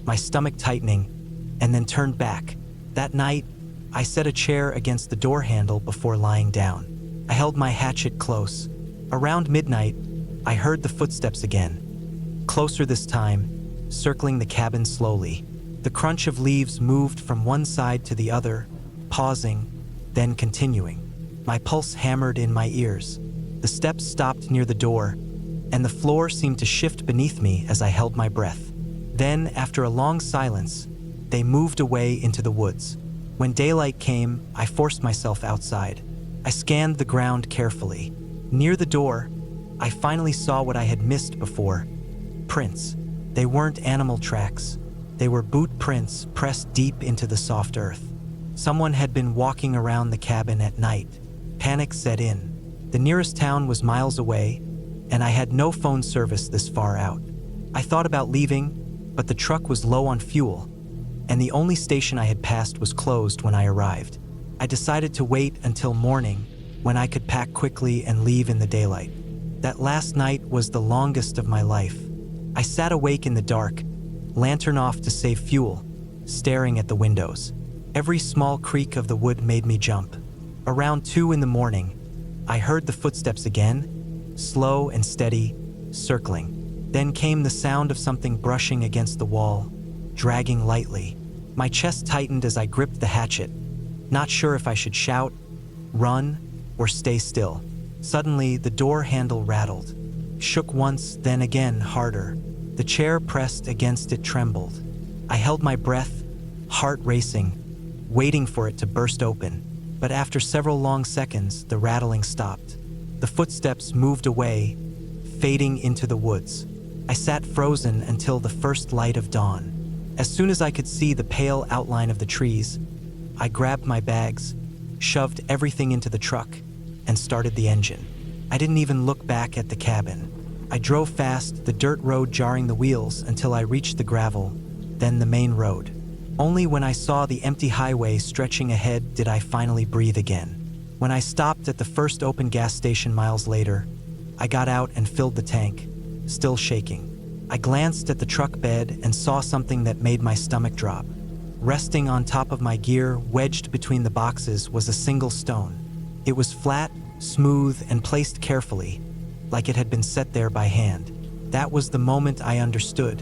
my stomach tightening, and then turned back. That night, I set a chair against the door handle before lying down. I held my hatchet close. Around midnight, I heard the footsteps again. Closer this time, circling the cabin slowly. The crunch of leaves moved from one side to the other, pausing, then continuing. My pulse hammered in my ears. The steps stopped near the door, and the floor seemed to shift beneath me as I held my breath. Then, after a long silence, they moved away into the woods. When daylight came, I forced myself outside. I scanned the ground carefully. Near the door, I finally saw what I had missed before. Prints. They weren't animal tracks. They were boot prints pressed deep into the soft earth. Someone had been walking around the cabin at night. Panic set in. The nearest town was miles away, and I had no phone service this far out. I thought about leaving, but the truck was low on fuel, and the only station I had passed was closed when I arrived. I decided to wait until morning, when I could pack quickly and leave in the daylight. That last night was the longest of my life. I sat awake in the dark, lantern off to save fuel, staring at the windows. Every small creak of the wood made me jump. Around 2 in the morning, I heard the footsteps again, slow and steady, circling. Then came the sound of something brushing against the wall, dragging lightly. My chest tightened as I gripped the hatchet, not sure if I should shout, run, or stay still. Suddenly, the door handle rattled, shook once, then again harder. The chair pressed against it trembled. I held my breath, heart racing, waiting for it to burst open. But after several long seconds, the rattling stopped. The footsteps moved away, fading into the woods. I sat frozen until the first light of dawn. As soon as I could see the pale outline of the trees, I grabbed my bags, shoved everything into the truck, and started the engine. I didn't even look back at the cabin. I drove fast, the dirt road jarring the wheels until I reached the gravel, then the main road. Only when I saw the empty highway stretching ahead did I finally breathe again. When I stopped at the first open gas station miles later, I got out and filled the tank, still shaking. I glanced at the truck bed and saw something that made my stomach drop. Resting on top of my gear, wedged between the boxes, was a single stone. It was flat, smooth, and placed carefully, like it had been set there by hand. That was the moment I understood.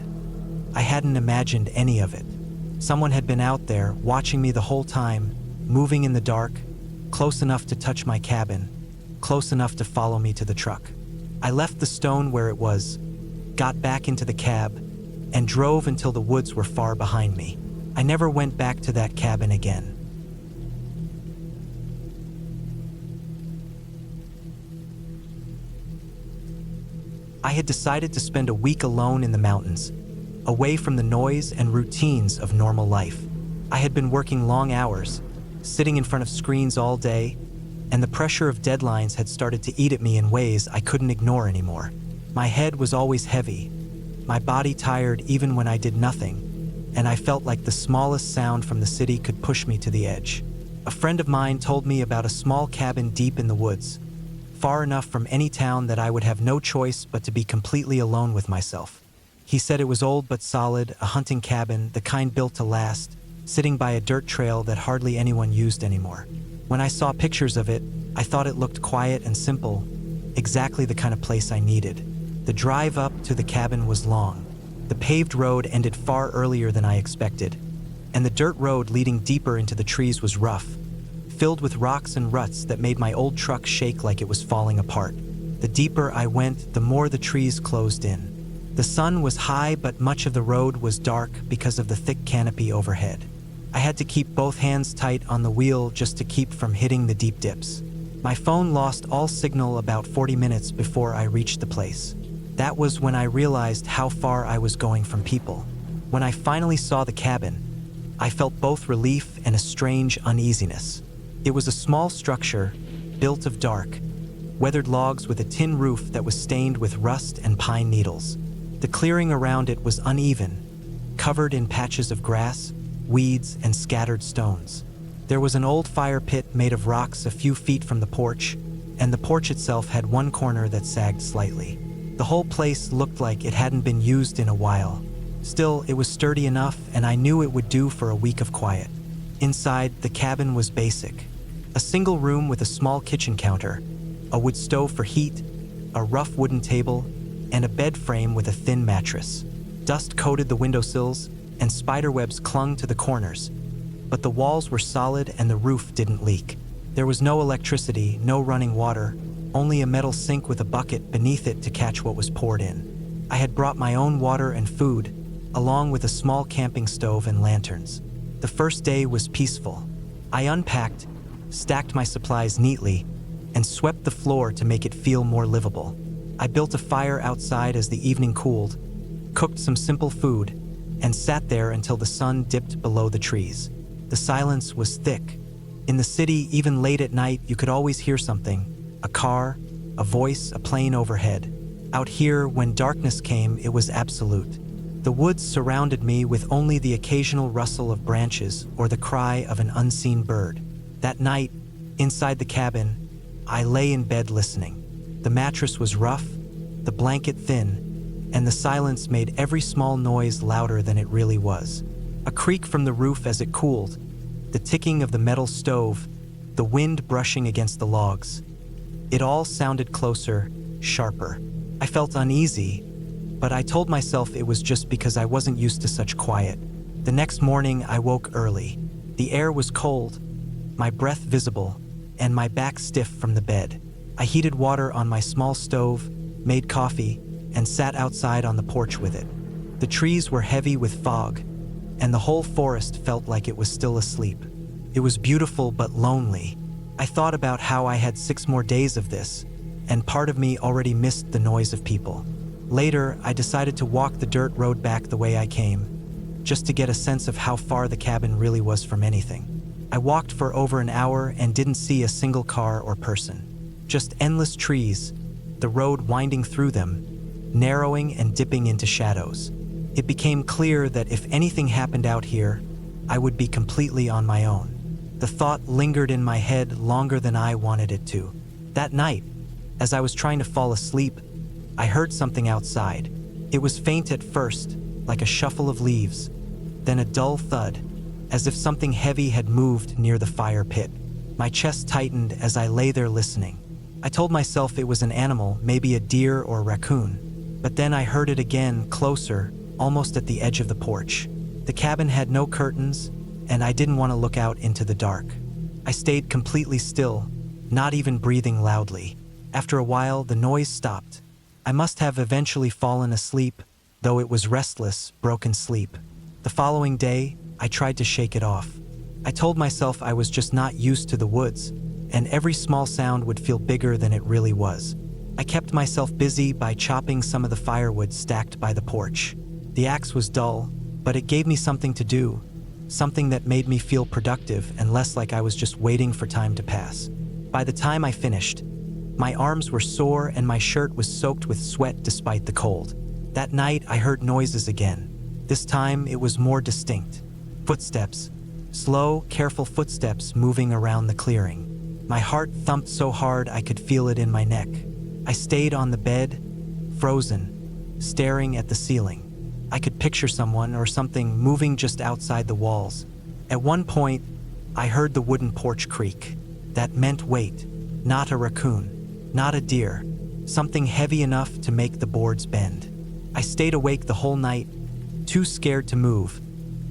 I hadn't imagined any of it. Someone had been out there, watching me the whole time, moving in the dark, close enough to touch my cabin, close enough to follow me to the truck. I left the stone where it was, got back into the cab, and drove until the woods were far behind me. I never went back to that cabin again. I had decided to spend a week alone in the mountains, away from the noise and routines of normal life. I had been working long hours, sitting in front of screens all day, and the pressure of deadlines had started to eat at me in ways I couldn't ignore anymore. My head was always heavy, my body tired even when I did nothing, and I felt like the smallest sound from the city could push me to the edge. A friend of mine told me about a small cabin deep in the woods, far enough from any town that I would have no choice but to be completely alone with myself. He said it was old but solid, a hunting cabin, the kind built to last, sitting by a dirt trail that hardly anyone used anymore. When I saw pictures of it, I thought it looked quiet and simple, exactly the kind of place I needed. The drive up to the cabin was long. The paved road ended far earlier than I expected, and the dirt road leading deeper into the trees was rough, filled with rocks and ruts that made my old truck shake like it was falling apart. The deeper I went, the more the trees closed in. The sun was high, but much of the road was dark because of the thick canopy overhead. I had to keep both hands tight on the wheel just to keep from hitting the deep dips. My phone lost all signal about 40 minutes before I reached the place. That was when I realized how far I was going from people. When I finally saw the cabin, I felt both relief and a strange uneasiness. It was a small structure, built of dark, weathered logs with a tin roof that was stained with rust and pine needles. The clearing around it was uneven, covered in patches of grass, weeds, and scattered stones. There was an old fire pit made of rocks a few feet from the porch, and the porch itself had one corner that sagged slightly. The whole place looked like it hadn't been used in a while. Still, it was sturdy enough, and I knew it would do for a week of quiet. Inside, the cabin was basic. A single room with a small kitchen counter, a wood stove for heat, a rough wooden table, and a bed frame with a thin mattress. Dust coated the windowsills, and spiderwebs clung to the corners, but the walls were solid and the roof didn't leak. There was no electricity, no running water, only a metal sink with a bucket beneath it to catch what was poured in. I had brought my own water and food, along with a small camping stove and lanterns. The first day was peaceful. I unpacked, stacked my supplies neatly, and swept the floor to make it feel more livable. I built a fire outside as the evening cooled, cooked some simple food, and sat there until the sun dipped below the trees. The silence was thick. In the city, even late at night, you could always hear something: a car, a voice, a plane overhead. Out here, when darkness came, it was absolute. The woods surrounded me with only the occasional rustle of branches or the cry of an unseen bird. That night, inside the cabin, I lay in bed listening. The mattress was rough, the blanket thin, and the silence made every small noise louder than it really was. A creak from the roof as it cooled, the ticking of the metal stove, the wind brushing against the logs. It all sounded closer, sharper. I felt uneasy, but I told myself it was just because I wasn't used to such quiet. The next morning, I woke early. The air was cold, my breath visible, and my back stiff from the bed. I heated water on my small stove, made coffee, and sat outside on the porch with it. The trees were heavy with fog, and the whole forest felt like it was still asleep. It was beautiful but lonely. I thought about how I had 6 more days of this, and part of me already missed the noise of people. Later, I decided to walk the dirt road back the way I came, just to get a sense of how far the cabin really was from anything. I walked for over an hour and didn't see a single car or person. Just endless trees, the road winding through them, narrowing and dipping into shadows. It became clear that if anything happened out here, I would be completely on my own. The thought lingered in my head longer than I wanted it to. That night, as I was trying to fall asleep, I heard something outside. It was faint at first, like a shuffle of leaves, then a dull thud, as if something heavy had moved near the fire pit. My chest tightened as I lay there listening. I told myself it was an animal, maybe a deer or a raccoon. But then I heard it again, closer, almost at the edge of the porch. The cabin had no curtains, and I didn't want to look out into the dark. I stayed completely still, not even breathing loudly. After a while, the noise stopped. I must have eventually fallen asleep, though it was restless, broken sleep. The following day, I tried to shake it off. I told myself I was just not used to the woods, and every small sound would feel bigger than it really was. I kept myself busy by chopping some of the firewood stacked by the porch. The axe was dull, but it gave me something to do, something that made me feel productive and less like I was just waiting for time to pass. By the time I finished, my arms were sore and my shirt was soaked with sweat despite the cold. That night, I heard noises again. This time, it was more distinct. Footsteps. Slow, careful footsteps moving around the clearing. My heart thumped so hard I could feel it in my neck. I stayed on the bed, frozen, staring at the ceiling. I could picture someone or something moving just outside the walls, At one point, I heard the wooden porch creak. That meant wait, not a raccoon, not a deer, something heavy enough to make the boards bend. I stayed awake the whole night, too scared to move,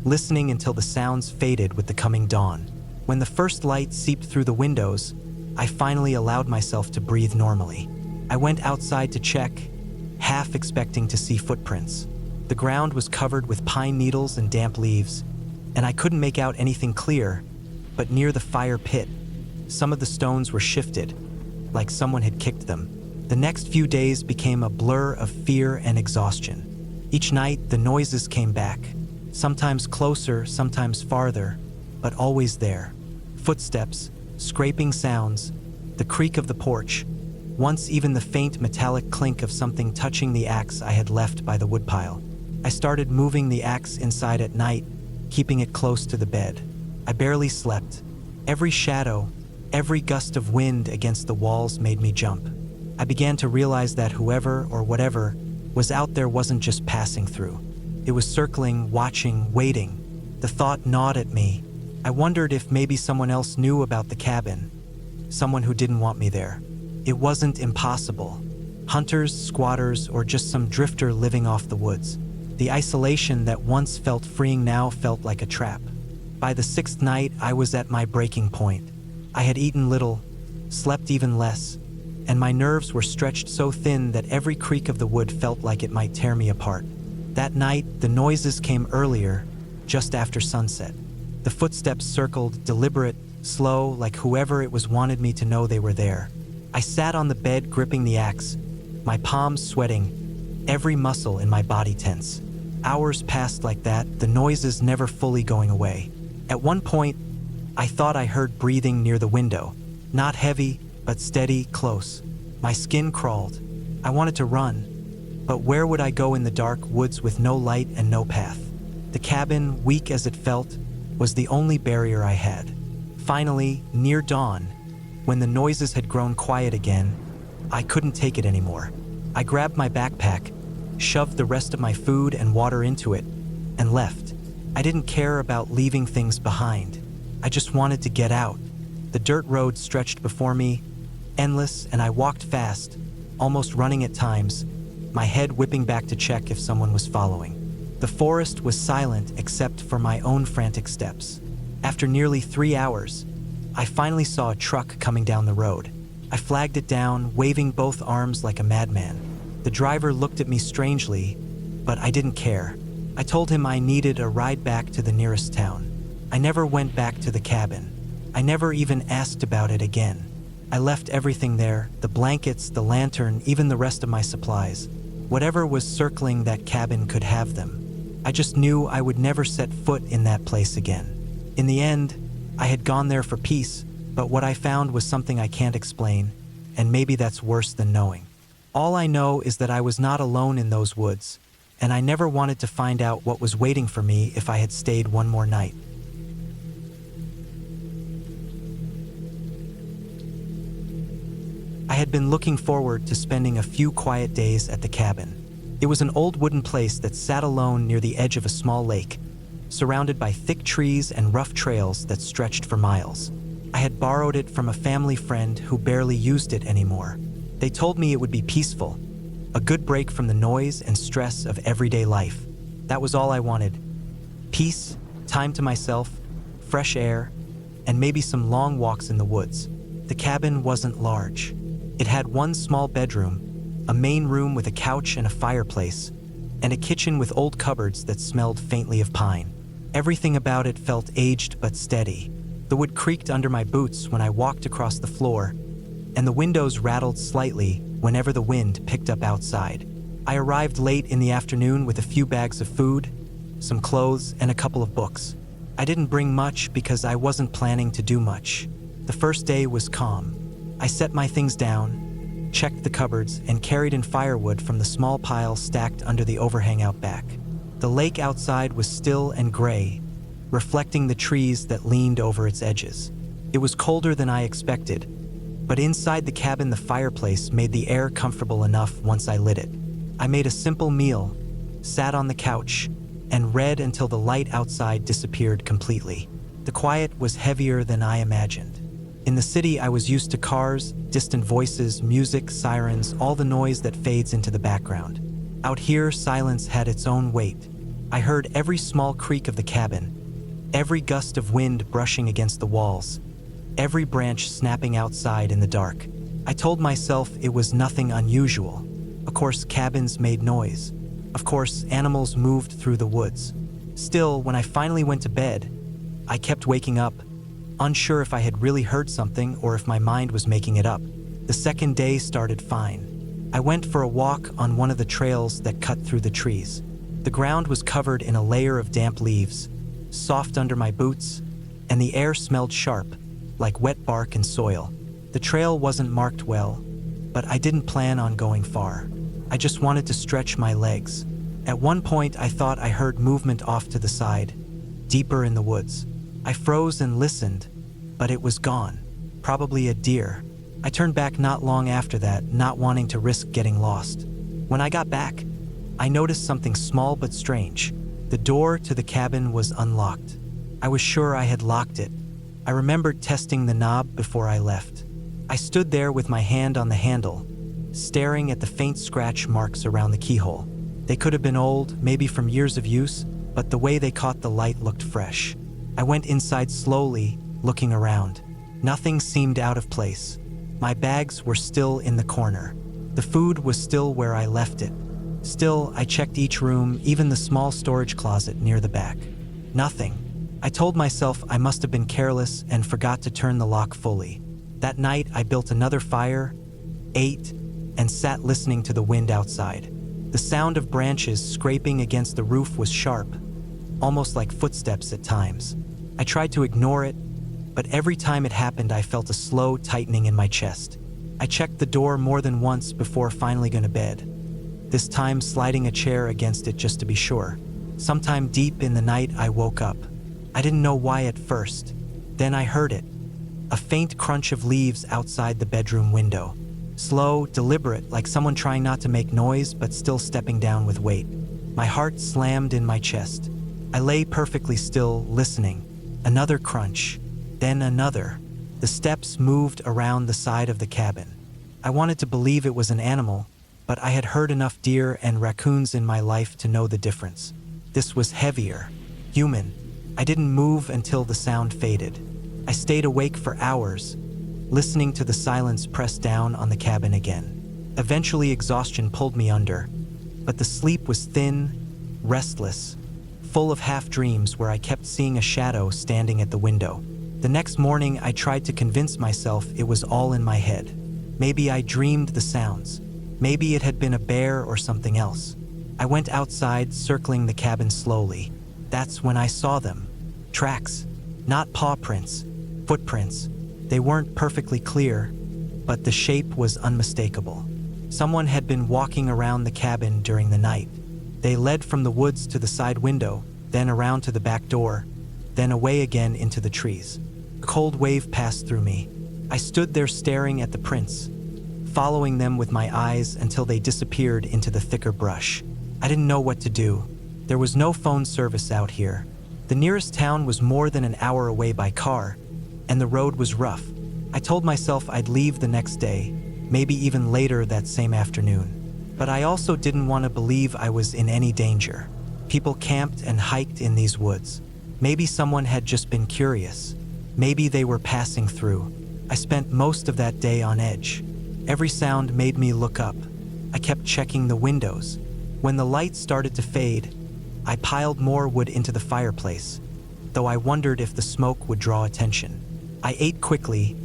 listening until the sounds faded with the coming dawn. When the first light seeped through the windows, I finally allowed myself to breathe normally. I went outside to check, half expecting to see footprints. The ground was covered with pine needles and damp leaves, and I couldn't make out anything clear, but near the fire pit, some of the stones were shifted, like someone had kicked them. The next few days became a blur of fear and exhaustion. Each night, the noises came back, sometimes closer, sometimes farther, but always there. Footsteps, scraping sounds, the creak of the porch, once even the faint metallic clink of something touching the axe I had left by the woodpile. I started moving the axe inside at night, keeping it close to the bed. I barely slept. Every shadow, every gust of wind against the walls made me jump. I began to realize that whoever or whatever was out there wasn't just passing through. It was circling, watching, waiting. The thought gnawed at me. I wondered if maybe someone else knew about the cabin, someone who didn't want me there. It wasn't impossible. Hunters, squatters, or just some drifter living off the woods. The isolation that once felt freeing now felt like a trap. By the sixth night, I was at my breaking point. I had eaten little, slept even less, and my nerves were stretched so thin that every creak of the wood felt like it might tear me apart. That night, the noises came earlier, just after sunset. The footsteps circled, deliberate, slow, like whoever it was wanted me to know they were there. I sat on the bed gripping the axe, my palms sweating, every muscle in my body tense. Hours passed like that, the noises never fully going away. At one point, I thought I heard breathing near the window. Not heavy, but steady, close. My skin crawled. I wanted to run. But where would I go in the dark woods with no light and no path? The cabin, weak as it felt, was the only barrier I had. Finally, near dawn, when the noises had grown quiet again, I couldn't take it anymore. I grabbed my backpack, shoved the rest of my food and water into it, and left. I didn't care about leaving things behind. I just wanted to get out. The dirt road stretched before me, endless, and I walked fast, almost running at times, my head whipping back to check if someone was following. The forest was silent except for my own frantic steps. After nearly 3 hours, I finally saw a truck coming down the road. I flagged it down, waving both arms like a madman. The driver looked at me strangely, but I didn't care. I told him I needed a ride back to the nearest town. I never went back to the cabin. I never even asked about it again. I left everything there, the blankets, the lantern, even the rest of my supplies. Whatever was circling that cabin could have them. I just knew I would never set foot in that place again. In the end, I had gone there for peace, but what I found was something I can't explain, and maybe that's worse than knowing. All I know is that I was not alone in those woods, and I never wanted to find out what was waiting for me if I had stayed one more night. I had been looking forward to spending a few quiet days at the cabin. It was an old wooden place that sat alone near the edge of a small lake, surrounded by thick trees and rough trails that stretched for miles. I had borrowed it from a family friend who barely used it anymore. They told me it would be peaceful, a good break from the noise and stress of everyday life. That was all I wanted. Peace, time to myself, fresh air, and maybe some long walks in the woods. The cabin wasn't large. It had one small bedroom, a main room with a couch and a fireplace, and a kitchen with old cupboards that smelled faintly of pine. Everything about it felt aged but steady. The wood creaked under my boots when I walked across the floor, and the windows rattled slightly whenever the wind picked up outside. I arrived late in the afternoon with a few bags of food, some clothes, and a couple of books. I didn't bring much because I wasn't planning to do much. The first day was calm. I set my things down, checked the cupboards, and carried in firewood from the small pile stacked under the overhang out back. The lake outside was still and gray, reflecting the trees that leaned over its edges. It was colder than I expected, but inside the cabin the fireplace made the air comfortable enough once I lit it. I made a simple meal, sat on the couch, and read until the light outside disappeared completely. The quiet was heavier than I imagined. In the city, I was used to cars, distant voices, music, sirens, all the noise that fades into the background. Out here, silence had its own weight. I heard every small creak of the cabin, every gust of wind brushing against the walls, every branch snapping outside in the dark. I told myself it was nothing unusual. Of course, cabins made noise. Of course, animals moved through the woods. Still, when I finally went to bed, I kept waking up, unsure if I had really heard something or if my mind was making it up. The second day started fine. I went for a walk on one of the trails that cut through the trees. The ground was covered in a layer of damp leaves, soft under my boots, and the air smelled sharp, like wet bark and soil. The trail wasn't marked well, but I didn't plan on going far. I just wanted to stretch my legs. At one point, I thought I heard movement off to the side, deeper in the woods. I froze and listened, but it was gone. Probably a deer. I turned back not long after that, not wanting to risk getting lost. When I got back, I noticed something small but strange. The door to the cabin was unlocked. I was sure I had locked it. I remembered testing the knob before I left. I stood there with my hand on the handle, staring at the faint scratch marks around the keyhole. They could have been old, maybe from years of use, but the way they caught the light looked fresh. I went inside slowly, looking around. Nothing seemed out of place. My bags were still in the corner. The food was still where I left it. Still, I checked each room, even the small storage closet near the back. Nothing. I told myself I must have been careless and forgot to turn the lock fully. That night, I built another fire, ate, and sat listening to the wind outside. The sound of branches scraping against the roof was sharp, almost like footsteps at times. I tried to ignore it, but every time it happened, I felt a slow tightening in my chest. I checked the door more than once before finally going to bed, this time sliding a chair against it just to be sure. Sometime deep in the night, I woke up. I didn't know why at first. Then I heard it, a faint crunch of leaves outside the bedroom window. Slow, deliberate, like someone trying not to make noise but still stepping down with weight. My heart slammed in my chest. I lay perfectly still, listening. Another crunch, then another. The steps moved around the side of the cabin. I wanted to believe it was an animal, but I had heard enough deer and raccoons in my life to know the difference. This was heavier, human. I didn't move until the sound faded. I stayed awake for hours, listening to the silence press down on the cabin again. Eventually, exhaustion pulled me under, but the sleep was thin, restless, full of half-dreams where I kept seeing a shadow standing at the window. The next morning, I tried to convince myself it was all in my head. Maybe I dreamed the sounds. Maybe it had been a bear or something else. I went outside, circling the cabin slowly. That's when I saw them. Tracks. Not paw prints. Footprints. They weren't perfectly clear, but the shape was unmistakable. Someone had been walking around the cabin during the night. They led from the woods to the side window, then around to the back door, then away again into the trees. A cold wave passed through me. I stood there staring at the prints, following them with my eyes until they disappeared into the thicker brush. I didn't know what to do. There was no phone service out here. The nearest town was more than an hour away by car, and the road was rough. I told myself I'd leave the next day, maybe even later that same afternoon. But I also didn't want to believe I was in any danger. People camped and hiked in these woods. Maybe someone had just been curious. Maybe they were passing through. I spent most of that day on edge. Every sound made me look up. I kept checking the windows. When the light started to fade, I piled more wood into the fireplace, though I wondered if the smoke would draw attention. I ate quickly,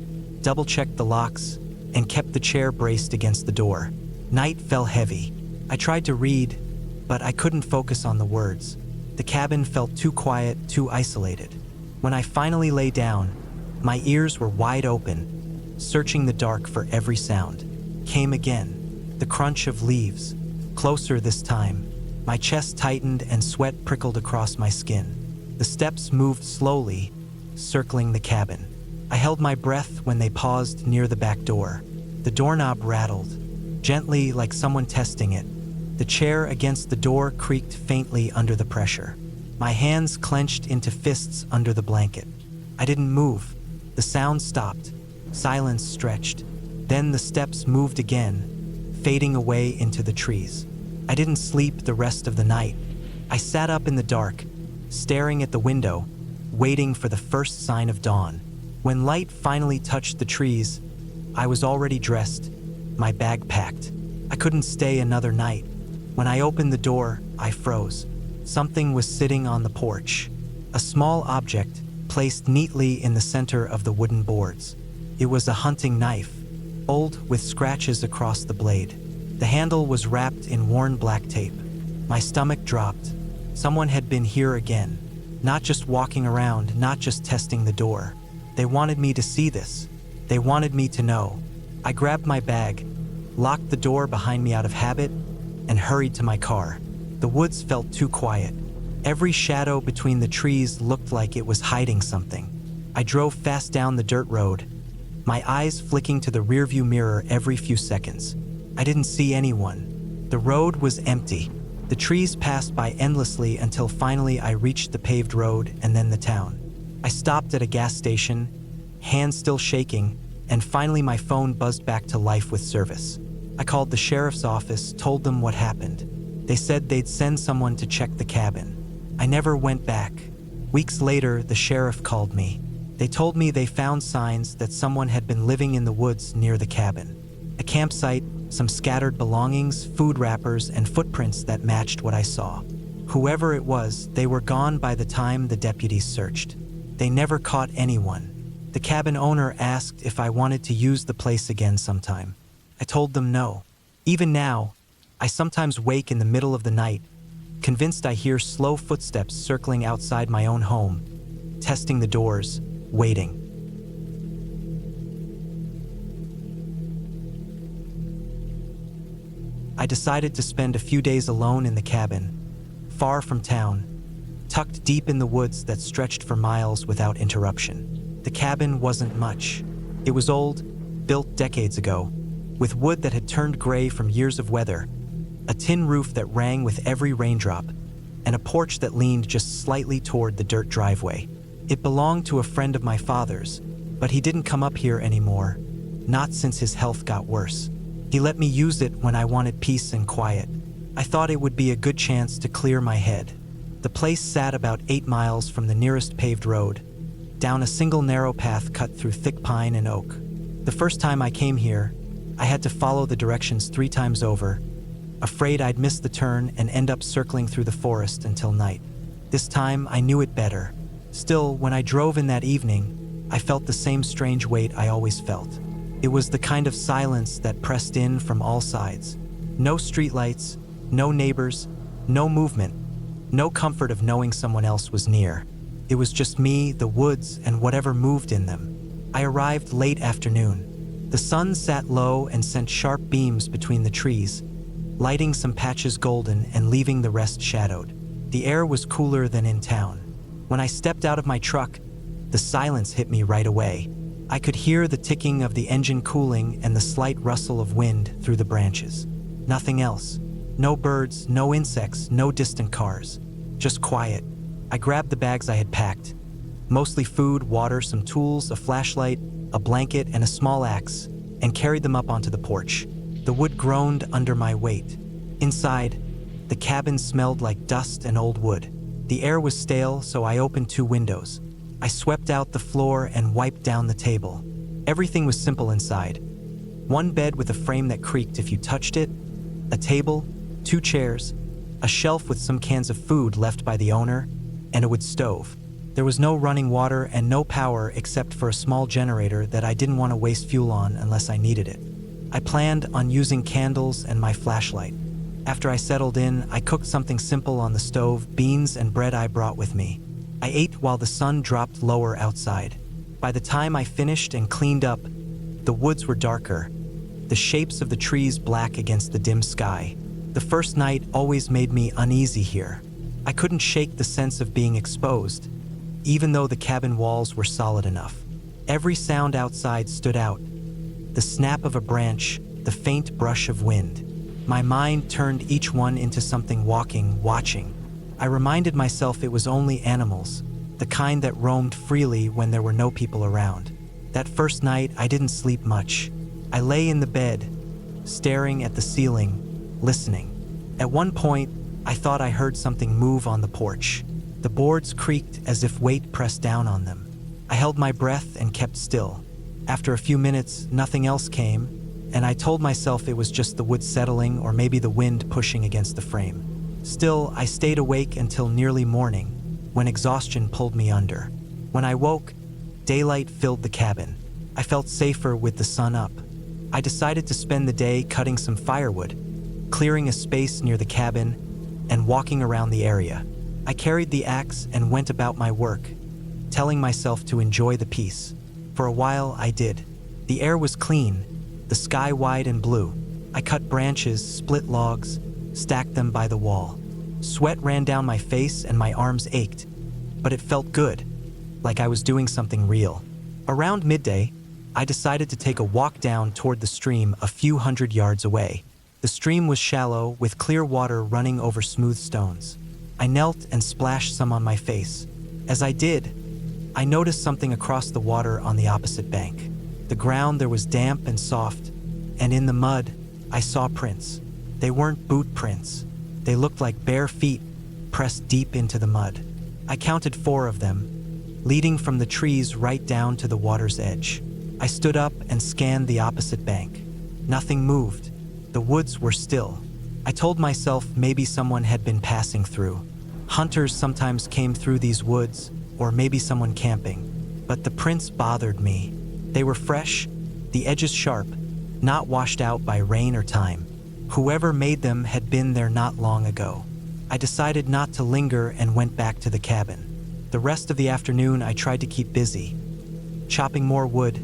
double-checked the locks, and kept the chair braced against the door. Night fell heavy. I tried to read, but I couldn't focus on the words. The cabin felt too quiet, too isolated. When I finally lay down, my ears were wide open, searching the dark for every sound. Came again, the crunch of leaves. Closer this time. My chest tightened and sweat prickled across my skin. The steps moved slowly, circling the cabin. I held my breath when they paused near the back door. The doorknob rattled, gently like someone testing it. The chair against the door creaked faintly under the pressure. My hands clenched into fists under the blanket. I didn't move. The sound stopped. Silence stretched. Then the steps moved again, fading away into the trees. I didn't sleep the rest of the night. I sat up in the dark, staring at the window, waiting for the first sign of dawn. When light finally touched the trees, I was already dressed, my bag packed. I couldn't stay another night. When I opened the door, I froze. Something was sitting on the porch. A small object, placed neatly in the center of the wooden boards. It was a hunting knife, old with scratches across the blade. The handle was wrapped in worn black tape. My stomach dropped. Someone had been here again. Not just walking around, not just testing the door. They wanted me to see this. They wanted me to know. I grabbed my bag, locked the door behind me out of habit, and hurried to my car. The woods felt too quiet. Every shadow between the trees looked like it was hiding something. I drove fast down the dirt road, my eyes flicking to the rearview mirror every few seconds. I didn't see anyone. The road was empty. The trees passed by endlessly until finally I reached the paved road and then the town. I stopped at a gas station, hands still shaking, and finally my phone buzzed back to life with service. I called the sheriff's office, told them what happened. They said they'd send someone to check the cabin. I never went back. Weeks later, the sheriff called me. They told me they found signs that someone had been living in the woods near the cabin. A campsite, some scattered belongings, food wrappers, and footprints that matched what I saw. Whoever it was, they were gone by the time the deputies searched. They never caught anyone. The cabin owner asked if I wanted to use the place again sometime. I told them no. Even now, I sometimes wake in the middle of the night, convinced I hear slow footsteps circling outside my own home, testing the doors, waiting. I decided to spend a few days alone in the cabin, far from town, tucked deep in the woods that stretched for miles without interruption. The cabin wasn't much. It was old, built decades ago, with wood that had turned gray from years of weather, a tin roof that rang with every raindrop, and a porch that leaned just slightly toward the dirt driveway. It belonged to a friend of my father's, but he didn't come up here anymore, not since his health got worse. He let me use it when I wanted peace and quiet. I thought it would be a good chance to clear my head. The place sat about 8 miles from the nearest paved road, down a single narrow path cut through thick pine and oak. The first time I came here, I had to follow the directions 3 times over, afraid I'd miss the turn and end up circling through the forest until night. This time, I knew it better. Still, when I drove in that evening, I felt the same strange weight I always felt. It was the kind of silence that pressed in from all sides. No streetlights, no neighbors, no movement, no comfort of knowing someone else was near. It was just me, the woods, and whatever moved in them. I arrived late afternoon. The sun sat low and sent sharp beams between the trees, lighting some patches golden and leaving the rest shadowed. The air was cooler than in town. When I stepped out of my truck, the silence hit me right away. I could hear the ticking of the engine cooling and the slight rustle of wind through the branches. Nothing else. No birds, no insects, no distant cars. Just quiet. I grabbed the bags I had packed. Mostly food, water, some tools, a flashlight, a blanket, and a small axe, and carried them up onto the porch. The wood groaned under my weight. Inside, the cabin smelled like dust and old wood. The air was stale, so I opened 2 windows. I swept out the floor and wiped down the table. Everything was simple inside. 1 bed with a frame that creaked if you touched it, a table, 2 chairs, a shelf with some cans of food left by the owner, and a wood stove. There was no running water and no power except for a small generator that I didn't want to waste fuel on unless I needed it. I planned on using candles and my flashlight. After I settled in, I cooked something simple on the stove, beans and bread I brought with me. I ate while the sun dropped lower outside. By the time I finished and cleaned up, the woods were darker, the shapes of the trees black against the dim sky. The first night always made me uneasy here. I couldn't shake the sense of being exposed, even though the cabin walls were solid enough. Every sound outside stood out. The snap of a branch, the faint brush of wind. My mind turned each one into something walking, watching. I reminded myself it was only animals, the kind that roamed freely when there were no people around. That first night, I didn't sleep much. I lay in the bed, staring at the ceiling, listening. At one point, I thought I heard something move on the porch. The boards creaked as if weight pressed down on them. I held my breath and kept still. After a few minutes, nothing else came, and I told myself it was just the wood settling or maybe the wind pushing against the frame. Still, I stayed awake until nearly morning, when exhaustion pulled me under. When I woke, daylight filled the cabin. I felt safer with the sun up. I decided to spend the day cutting some firewood, clearing a space near the cabin, and walking around the area. I carried the axe and went about my work, telling myself to enjoy the peace. For a while, I did. The air was clean, the sky wide and blue. I cut branches, split logs, stacked them by the wall. Sweat ran down my face and my arms ached, but it felt good, like I was doing something real. Around midday, I decided to take a walk down toward the stream a few hundred yards away. The stream was shallow, with clear water running over smooth stones. I knelt and splashed some on my face. As I did, I noticed something across the water on the opposite bank. The ground there was damp and soft, and in the mud, I saw prints. They weren't boot prints. They looked like bare feet pressed deep into the mud. I counted 4 of them, leading from the trees right down to the water's edge. I stood up and scanned the opposite bank. Nothing moved. The woods were still. I told myself maybe someone had been passing through. Hunters sometimes came through these woods, or maybe someone camping. But the prints bothered me. They were fresh, the edges sharp, not washed out by rain or time. Whoever made them had been there not long ago. I decided not to linger and went back to the cabin. The rest of the afternoon I tried to keep busy, chopping more wood,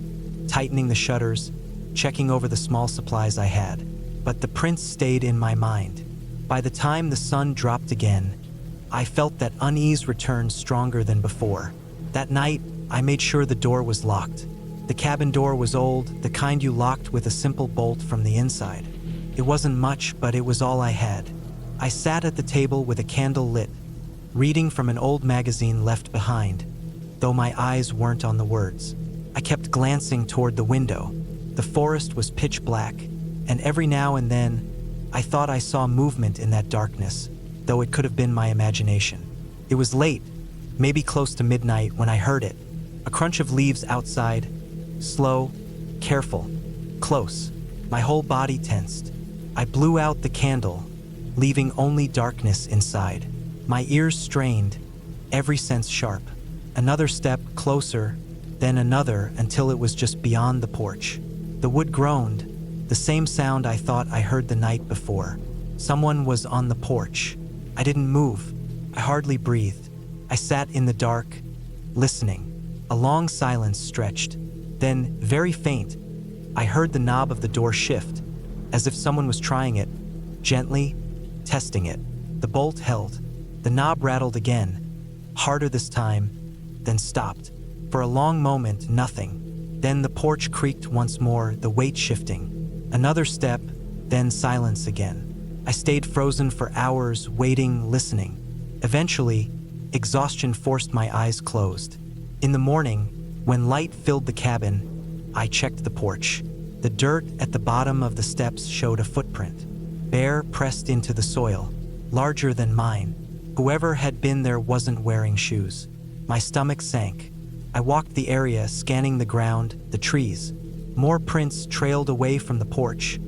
tightening the shutters, checking over the small supplies I had. But the prints stayed in my mind. By the time the sun dropped again, I felt that unease return stronger than before. That night, I made sure the door was locked. The cabin door was old, the kind you locked with a simple bolt from the inside. It wasn't much, but it was all I had. I sat at the table with a candle lit, reading from an old magazine left behind, though my eyes weren't on the words. I kept glancing toward the window. The forest was pitch black, and every now and then, I thought I saw movement in that darkness, though it could have been my imagination. It was late, maybe close to midnight, when I heard it. A crunch of leaves outside, slow, careful, close. My whole body tensed. I blew out the candle, leaving only darkness inside. My ears strained, every sense sharp. Another step closer, then another, until it was just beyond the porch. The wood groaned, the same sound I thought I heard the night before. Someone was on the porch. I didn't move. I hardly breathed. I sat in the dark, listening. A long silence stretched. Then, very faint, I heard the knob of the door shift, as if someone was trying it, gently, testing it. The bolt held. The knob rattled again, harder this time, then stopped. For a long moment, nothing. Then the porch creaked once more, the weight shifting. Another step, then silence again. I stayed frozen for hours, waiting, listening. Eventually, exhaustion forced my eyes closed. In the morning, when light filled the cabin, I checked the porch. The dirt at the bottom of the steps showed a footprint, bare, pressed into the soil, larger than mine. Whoever had been there wasn't wearing shoes. My stomach sank. I walked the area, scanning the ground, the trees. More prints trailed away from the porch,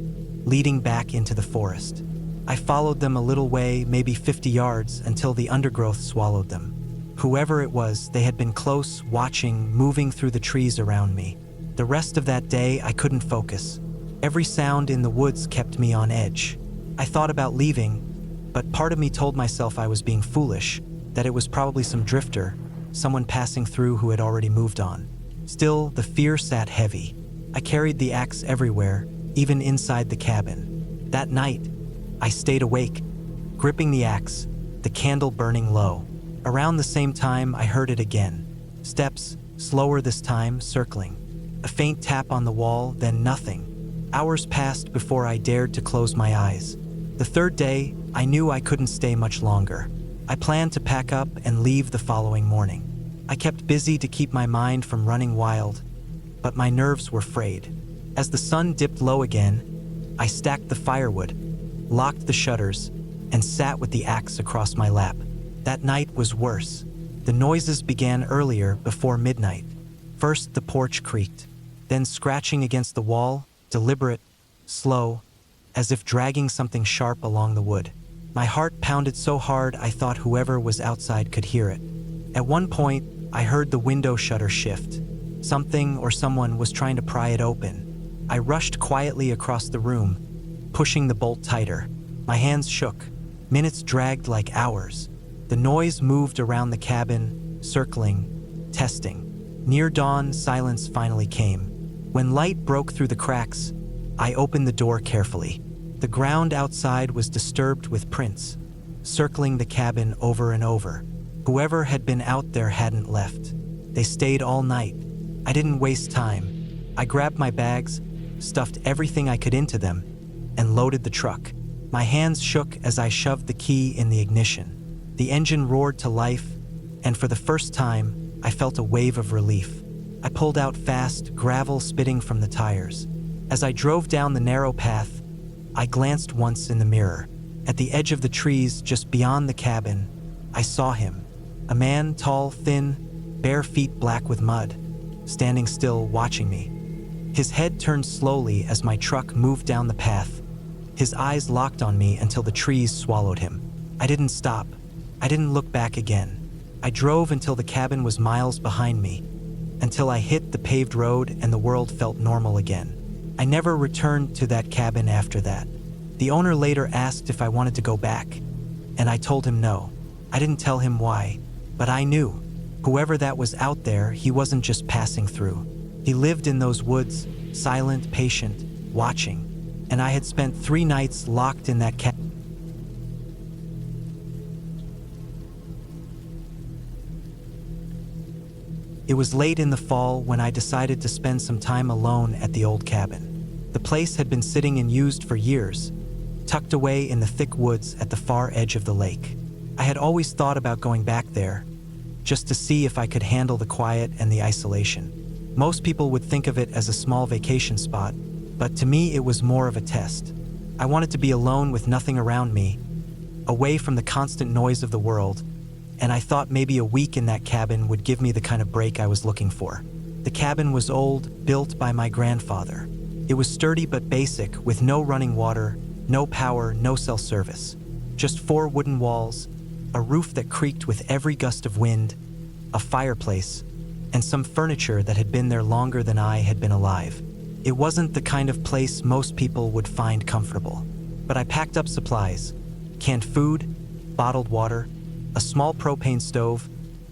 leading back into the forest. I followed them a little way, maybe 50 yards, until the undergrowth swallowed them. Whoever it was, they had been close, watching, moving through the trees around me. The rest of that day, I couldn't focus. Every sound in the woods kept me on edge. I thought about leaving, but part of me told myself I was being foolish, that it was probably some drifter, someone passing through who had already moved on. Still, the fear sat heavy. I carried the axe everywhere, even inside the cabin. That night, I stayed awake, gripping the axe, the candle burning low. Around the same time, I heard it again. Steps, slower this time, circling. A faint tap on the wall, then nothing. Hours passed before I dared to close my eyes. The third day, I knew I couldn't stay much longer. I planned to pack up and leave the following morning. I kept busy to keep my mind from running wild, but my nerves were frayed. As the sun dipped low again, I stacked the firewood, locked the shutters, and sat with the axe across my lap. That night was worse. The noises began earlier, before midnight. First, the porch creaked, then scratching against the wall, deliberate, slow, as if dragging something sharp along the wood. My heart pounded so hard I thought whoever was outside could hear it. At one point, I heard the window shutter shift. Something or someone was trying to pry it open. I rushed quietly across the room, pushing the bolt tighter. My hands shook. Minutes dragged like hours. The noise moved around the cabin, circling, testing. Near dawn, silence finally came. When light broke through the cracks, I opened the door carefully. The ground outside was disturbed with prints, circling the cabin over and over. Whoever had been out there hadn't left. They stayed all night. I didn't waste time. I grabbed my bags, stuffed everything I could into them, and loaded the truck. My hands shook as I shoved the key in the ignition. The engine roared to life, and for the first time, I felt a wave of relief. I pulled out fast, gravel spitting from the tires. As I drove down the narrow path, I glanced once in the mirror. At the edge of the trees just beyond the cabin, I saw him. A man, tall, thin, bare feet black with mud, standing still, watching me. His head turned slowly as my truck moved down the path. His eyes locked on me until the trees swallowed him. I didn't stop. I didn't look back again. I drove until the cabin was miles behind me, until I hit the paved road and the world felt normal again. I never returned to that cabin after that. The owner later asked if I wanted to go back, and I told him no. I didn't tell him why, but I knew. Whoever that was out there, he wasn't just passing through. He lived in those woods, silent, patient, watching, and I had spent 3 nights locked in that cabin. It was late in the fall when I decided to spend some time alone at the old cabin. The place had been sitting unused for years, tucked away in the thick woods at the far edge of the lake. I had always thought about going back there, just to see if I could handle the quiet and the isolation. Most people would think of it as a small vacation spot, but to me it was more of a test. I wanted to be alone with nothing around me, away from the constant noise of the world, and I thought maybe a week in that cabin would give me the kind of break I was looking for. The cabin was old, built by my grandfather. It was sturdy but basic, with no running water, no power, no cell service. Just 4 wooden walls, a roof that creaked with every gust of wind, a fireplace, and some furniture that had been there longer than I had been alive. It wasn't the kind of place most people would find comfortable. But I packed up supplies: canned food, bottled water, a small propane stove,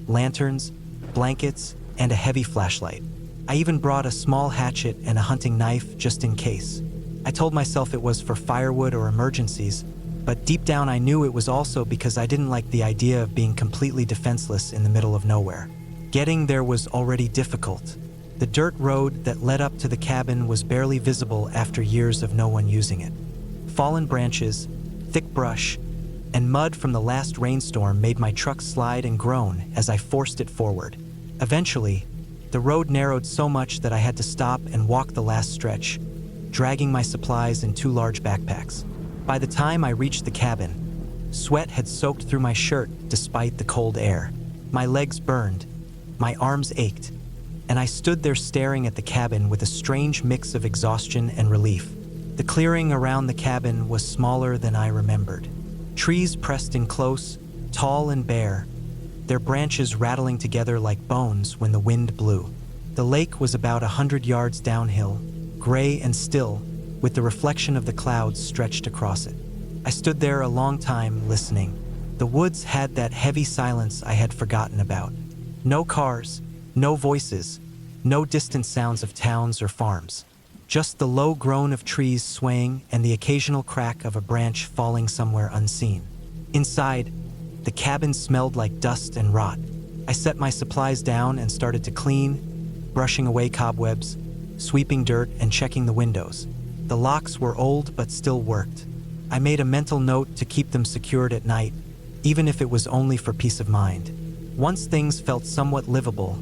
lanterns, blankets, and a heavy flashlight. I even brought a small hatchet and a hunting knife just in case. I told myself it was for firewood or emergencies, but deep down I knew it was also because I didn't like the idea of being completely defenseless in the middle of nowhere. Getting there was already difficult. The dirt road that led up to the cabin was barely visible after years of no one using it. Fallen branches, thick brush, and mud from the last rainstorm made my truck slide and groan as I forced it forward. Eventually, the road narrowed so much that I had to stop and walk the last stretch, dragging my supplies in 2 large backpacks. By the time I reached the cabin, sweat had soaked through my shirt despite the cold air. My legs burned, my arms ached, and I stood there staring at the cabin with a strange mix of exhaustion and relief. The clearing around the cabin was smaller than I remembered. Trees pressed in close, tall and bare, their branches rattling together like bones when the wind blew. The lake was about 100 yards downhill, gray and still, with the reflection of the clouds stretched across it. I stood there a long time, listening. The woods had that heavy silence I had forgotten about. No cars, no voices, no distant sounds of towns or farms. Just the low groan of trees swaying and the occasional crack of a branch falling somewhere unseen. Inside, the cabin smelled like dust and rot. I set my supplies down and started to clean, brushing away cobwebs, sweeping dirt and checking the windows. The locks were old but still worked. I made a mental note to keep them secured at night, even if it was only for peace of mind. Once things felt somewhat livable,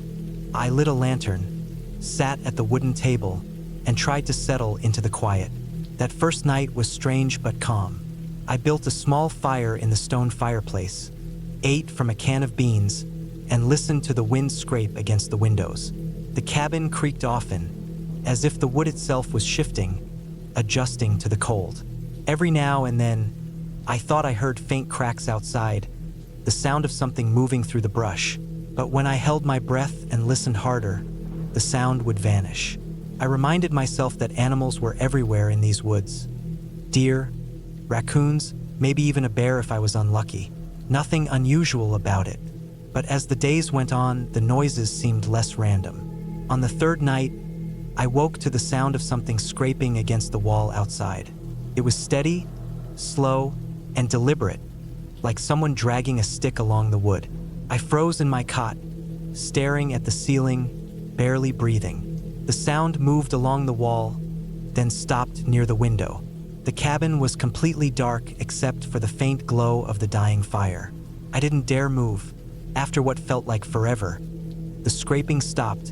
I lit a lantern, sat at the wooden table, and tried to settle into the quiet. That first night was strange but calm. I built a small fire in the stone fireplace, ate from a can of beans, and listened to the wind scrape against the windows. The cabin creaked often, as if the wood itself was shifting, adjusting to the cold. Every now and then, I thought I heard faint cracks outside, the sound of something moving through the brush. But when I held my breath and listened harder, the sound would vanish. I reminded myself that animals were everywhere in these woods. Deer, raccoons, maybe even a bear if I was unlucky. Nothing unusual about it. But as the days went on, the noises seemed less random. On the third night, I woke to the sound of something scraping against the wall outside. It was steady, slow, and deliberate, like someone dragging a stick along the wood. I froze in my cot, staring at the ceiling, barely breathing. The sound moved along the wall, then stopped near the window. The cabin was completely dark except for the faint glow of the dying fire. I didn't dare move. After what felt like forever, the scraping stopped,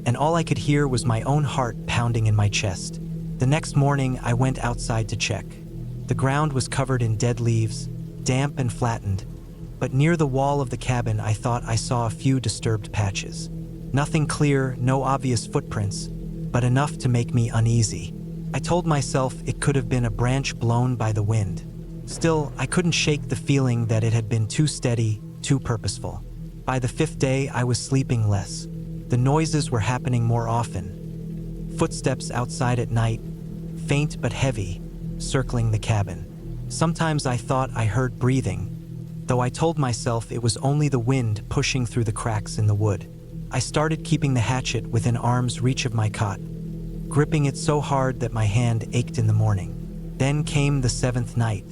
and all I could hear was my own heart pounding in my chest. The next morning, I went outside to check. The ground was covered in dead leaves, damp and flattened, but near the wall of the cabin I thought I saw a few disturbed patches. Nothing clear, no obvious footprints, but enough to make me uneasy. I told myself it could have been a branch blown by the wind. Still, I couldn't shake the feeling that it had been too steady, too purposeful. By the fifth day, I was sleeping less. The noises were happening more often. Footsteps outside at night, faint but heavy, circling the cabin. Sometimes I thought I heard breathing, though I told myself it was only the wind pushing through the cracks in the wood. I started keeping the hatchet within arm's reach of my cot, gripping it so hard that my hand ached in the morning. Then came the seventh night.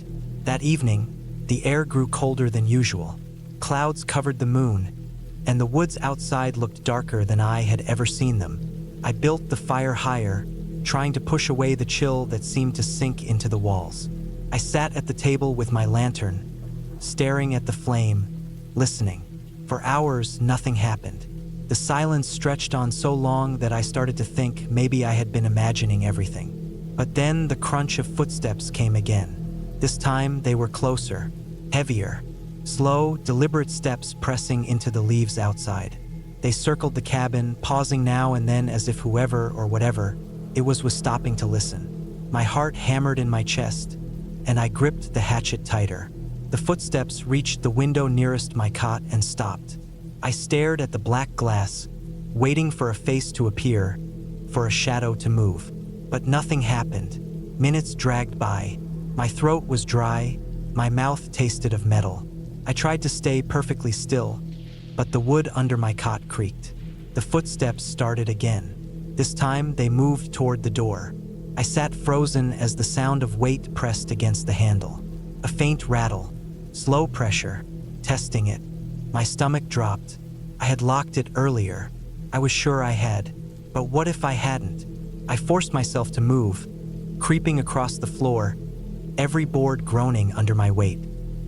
That evening, the air grew colder than usual. Clouds covered the moon, and the woods outside looked darker than I had ever seen them. I built the fire higher, trying to push away the chill that seemed to sink into the walls. I sat at the table with my lantern, staring at the flame, listening. For hours, nothing happened. The silence stretched on so long that I started to think maybe I had been imagining everything. But then the crunch of footsteps came again. This time, they were closer, heavier. Slow, deliberate steps pressing into the leaves outside. They circled the cabin, pausing now and then as if whoever or whatever it was stopping to listen. My heart hammered in my chest, and I gripped the hatchet tighter. The footsteps reached the window nearest my cot and stopped. I stared at the black glass, waiting for a face to appear, for a shadow to move. But nothing happened. Minutes dragged by. My throat was dry, my mouth tasted of metal. I tried to stay perfectly still, but the wood under my cot creaked. The footsteps started again. This time, they moved toward the door. I sat frozen as the sound of weight pressed against the handle. A faint rattle, slow pressure, testing it. My stomach dropped. I had locked it earlier. I was sure I had. But what if I hadn't? I forced myself to move, creeping across the floor, every board groaning under my weight.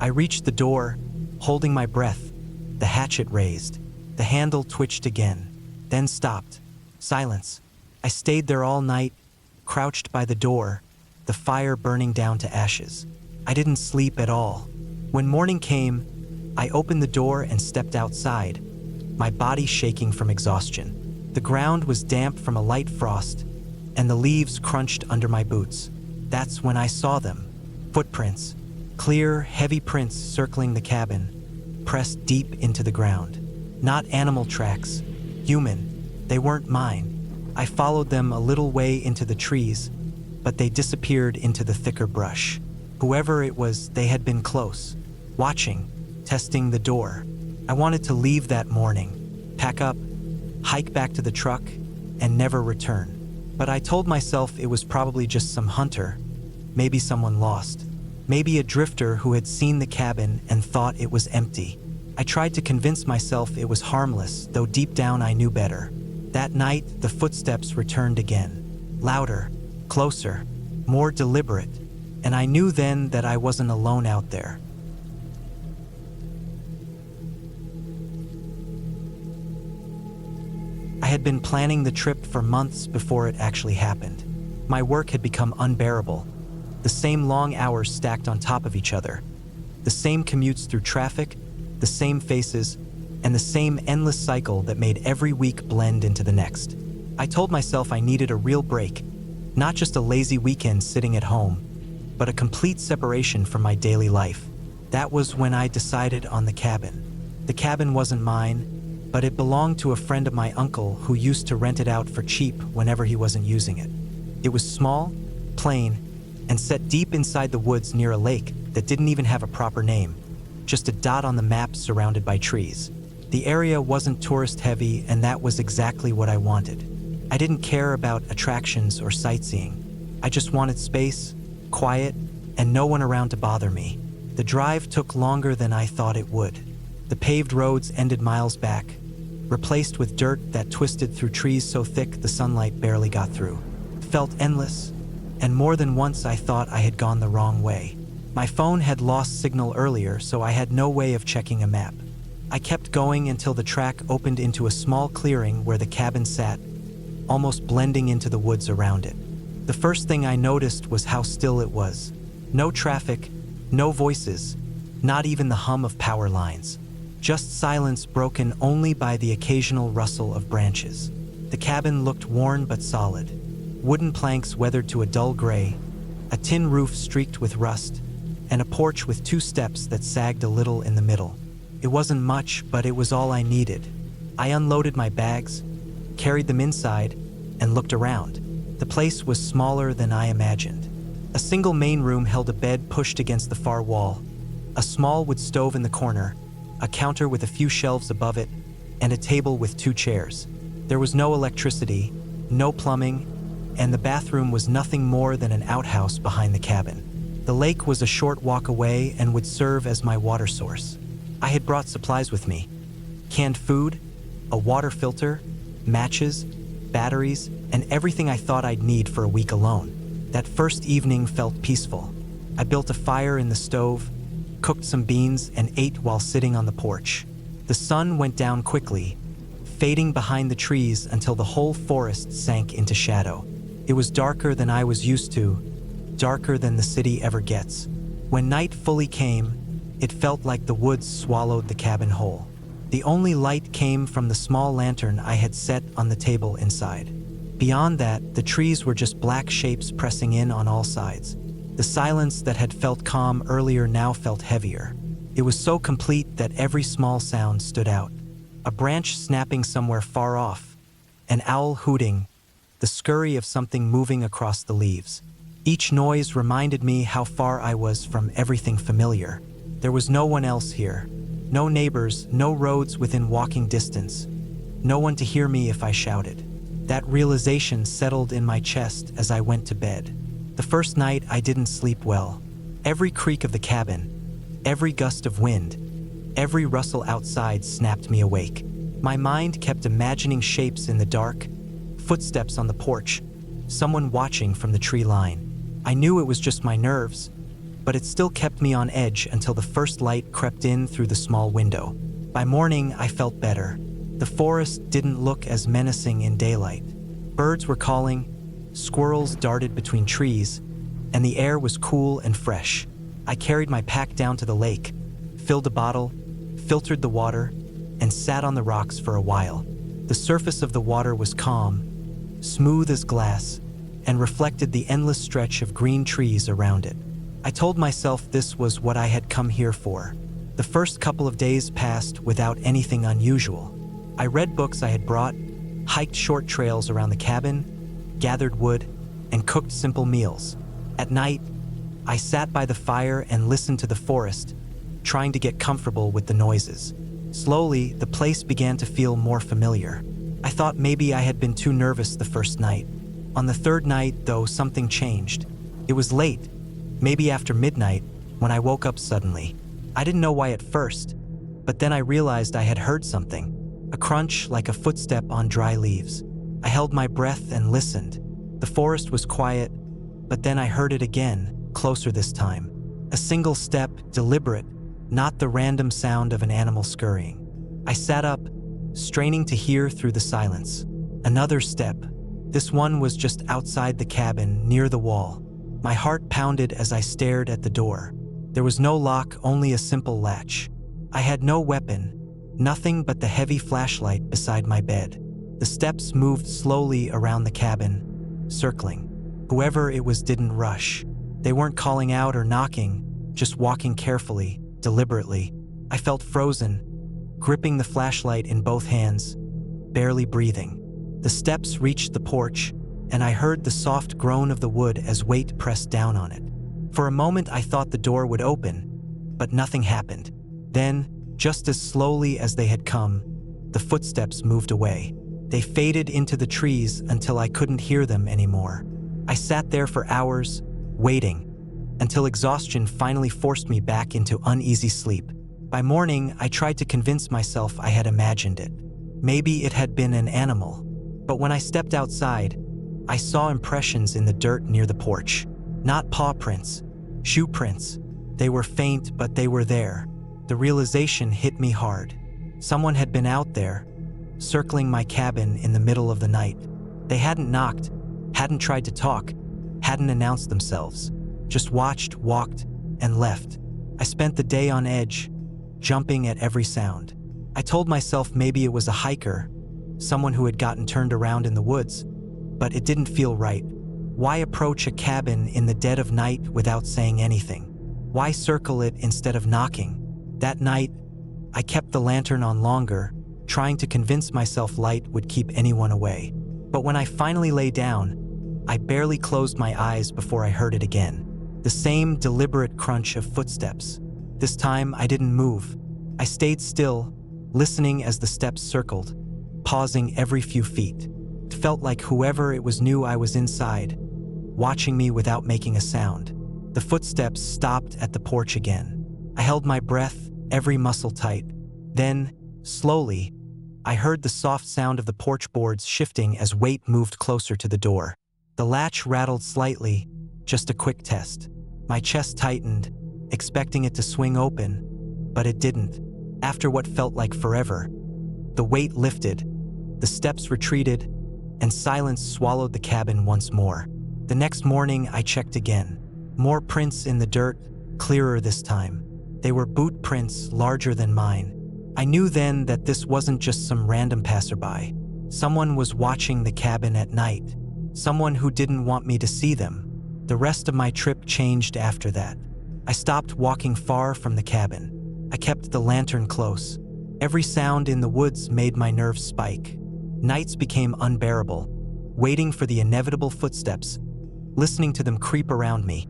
I reached the door, holding my breath, the hatchet raised. The handle twitched again, then stopped. Silence. I stayed there all night, crouched by the door, the fire burning down to ashes. I didn't sleep at all. When morning came, I opened the door and stepped outside, my body shaking from exhaustion. The ground was damp from a light frost, and the leaves crunched under my boots. That's when I saw them. Footprints. Clear, heavy prints circling the cabin, pressed deep into the ground. Not animal tracks. Human. They weren't mine. I followed them a little way into the trees, but they disappeared into the thicker brush. Whoever it was, they had been close, watching, testing the door. I wanted to leave that morning, pack up, hike back to the truck, and never return. But I told myself it was probably just some hunter, maybe someone lost, maybe a drifter who had seen the cabin and thought it was empty. I tried to convince myself it was harmless, though deep down I knew better. That night, the footsteps returned again, louder, closer, more deliberate, and I knew then that I wasn't alone out there. had been planning the trip for months before it actually happened. My work had become unbearable. The same long hours stacked on top of each other. The same commutes through traffic, the same faces, and the same endless cycle that made every week blend into the next. I told myself I needed a real break, not just a lazy weekend sitting at home, but a complete separation from my daily life. That was when I decided on the cabin. The cabin wasn't mine, but it belonged to a friend of my uncle who used to rent it out for cheap whenever he wasn't using it. It was small, plain, and set deep inside the woods near a lake that didn't even have a proper name, just a dot on the map surrounded by trees. The area wasn't tourist-heavy, and that was exactly what I wanted. I didn't care about attractions or sightseeing. I just wanted space, quiet, and no one around to bother me. The drive took longer than I thought it would. The paved roads ended miles back, replaced with dirt that twisted through trees so thick the sunlight barely got through. It felt endless, and more than once I thought I had gone the wrong way. My phone had lost signal earlier, so I had no way of checking a map. I kept going until the track opened into a small clearing where the cabin sat, almost blending into the woods around it. The first thing I noticed was how still it was. No traffic, no voices, not even the hum of power lines. Just silence broken only by the occasional rustle of branches. The cabin looked worn but solid. Wooden planks weathered to a dull gray, a tin roof streaked with rust, and a porch with 2 steps that sagged a little in the middle. It wasn't much, but it was all I needed. I unloaded my bags, carried them inside, and looked around. The place was smaller than I imagined. A single main room held a bed pushed against the far wall, a small wood stove in the corner, a counter with a few shelves above it, and a table with 2 chairs. There was no electricity, no plumbing, and the bathroom was nothing more than an outhouse behind the cabin. The lake was a short walk away and would serve as my water source. I had brought supplies with me: canned food, a water filter, matches, batteries, and everything I thought I'd need for a week alone. That first evening felt peaceful. I built a fire in the stove, cooked some beans, and ate while sitting on the porch. The sun went down quickly, fading behind the trees until the whole forest sank into shadow. It was darker than I was used to, darker than the city ever gets. When night fully came, it felt like the woods swallowed the cabin whole. The only light came from the small lantern I had set on the table inside. Beyond that, the trees were just black shapes pressing in on all sides. The silence that had felt calm earlier now felt heavier. It was so complete that every small sound stood out. A branch snapping somewhere far off, an owl hooting, the scurry of something moving across the leaves. Each noise reminded me how far I was from everything familiar. There was no one else here. No neighbors, no roads within walking distance. No one to hear me if I shouted. That realization settled in my chest as I went to bed. The first night I didn't sleep well. Every creak of the cabin, every gust of wind, every rustle outside snapped me awake. My mind kept imagining shapes in the dark, footsteps on the porch, someone watching from the tree line. I knew it was just my nerves, but it still kept me on edge until the first light crept in through the small window. By morning, I felt better. The forest didn't look as menacing in daylight. Birds were calling, squirrels darted between trees, and the air was cool and fresh. I carried my pack down to the lake, filled a bottle, filtered the water, and sat on the rocks for a while. The surface of the water was calm, smooth as glass, and reflected the endless stretch of green trees around it. I told myself this was what I had come here for. The first couple of days passed without anything unusual. I read books I had brought, hiked short trails around the cabin, gathered wood, and cooked simple meals. At night, I sat by the fire and listened to the forest, trying to get comfortable with the noises. Slowly, the place began to feel more familiar. I thought maybe I had been too nervous the first night. On the third night, though, something changed. It was late, maybe after midnight, when I woke up suddenly. I didn't know why at first, but then I realized I had heard something, a crunch like a footstep on dry leaves. I held my breath and listened. The forest was quiet, but then I heard it again, closer this time. A single step, deliberate, not the random sound of an animal scurrying. I sat up, straining to hear through the silence. Another step. This one was just outside the cabin, near the wall. My heart pounded as I stared at the door. There was no lock, only a simple latch. I had no weapon, nothing but the heavy flashlight beside my bed. The steps moved slowly around the cabin, circling. Whoever it was didn't rush. They weren't calling out or knocking, just walking carefully, deliberately. I felt frozen, gripping the flashlight in both hands, barely breathing. The steps reached the porch, and I heard the soft groan of the wood as weight pressed down on it. For a moment I thought the door would open, but nothing happened. Then, just as slowly as they had come, the footsteps moved away. They faded into the trees until I couldn't hear them anymore. I sat there for hours, waiting, until exhaustion finally forced me back into uneasy sleep. By morning, I tried to convince myself I had imagined it. Maybe it had been an animal. But when I stepped outside, I saw impressions in the dirt near the porch. Not paw prints, shoe prints. They were faint, but they were there. The realization hit me hard. Someone had been out there, circling my cabin in the middle of the night. They hadn't knocked, hadn't tried to talk, hadn't announced themselves. Just watched, walked, and left. I spent the day on edge, jumping at every sound. I told myself maybe it was a hiker, someone who had gotten turned around in the woods, but it didn't feel right. Why approach a cabin in the dead of night without saying anything? Why circle it instead of knocking? That night, I kept the lantern on longer, trying to convince myself light would keep anyone away. But when I finally lay down, I barely closed my eyes before I heard it again. The same deliberate crunch of footsteps. This time, I didn't move. I stayed still, listening as the steps circled, pausing every few feet. It felt like whoever it was knew I was inside, watching me without making a sound. The footsteps stopped at the porch again. I held my breath, every muscle tight. Then, slowly, I heard the soft sound of the porch boards shifting as weight moved closer to the door. The latch rattled slightly, just a quick test. My chest tightened, expecting it to swing open, but it didn't. After what felt like forever, the weight lifted, the steps retreated, and silence swallowed the cabin once more. The next morning, I checked again. More prints in the dirt, clearer this time. They were boot prints larger than mine. I knew then that this wasn't just some random passerby. Someone was watching the cabin at night. Someone who didn't want me to see them. The rest of my trip changed after that. I stopped walking far from the cabin. I kept the lantern close. Every sound in the woods made my nerves spike. Nights became unbearable, waiting for the inevitable footsteps, listening to them creep around me,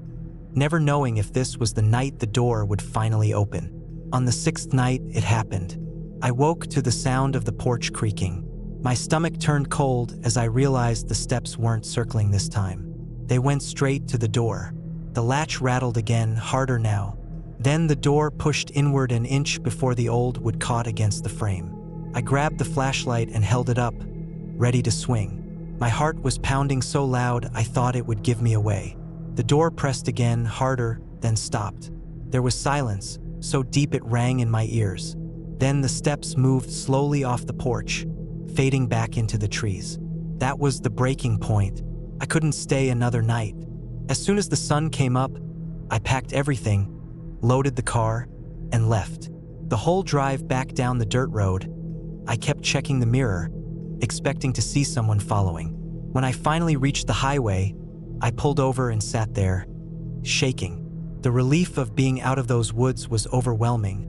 never knowing if this was the night the door would finally open. On the 6th night, it happened. I woke to the sound of the porch creaking. My stomach turned cold as I realized the steps weren't circling this time. They went straight to the door. The latch rattled again, harder now. Then the door pushed inward an inch before the old wood caught against the frame. I grabbed the flashlight and held it up, ready to swing. My heart was pounding so loud I thought it would give me away. The door pressed again, harder, then stopped. There was silence, so deep it rang in my ears. Then the steps moved slowly off the porch, fading back into the trees. That was the breaking point. I couldn't stay another night. As soon as the sun came up, I packed everything, loaded the car, and left. The whole drive back down the dirt road, I kept checking the mirror, expecting to see someone following. When I finally reached the highway, I pulled over and sat there, shaking. The relief of being out of those woods was overwhelming,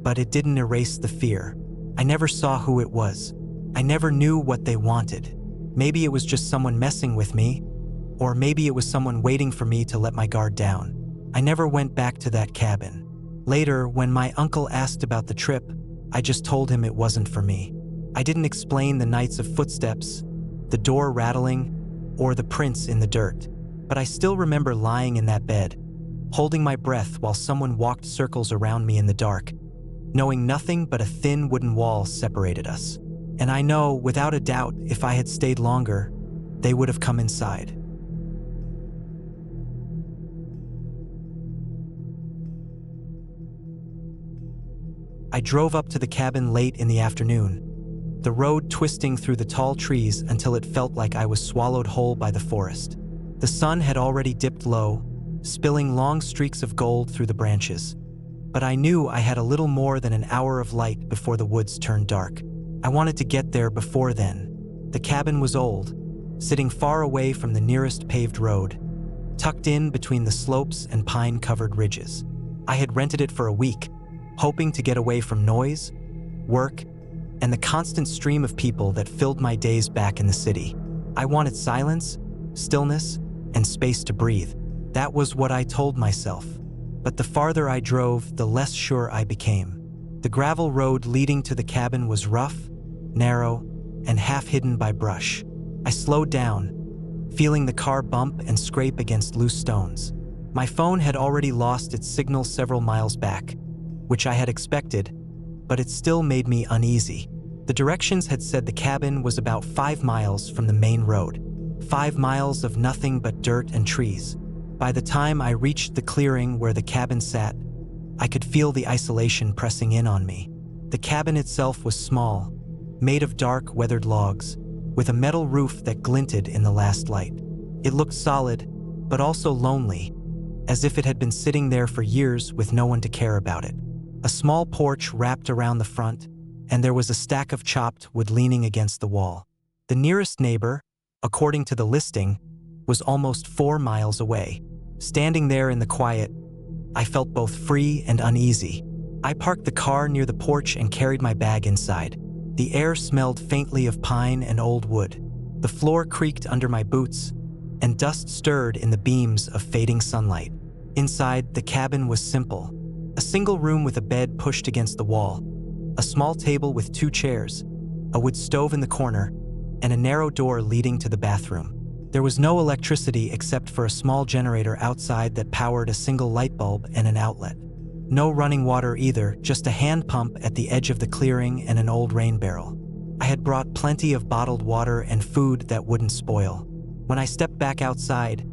but it didn't erase the fear. I never saw who it was. I never knew what they wanted. Maybe it was just someone messing with me, or maybe it was someone waiting for me to let my guard down. I never went back to that cabin. Later, when my uncle asked about the trip, I just told him it wasn't for me. I didn't explain the nights of footsteps, the door rattling, or the prints in the dirt. But I still remember lying in that bed, holding my breath while someone walked circles around me in the dark, knowing nothing but a thin wooden wall separated us. And I know, without a doubt, if I had stayed longer, they would have come inside. I drove up to the cabin late in the afternoon. the road twisting through the tall trees until it felt like I was swallowed whole by the forest. The sun had already dipped low, spilling long streaks of gold through the branches. But I knew I had a little more than an hour of light before the woods turned dark. I wanted to get there before then. The cabin was old, sitting far away from the nearest paved road, tucked in between the slopes and pine-covered ridges. I had rented it for a week, hoping to get away from noise, work, and the constant stream of people that filled my days back in the city. I wanted silence, stillness, and space to breathe. That was what I told myself. But the farther I drove, the less sure I became. The gravel road leading to the cabin was rough, narrow, and half hidden by brush. I slowed down, feeling the car bump and scrape against loose stones. My phone had already lost its signal several miles back, which I had expected, but it still made me uneasy. The directions had said the cabin was about 5 miles from the main road. 5 miles of nothing but dirt and trees. By the time I reached the clearing where the cabin sat, I could feel the isolation pressing in on me. The cabin itself was small, made of dark, weathered logs, with a metal roof that glinted in the last light. It looked solid, but also lonely, as if it had been sitting there for years with no one to care about it. A small porch wrapped around the front, and there was a stack of chopped wood leaning against the wall. The nearest neighbor, according to the listing, was almost 4 miles away. Standing there in the quiet, I felt both free and uneasy. I parked the car near the porch and carried my bag inside. The air smelled faintly of pine and old wood. The floor creaked under my boots, and dust stirred in the beams of fading sunlight. Inside, the cabin was simple. A single room with a bed pushed against the wall, a small table with 2 chairs, a wood stove in the corner, and a narrow door leading to the bathroom. There was no electricity except for a small generator outside that powered a single light bulb and an outlet. No running water either, just a hand pump at the edge of the clearing and an old rain barrel. I had brought plenty of bottled water and food that wouldn't spoil. When I stepped back outside,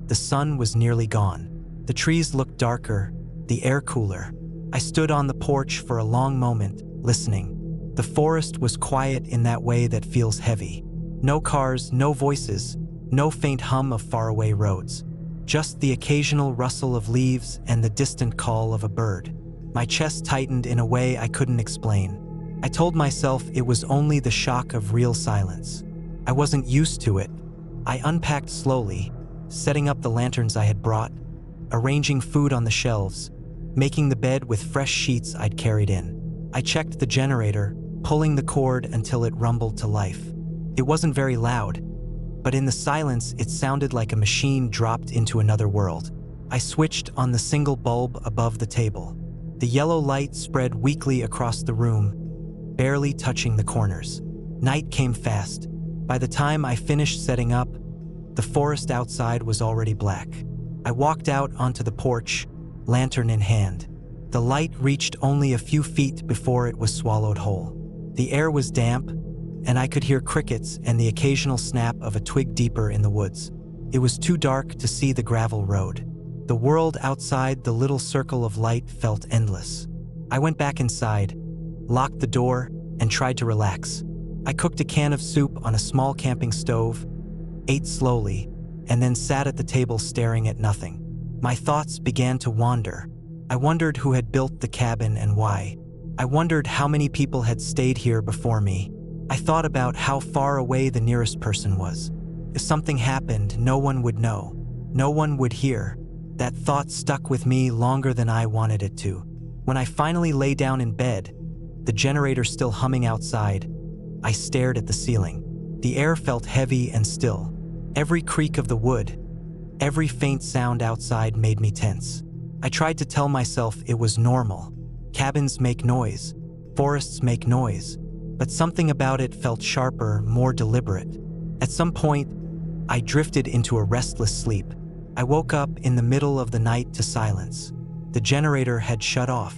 the sun was nearly gone. The trees looked darker, the air cooler. I stood on the porch for a long moment, listening. The forest was quiet in that way that feels heavy. No cars, no voices, no faint hum of faraway roads. Just the occasional rustle of leaves and the distant call of a bird. My chest tightened in a way I couldn't explain. I told myself it was only the shock of real silence. I wasn't used to it. I unpacked slowly, setting up the lanterns I had brought, arranging food on the shelves, making the bed with fresh sheets I'd carried in. I checked the generator, pulling the cord until it rumbled to life. It wasn't very loud, but in the silence it sounded like a machine dropped into another world. I switched on the single bulb above the table. The yellow light spread weakly across the room, barely touching the corners. Night came fast. By the time I finished setting up, the forest outside was already black. I walked out onto the porch, lantern in hand. The light reached only a few feet before it was swallowed whole. The air was damp, and I could hear crickets and the occasional snap of a twig deeper in the woods. It was too dark to see the gravel road. The world outside the little circle of light felt endless. I went back inside, locked the door, and tried to relax. I cooked a can of soup on a small camping stove, ate slowly, and then sat at the table staring at nothing. My thoughts began to wander. I wondered who had built the cabin and why. I wondered how many people had stayed here before me. I thought about how far away the nearest person was. If something happened, no one would know. No one would hear. That thought stuck with me longer than I wanted it to. When I finally lay down in bed, the generator still humming outside, I stared at the ceiling. The air felt heavy and still. Every creak of the wood, every faint sound outside made me tense. I tried to tell myself it was normal. Cabins make noise, forests make noise, but something about it felt sharper, more deliberate. At some point, I drifted into a restless sleep. I woke up in the middle of the night to silence. The generator had shut off.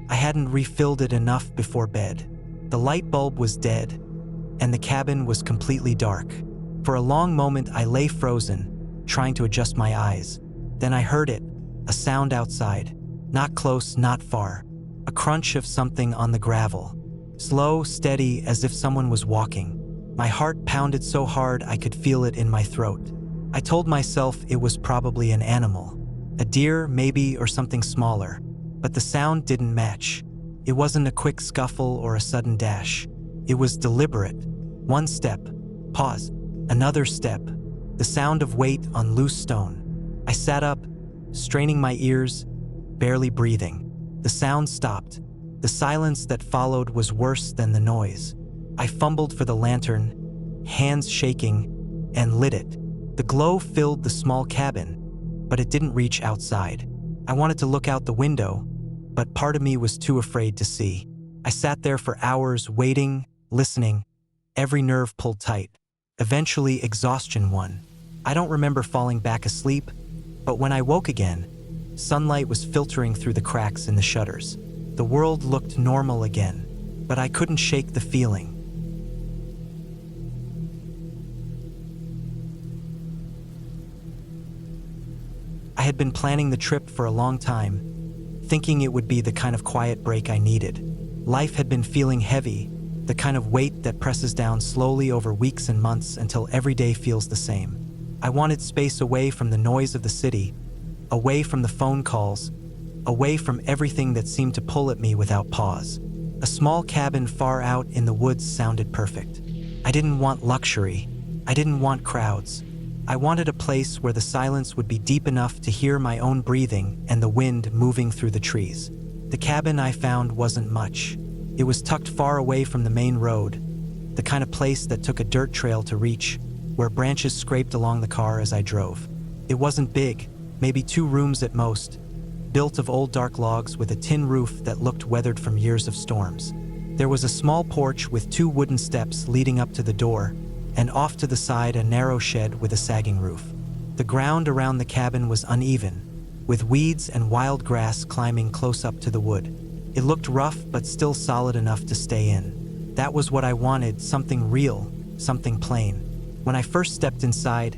I hadn't refilled it enough before bed. The light bulb was dead, and the cabin was completely dark. For a long moment, I lay frozen, trying to adjust my eyes. Then I heard it, a sound outside. Not close, not far. A crunch of something on the gravel. slow, steady, as if someone was walking. My heart pounded so hard I could feel it in my throat. I told myself it was probably an animal, a deer maybe, or something smaller, but the sound didn't match. It wasn't a quick scuffle or a sudden dash. It was deliberate. One step, pause, another step, the sound of weight on loose stone. I sat up, straining my ears, barely breathing. The sound stopped. The silence that followed was worse than the noise. I fumbled for the lantern, hands shaking, and lit it. The glow filled the small cabin, but it didn't reach outside. I wanted to look out the window, but part of me was too afraid to see. I sat there for hours, waiting, listening, every nerve pulled tight. Eventually, exhaustion won. I don't remember falling back asleep, but when I woke again, sunlight was filtering through the cracks in the shutters. The world looked normal again, but I couldn't shake the feeling. I had been planning the trip for a long time, thinking it would be the kind of quiet break I needed. Life had been feeling heavy, the kind of weight that presses down slowly over weeks and months until every day feels the same. I wanted space away from the noise of the city, away from the phone calls, away from everything that seemed to pull at me without pause. A small cabin far out in the woods sounded perfect. I didn't want luxury. I didn't want crowds. I wanted a place where the silence would be deep enough to hear my own breathing and the wind moving through the trees. The cabin I found wasn't much. It was tucked far away from the main road, the kind of place that took a dirt trail to reach, where branches scraped along the car as I drove. It wasn't big, maybe 2 rooms at most, built of old dark logs with a tin roof that looked weathered from years of storms. There was a small porch with 2 wooden steps leading up to the door, and off to the side a narrow shed with a sagging roof. The ground around the cabin was uneven, with weeds and wild grass climbing close up to the wood. It looked rough but still solid enough to stay in. That was what I wanted, something real, something plain. When I first stepped inside,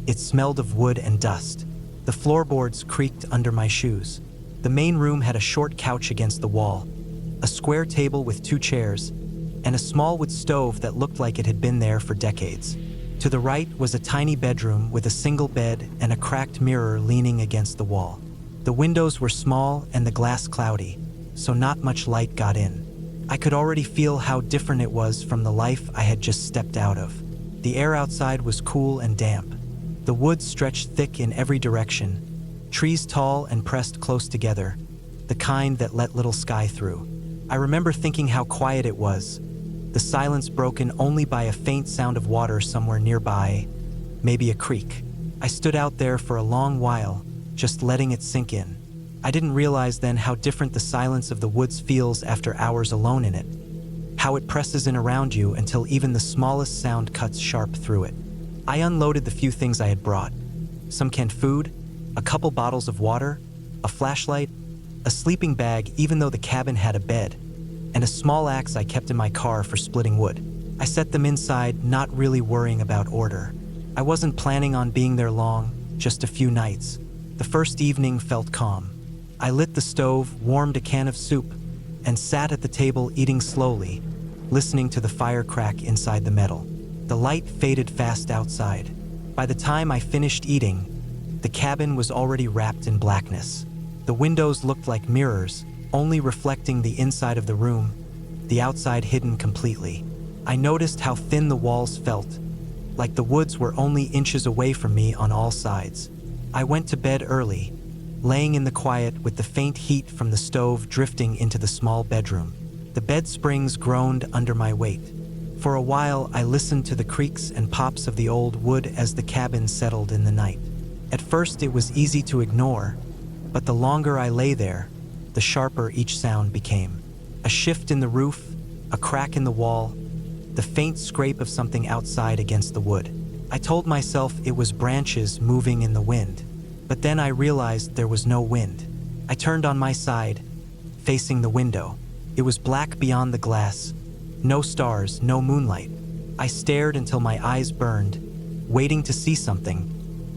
it smelled of wood and dust. The floorboards creaked under my shoes. The main room had a short couch against the wall, a square table with 2 chairs, and a small wood stove that looked like it had been there for decades. To the right was a tiny bedroom with a single bed and a cracked mirror leaning against the wall. The windows were small and the glass cloudy, so not much light got in. I could already feel how different it was from the life I had just stepped out of. The air outside was cool and damp. The woods stretched thick in every direction, trees tall and pressed close together, the kind that let little sky through. I remember thinking how quiet it was, the silence broken only by a faint sound of water somewhere nearby, maybe a creek. I stood out there for a long while, just letting it sink in. I didn't realize then how different the silence of the woods feels after hours alone in it, how it presses in around you until even the smallest sound cuts sharp through it. I unloaded the few things I had brought, some canned food, a couple bottles of water, a flashlight, a sleeping bag even though the cabin had a bed, and a small axe I kept in my car for splitting wood. I set them inside, not really worrying about order. I wasn't planning on being there long, just a few nights. The first evening felt calm. I lit the stove, warmed a can of soup, and sat at the table eating slowly, listening to the fire crack inside the metal. The light faded fast outside. By the time I finished eating, the cabin was already wrapped in blackness. The windows looked like mirrors, only reflecting the inside of the room, the outside hidden completely. I noticed how thin the walls felt, like the woods were only inches away from me on all sides. I went to bed early, laying in the quiet with the faint heat from the stove drifting into the small bedroom. The bed springs groaned under my weight. For a while, I listened to the creaks and pops of the old wood as the cabin settled in the night. At first, it was easy to ignore, but the longer I lay there, the sharper each sound became. A shift in the roof, a crack in the wall, the faint scrape of something outside against the wood. I told myself it was branches moving in the wind, but then I realized there was no wind. I turned on my side, facing the window. It was black beyond the glass, no stars, no moonlight. I stared until my eyes burned, waiting to see something,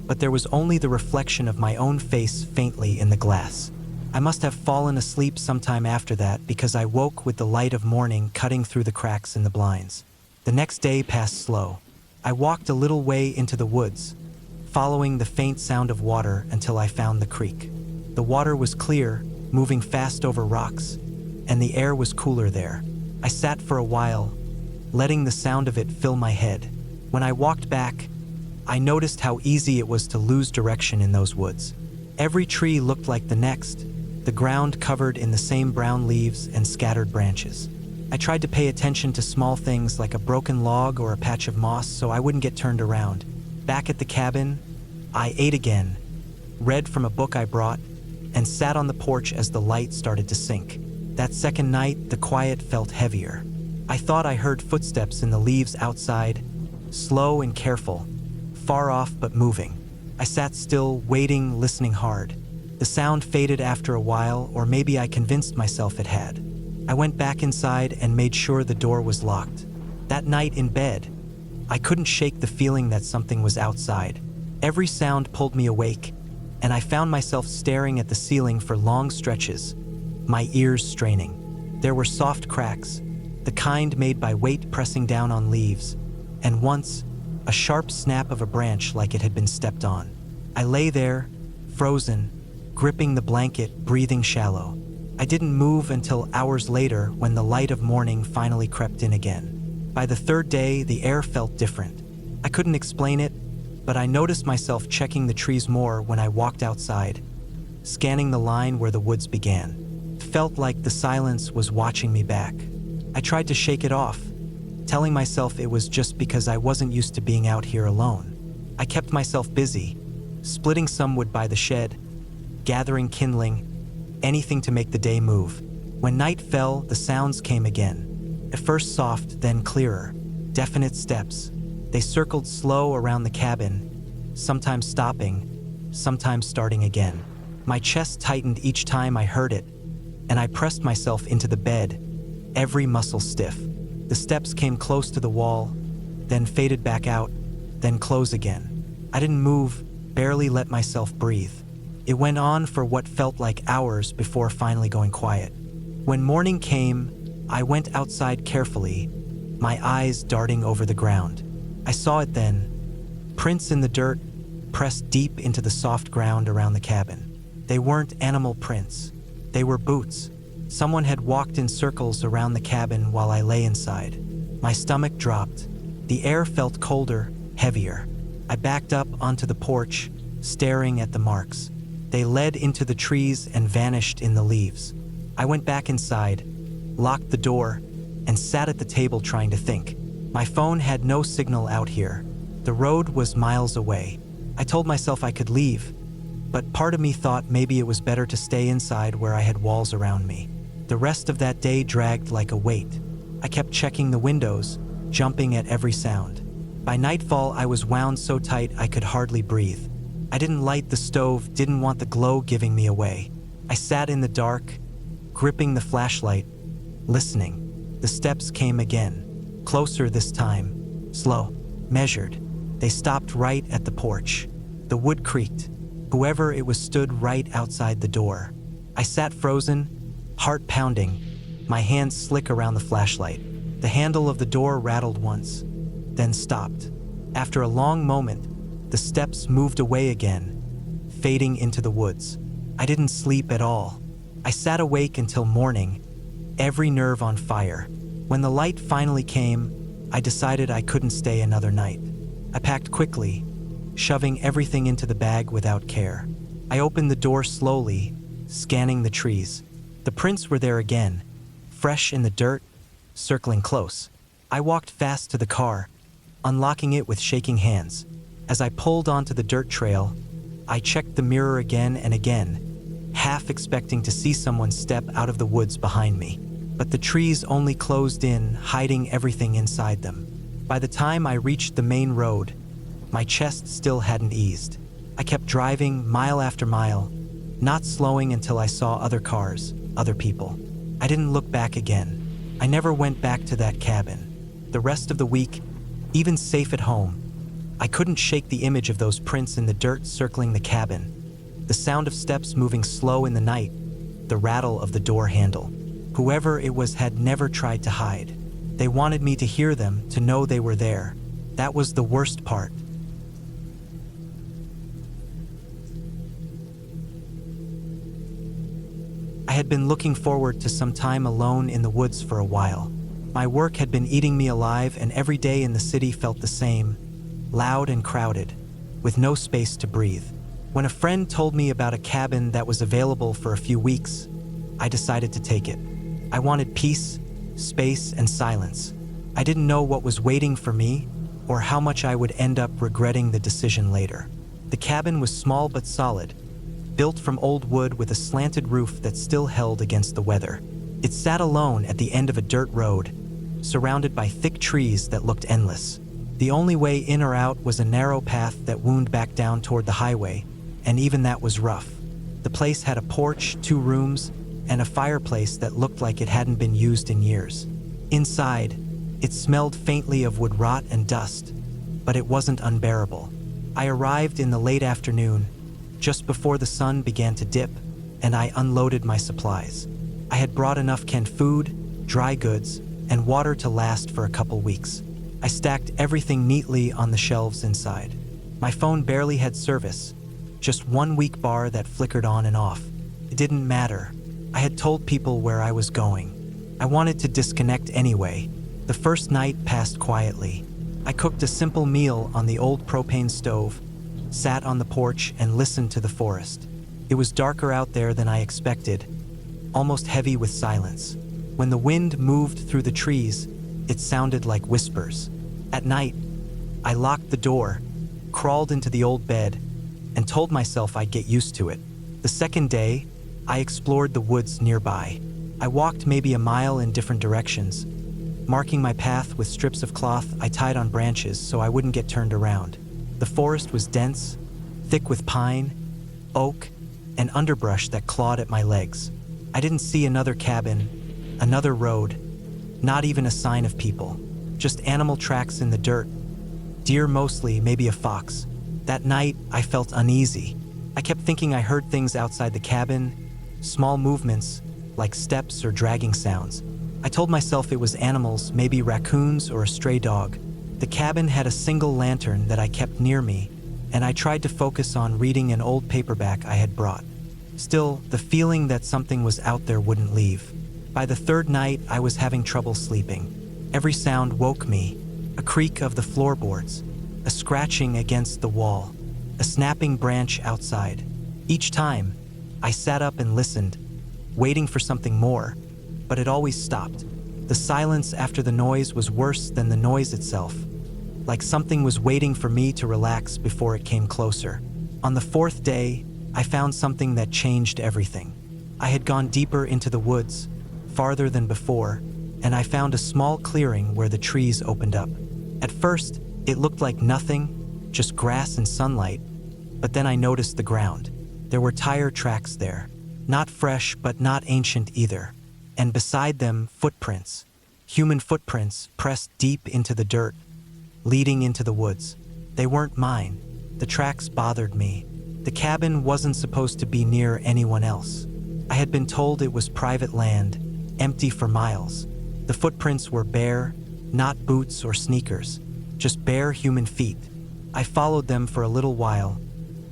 but there was only the reflection of my own face faintly in the glass. I must have fallen asleep sometime after that because I woke with the light of morning cutting through the cracks in the blinds. The next day passed slow. I walked a little way into the woods, following the faint sound of water until I found the creek. The water was clear, moving fast over rocks, and the air was cooler there. I sat for a while, letting the sound of it fill my head. When I walked back, I noticed how easy it was to lose direction in those woods. Every tree looked like the next, the ground covered in the same brown leaves and scattered branches. I tried to pay attention to small things like a broken log or a patch of moss so I wouldn't get turned around. Back at the cabin, I ate again, read from a book I brought, and sat on the porch as the light started to sink. That second night, the quiet felt heavier. I thought I heard footsteps in the leaves outside, slow and careful, far off but moving. I sat still, waiting, listening hard. The sound faded after a while, or maybe I convinced myself it had. I went back inside and made sure the door was locked. That night in bed, I couldn't shake the feeling that something was outside. Every sound pulled me awake, and I found myself staring at the ceiling for long stretches, my ears straining. There were soft cracks, the kind made by weight pressing down on leaves, and once, a sharp snap of a branch like it had been stepped on. I lay there, frozen, gripping the blanket, breathing shallow. I didn't move until hours later when the light of morning finally crept in again. By the third day, the air felt different. I couldn't explain it, but I noticed myself checking the trees more when I walked outside, scanning the line where the woods began. It felt like the silence was watching me back. I tried to shake it off, telling myself it was just because I wasn't used to being out here alone. I kept myself busy, splitting some wood by the shed, gathering kindling, anything to make the day move. When night fell, the sounds came again. At first soft, then clearer, definite steps. They circled slow around the cabin, sometimes stopping, sometimes starting again. My chest tightened each time I heard it, and I pressed myself into the bed, every muscle stiff. The steps came close to the wall, then faded back out, then close again. I didn't move, barely let myself breathe. It went on for what felt like hours before finally going quiet. When morning came, I went outside carefully, my eyes darting over the ground. I saw it then, prints in the dirt, pressed deep into the soft ground around the cabin. They weren't animal prints, they were boots. Someone had walked in circles around the cabin while I lay inside. My stomach dropped. The air felt colder, heavier. I backed up onto the porch, staring at the marks. They led into the trees and vanished in the leaves. I went back inside, locked the door, and sat at the table trying to think. My phone had no signal out here. The road was miles away. I told myself I could leave, but part of me thought maybe it was better to stay inside where I had walls around me. The rest of that day dragged like a weight. I kept checking the windows, jumping at every sound. By nightfall, I was wound so tight I could hardly breathe. I didn't light the stove, didn't want the glow giving me away. I sat in the dark, gripping the flashlight, listening. The steps came again, closer this time, slow, measured. They stopped right at the porch. The wood creaked. Whoever it was stood right outside the door. I sat frozen, heart pounding, my hands slick around the flashlight. The handle of the door rattled once, then stopped. After a long moment, the steps moved away again, fading into the woods. I didn't sleep at all. I sat awake until morning, every nerve on fire. When the light finally came, I decided I couldn't stay another night. I packed quickly, shoving everything into the bag without care. I opened the door slowly, scanning the trees. The prints were there again, fresh in the dirt, circling close. I walked fast to the car, unlocking it with shaking hands. As I pulled onto the dirt trail, I checked the mirror again and again, half expecting to see someone step out of the woods behind me. But the trees only closed in, hiding everything inside them. By the time I reached the main road, my chest still hadn't eased. I kept driving mile after mile, not slowing until I saw other cars, other people. I didn't look back again. I never went back to that cabin. The rest of the week, even safe at home, I couldn't shake the image of those prints in the dirt circling the cabin, the sound of steps moving slow in the night, the rattle of the door handle. Whoever it was had never tried to hide. They wanted me to hear them, to know they were there. That was the worst part. I had been looking forward to some time alone in the woods for a while. My work had been eating me alive, and every day in the city felt the same, loud and crowded, with no space to breathe. When a friend told me about a cabin that was available for a few weeks, I decided to take it. I wanted peace, space, and silence. I didn't know what was waiting for me or how much I would end up regretting the decision later. The cabin was small but solid, built from old wood with a slanted roof that still held against the weather. It sat alone at the end of a dirt road, surrounded by thick trees that looked endless. The only way in or out was a narrow path that wound back down toward the highway, and even that was rough. The place had a porch, 2 rooms, and a fireplace that looked like it hadn't been used in years. Inside, it smelled faintly of wood rot and dust, but it wasn't unbearable. I arrived in the late afternoon, just before the sun began to dip, and I unloaded my supplies. I had brought enough canned food, dry goods, and water to last for a couple weeks. I stacked everything neatly on the shelves inside. My phone barely had service, just one weak bar that flickered on and off. It didn't matter. I had told people where I was going. I wanted to disconnect anyway. The first night passed quietly. I cooked a simple meal on the old propane stove, sat on the porch, and listened to the forest. It was darker out there than I expected, almost heavy with silence. When the wind moved through the trees, it sounded like whispers. At night, I locked the door, crawled into the old bed, and told myself I'd get used to it. The second day, I explored the woods nearby. I walked maybe a mile in different directions, marking my path with strips of cloth I tied on branches so I wouldn't get turned around. The forest was dense, thick with pine, oak, and underbrush that clawed at my legs. I didn't see another cabin, another road, not even a sign of people. Just animal tracks in the dirt. Deer mostly, maybe a fox. That night, I felt uneasy. I kept thinking I heard things outside the cabin, small movements, like steps or dragging sounds. I told myself it was animals, maybe raccoons or a stray dog. The cabin had a single lantern that I kept near me, and I tried to focus on reading an old paperback I had brought. Still, the feeling that something was out there wouldn't leave. By the third night, I was having trouble sleeping. Every sound woke me. A creak of the floorboards, a scratching against the wall, a snapping branch outside. Each time, I sat up and listened, waiting for something more, but it always stopped. The silence after the noise was worse than the noise itself, like something was waiting for me to relax before it came closer. On the 4th day, I found something that changed everything. I had gone deeper into the woods, farther than before, and I found a small clearing where the trees opened up. At first, it looked like nothing, just grass and sunlight, but then I noticed the ground. There were tire tracks there, not fresh but not ancient either, and beside them, footprints, human footprints pressed deep into the dirt, leading into the woods. They weren't mine. The tracks bothered me. The cabin wasn't supposed to be near anyone else. I had been told it was private land, empty for miles. The footprints were bare, not boots or sneakers, just bare human feet. I followed them for a little while,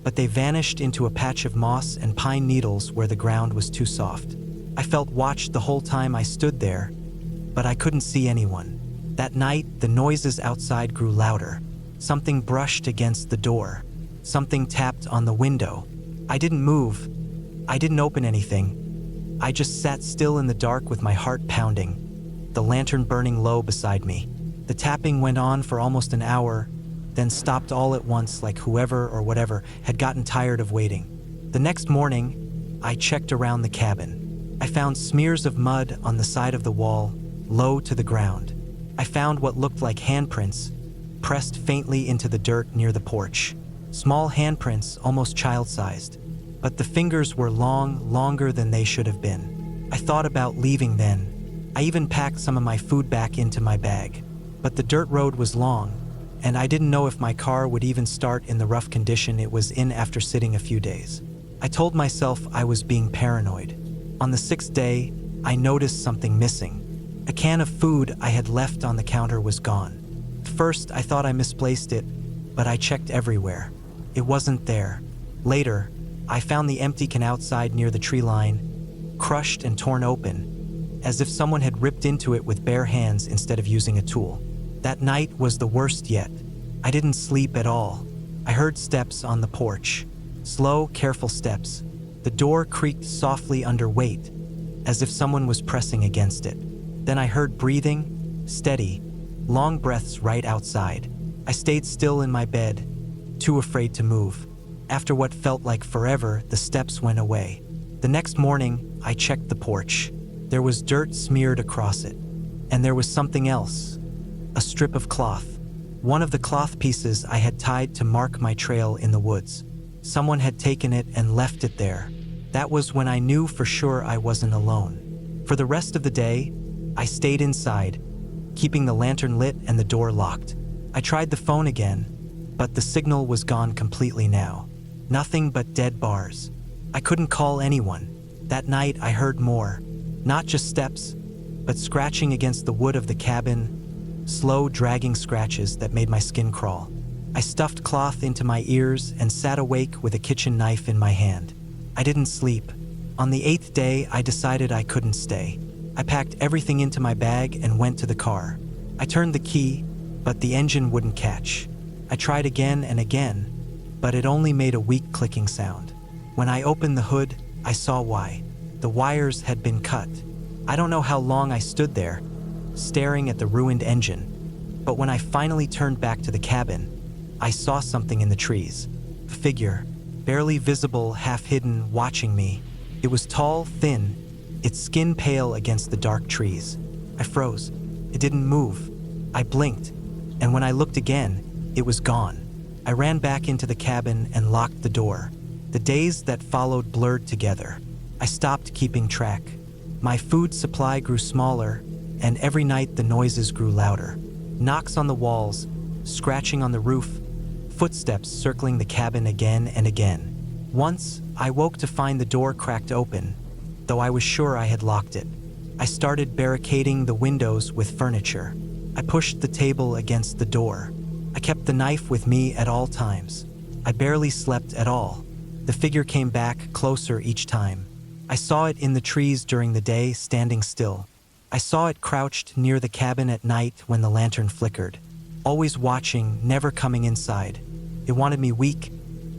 but they vanished into a patch of moss and pine needles where the ground was too soft. I felt watched the whole time I stood there, but I couldn't see anyone. That night, the noises outside grew louder. Something brushed against the door. Something tapped on the window. I didn't move. I didn't open anything. I just sat still in the dark with my heart pounding, the lantern burning low beside me. The tapping went on for almost an hour, then stopped all at once like whoever or whatever had gotten tired of waiting. The next morning, I checked around the cabin. I found smears of mud on the side of the wall, low to the ground. I found what looked like handprints, pressed faintly into the dirt near the porch. Small handprints, almost child-sized, but the fingers were long, longer than they should have been. I thought about leaving then. I even packed some of my food back into my bag. But the dirt road was long, and I didn't know if my car would even start in the rough condition it was in after sitting a few days. I told myself I was being paranoid. On the 6th day, I noticed something missing. A can of food I had left on the counter was gone. At first, I thought I misplaced it, but I checked everywhere. It wasn't there. Later, I found the empty can outside near the tree line, crushed and torn open, as if someone had ripped into it with bare hands instead of using a tool. That night was the worst yet. I didn't sleep at all. I heard steps on the porch. Slow, careful steps. The door creaked softly under weight, as if someone was pressing against it. Then I heard breathing, steady, long breaths right outside. I stayed still in my bed, too afraid to move. After what felt like forever, the steps went away. The next morning, I checked the porch. There was dirt smeared across it. And there was something else. A strip of cloth. One of the cloth pieces I had tied to mark my trail in the woods. Someone had taken it and left it there. That was when I knew for sure I wasn't alone. For the rest of the day, I stayed inside, keeping the lantern lit and the door locked. I tried the phone again, but the signal was gone completely now. Nothing but dead bars. I couldn't call anyone. That night I heard more. Not just steps, but scratching against the wood of the cabin, slow dragging scratches that made my skin crawl. I stuffed cloth into my ears and sat awake with a kitchen knife in my hand. I didn't sleep. On the 8th day, I decided I couldn't stay. I packed everything into my bag and went to the car. I turned the key, but the engine wouldn't catch. I tried again and again, but it only made a weak clicking sound. When I opened the hood, I saw why. The wires had been cut. I don't know how long I stood there, staring at the ruined engine, but when I finally turned back to the cabin, I saw something in the trees. A figure, barely visible, half hidden, watching me. It was tall, thin, its skin pale against the dark trees. I froze. It didn't move. I blinked, and when I looked again, it was gone. I ran back into the cabin and locked the door. The days that followed blurred together. I stopped keeping track. My food supply grew smaller, and every night the noises grew louder. Knocks on the walls, scratching on the roof, footsteps circling the cabin again and again. Once, I woke to find the door cracked open, though I was sure I had locked it. I started barricading the windows with furniture. I pushed the table against the door. I kept the knife with me at all times. I barely slept at all. The figure came back closer each time. I saw it in the trees during the day, standing still. I saw it crouched near the cabin at night when the lantern flickered, always watching, never coming inside. It wanted me weak,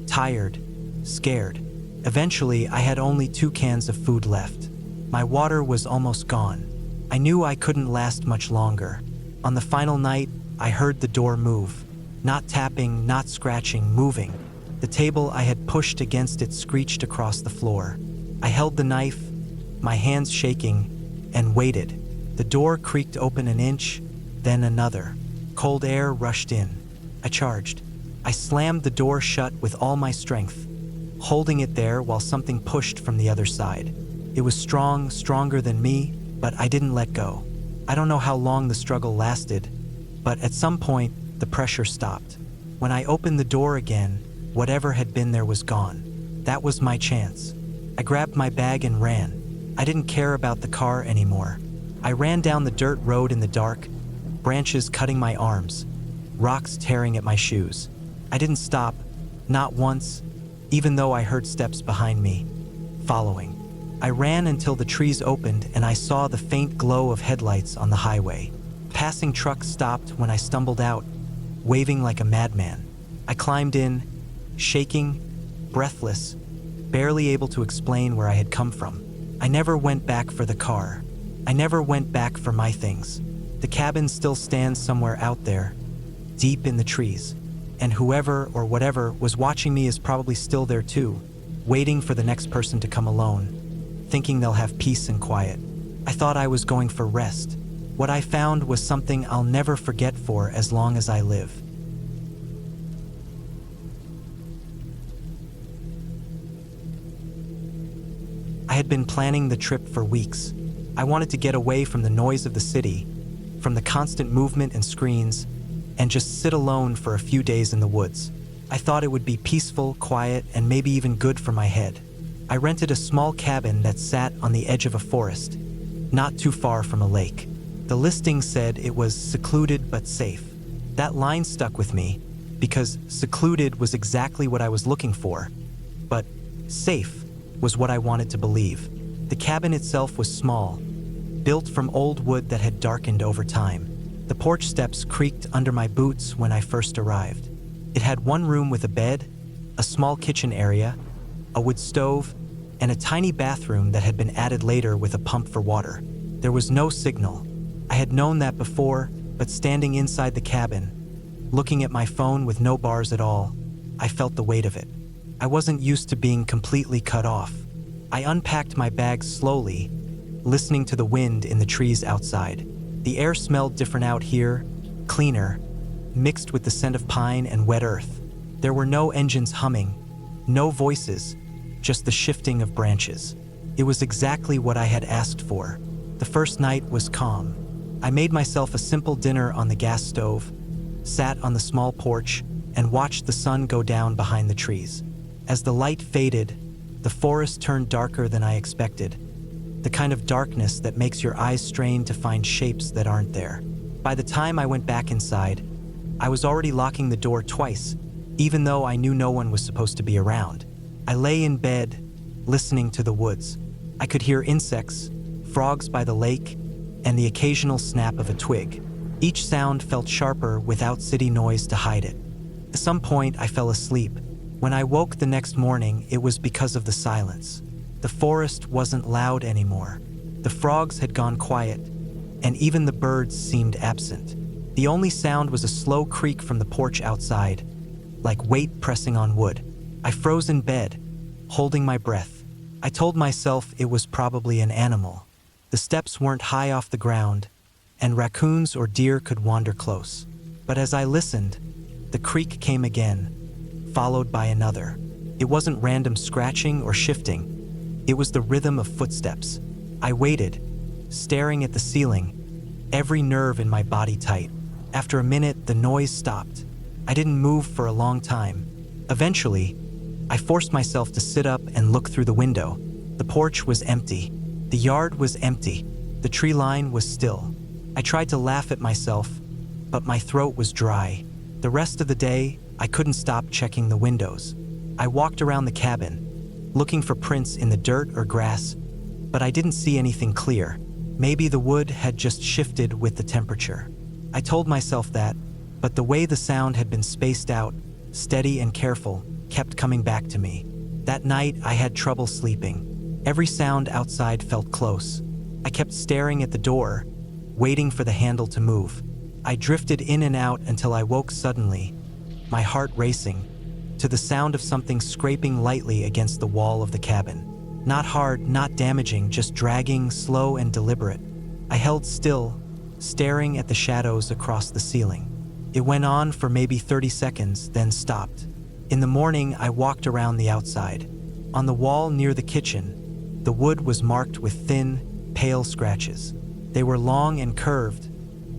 tired, scared. Eventually, I had only 2 cans of food left. My water was almost gone. I knew I couldn't last much longer. On the final night, I heard the door move. Not tapping, not scratching, moving. The table I had pushed against it screeched across the floor. I held the knife, my hands shaking, and waited. The door creaked open an inch, then another. Cold air rushed in. I charged. I slammed the door shut with all my strength, holding it there while something pushed from the other side. It was strong, stronger than me, but I didn't let go. I don't know how long the struggle lasted, but at some point, the pressure stopped. When I opened the door again, whatever had been there was gone. That was my chance. I grabbed my bag and ran. I didn't care about the car anymore. I ran down the dirt road in the dark, branches cutting my arms, rocks tearing at my shoes. I didn't stop, not once, even though I heard steps behind me, following. I ran until the trees opened and I saw the faint glow of headlights on the highway. Passing trucks stopped when I stumbled out, waving like a madman. I climbed in, shaking, breathless, barely able to explain where I had come from. I never went back for the car. I never went back for my things. The cabin still stands somewhere out there, deep in the trees. And whoever or whatever was watching me is probably still there too, waiting for the next person to come alone, thinking they'll have peace and quiet. I thought I was going for rest. What I found was something I'll never forget for as long as I live. I had been planning the trip for weeks. I wanted to get away from the noise of the city, from the constant movement and screens, and just sit alone for a few days in the woods. I thought it would be peaceful, quiet, and maybe even good for my head. I rented a small cabin that sat on the edge of a forest, not too far from a lake. The listing said it was secluded but safe. That line stuck with me because secluded was exactly what I was looking for, but safe was what I wanted to believe. The cabin itself was small, built from old wood that had darkened over time. The porch steps creaked under my boots when I first arrived. It had one room with a bed, a small kitchen area, a wood stove, and a tiny bathroom that had been added later with a pump for water. There was no signal. I had known that before, but standing inside the cabin, looking at my phone with no bars at all, I felt the weight of it. I wasn't used to being completely cut off. I unpacked my bags slowly, listening to the wind in the trees outside. The air smelled different out here, cleaner, mixed with the scent of pine and wet earth. There were no engines humming, no voices, just the shifting of branches. It was exactly what I had asked for. The first night was calm. I made myself a simple dinner on the gas stove, sat on the small porch, and watched the sun go down behind the trees. As the light faded, the forest turned darker than I expected, the kind of darkness that makes your eyes strain to find shapes that aren't there. By the time I went back inside, I was already locking the door twice, even though I knew no one was supposed to be around. I lay in bed, listening to the woods. I could hear insects, frogs by the lake, and the occasional snap of a twig. Each sound felt sharper without city noise to hide it. At some point, I fell asleep. When I woke the next morning, it was because of the silence. The forest wasn't loud anymore. The frogs had gone quiet, and even the birds seemed absent. The only sound was a slow creak from the porch outside, like weight pressing on wood. I froze in bed, holding my breath. I told myself it was probably an animal. The steps weren't high off the ground, and raccoons or deer could wander close. But as I listened, the creak came again, followed by another. It wasn't random scratching or shifting. It was the rhythm of footsteps. I waited, staring at the ceiling, every nerve in my body tight. After a minute, the noise stopped. I didn't move for a long time. Eventually, I forced myself to sit up and look through the window. The porch was empty. The yard was empty. The tree line was still. I tried to laugh at myself, but my throat was dry. The rest of the day, I couldn't stop checking the windows. I walked around the cabin, looking for prints in the dirt or grass, but I didn't see anything clear. Maybe the wood had just shifted with the temperature. I told myself that, but the way the sound had been spaced out, steady and careful, kept coming back to me. That night, I had trouble sleeping. Every sound outside felt close. I kept staring at the door, waiting for the handle to move. I drifted in and out until I woke suddenly, my heart racing, to the sound of something scraping lightly against the wall of the cabin. Not hard, not damaging, just dragging, slow and deliberate. I held still, staring at the shadows across the ceiling. It went on for maybe 30 seconds, then stopped. In the morning, I walked around the outside. On the wall near the kitchen, the wood was marked with thin, pale scratches. They were long and curved,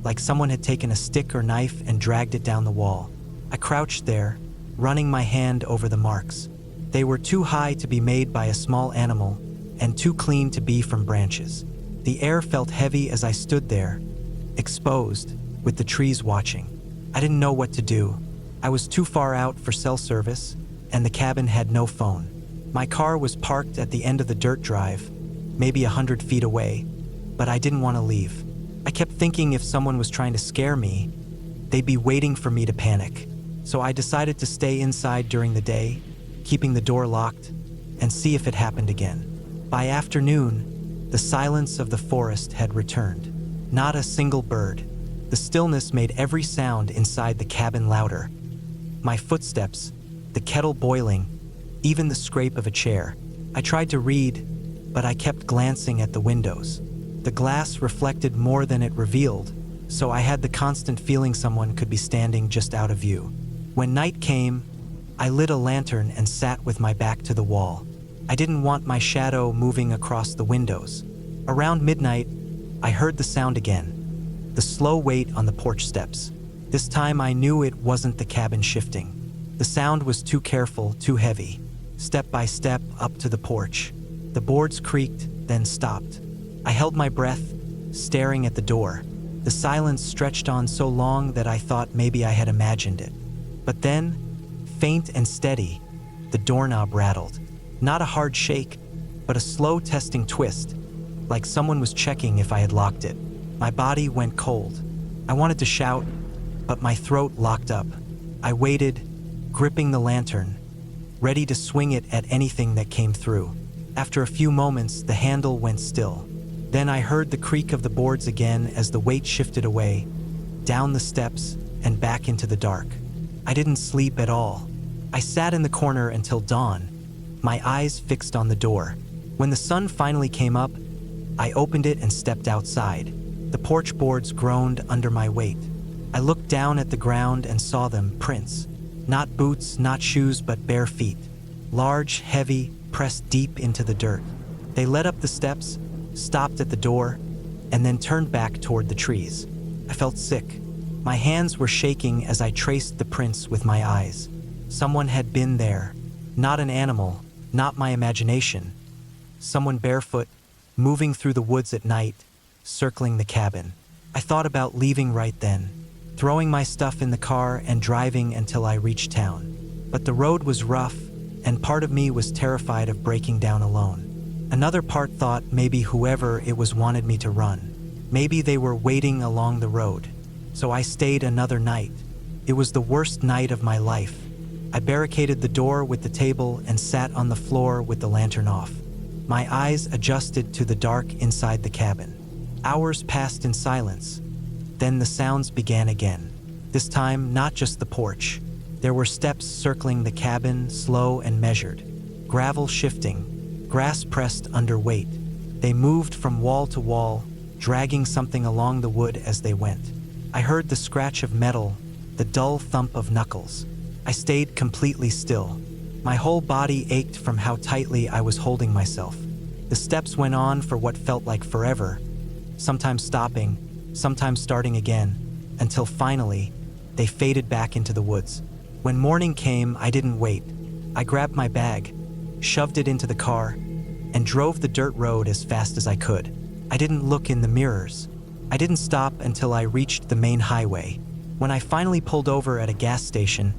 like someone had taken a stick or knife and dragged it down the wall. I crouched there, running my hand over the marks. They were too high to be made by a small animal and too clean to be from branches. The air felt heavy as I stood there, exposed, with the trees watching. I didn't know what to do. I was too far out for cell service, and the cabin had no phone. My car was parked at the end of the dirt drive, maybe 100 feet away, but I didn't want to leave. I kept thinking if someone was trying to scare me, they'd be waiting for me to panic. So I decided to stay inside during the day, keeping the door locked, and see if it happened again. By afternoon, the silence of the forest had returned. Not a single bird. The stillness made every sound inside the cabin louder. My footsteps, the kettle boiling, even the scrape of a chair. I tried to read, but I kept glancing at the windows. The glass reflected more than it revealed, so I had the constant feeling someone could be standing just out of view. When night came, I lit a lantern and sat with my back to the wall. I didn't want my shadow moving across the windows. Around midnight, I heard the sound again, the slow weight on the porch steps. This time I knew it wasn't the cabin shifting. The sound was too careful, too heavy. step by step up to the porch. The boards creaked, then stopped. I held my breath, staring at the door. The silence stretched on so long that I thought maybe I had imagined it. But then, faint and steady, the doorknob rattled. Not a hard shake, but a slow testing twist, like someone was checking if I had locked it. My body went cold. I wanted to shout, but my throat locked up. I waited, gripping the lantern, ready to swing it at anything that came through. After a few moments, the handle went still. Then I heard the creak of the boards again as the weight shifted away, down the steps and back into the dark. I didn't sleep at all. I sat in the corner until dawn, my eyes fixed on the door. When the sun finally came up, I opened it and stepped outside. The porch boards groaned under my weight. I looked down at the ground and saw them, prints. Not boots, not shoes, but bare feet. Large, heavy, pressed deep into the dirt. They led up the steps, stopped at the door, and then turned back toward the trees. I felt sick. My hands were shaking as I traced the prints with my eyes. Someone had been there. Not an animal, not my imagination. Someone barefoot, moving through the woods at night, circling the cabin. I thought about leaving right then, throwing my stuff in the car and driving until I reached town. But the road was rough, and part of me was terrified of breaking down alone. Another part thought maybe whoever it was wanted me to run. Maybe they were waiting along the road. So I stayed another night. It was the worst night of my life. I barricaded the door with the table and sat on the floor with the lantern off. My eyes adjusted to the dark inside the cabin. Hours passed in silence. Then the sounds began again. This time, not just the porch. There were steps circling the cabin, slow and measured. Gravel shifting, grass pressed under weight. They moved from wall to wall, dragging something along the wood as they went. I heard the scratch of metal, the dull thump of knuckles. I stayed completely still. My whole body ached from how tightly I was holding myself. The steps went on for what felt like forever, sometimes stopping, sometimes starting again, until finally, they faded back into the woods. When morning came, I didn't wait. I grabbed my bag, shoved it into the car, and drove the dirt road as fast as I could. I didn't look in the mirrors. I didn't stop until I reached the main highway. When I finally pulled over at a gas station,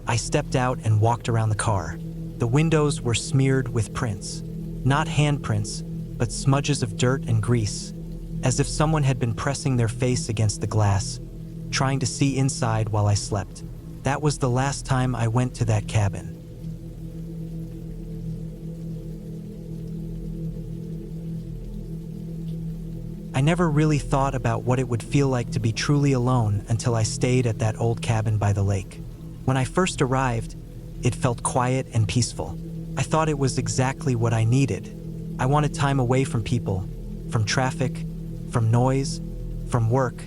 I stepped out and walked around the car. The windows were smeared with prints. Not handprints, but smudges of dirt and grease, as if someone had been pressing their face against the glass, trying to see inside while I slept. That was the last time I went to that cabin. I never really thought about what it would feel like to be truly alone until I stayed at that old cabin by the lake. When I first arrived, it felt quiet and peaceful. I thought it was exactly what I needed. I wanted time away from people, from traffic, from noise, from work,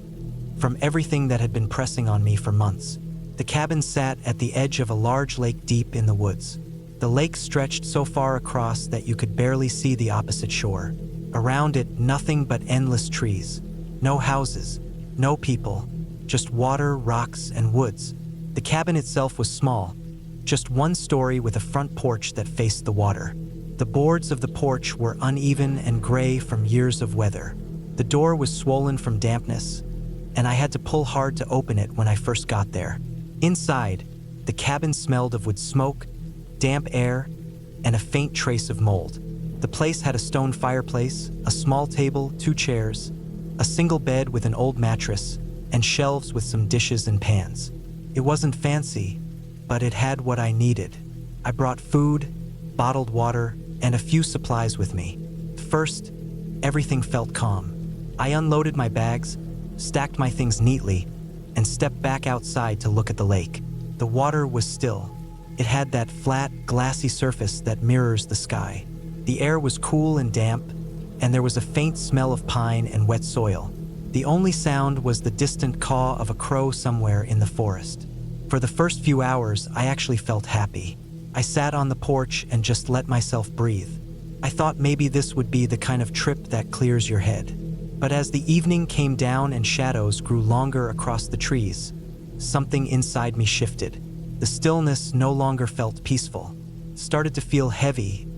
from everything that had been pressing on me for months. The cabin sat at the edge of a large lake deep in the woods. The lake stretched so far across that you could barely see the opposite shore. Around it, nothing but endless trees. No houses, no people, just water, rocks, and woods. The cabin itself was small, just one story with a front porch that faced the water. The boards of the porch were uneven and gray from years of weather. The door was swollen from dampness, and I had to pull hard to open it when I first got there. Inside, the cabin smelled of wood smoke, damp air, and a faint trace of mold. The place had a stone fireplace, a small table, 2 chairs, a single bed with an old mattress, and shelves with some dishes and pans. It wasn't fancy, but it had what I needed. I brought food, bottled water, and a few supplies with me. First, everything felt calm. I unloaded my bags, stacked my things neatly, and stepped back outside to look at the lake. The water was still. It had that flat, glassy surface that mirrors the sky. The air was cool and damp, and there was a faint smell of pine and wet soil. The only sound was the distant caw of a crow somewhere in the forest. For the first few hours, I actually felt happy. I sat on the porch and just let myself breathe. I thought maybe this would be the kind of trip that clears your head. But as the evening came down and shadows grew longer across the trees, something inside me shifted. The stillness no longer felt peaceful. started to feel heavy,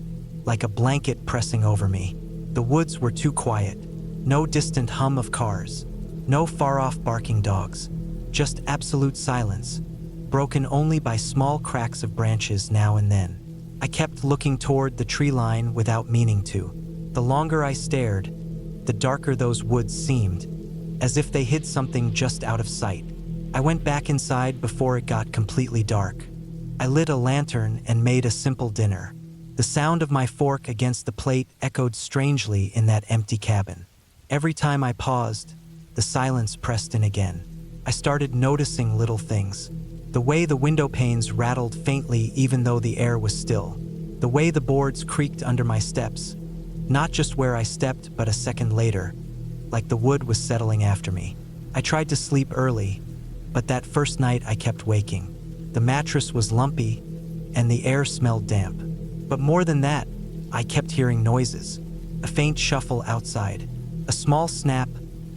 like a blanket pressing over me. The woods were too quiet. No distant hum of cars. No far-off barking dogs. Just absolute silence, broken only by small cracks of branches now and then. I kept looking toward the tree line without meaning to. The longer I stared, the darker those woods seemed, as if they hid something just out of sight. I went back inside before it got completely dark. I lit a lantern and made a simple dinner. The sound of my fork against the plate echoed strangely in that empty cabin. Every time I paused, the silence pressed in again. I started noticing little things. The way the window panes rattled faintly even though the air was still. The way the boards creaked under my steps. Not just where I stepped, but a second later, like the wood was settling after me. I tried to sleep early, but that first night I kept waking. The mattress was lumpy, and the air smelled damp. But more than that, I kept hearing noises. A faint shuffle outside. A small snap,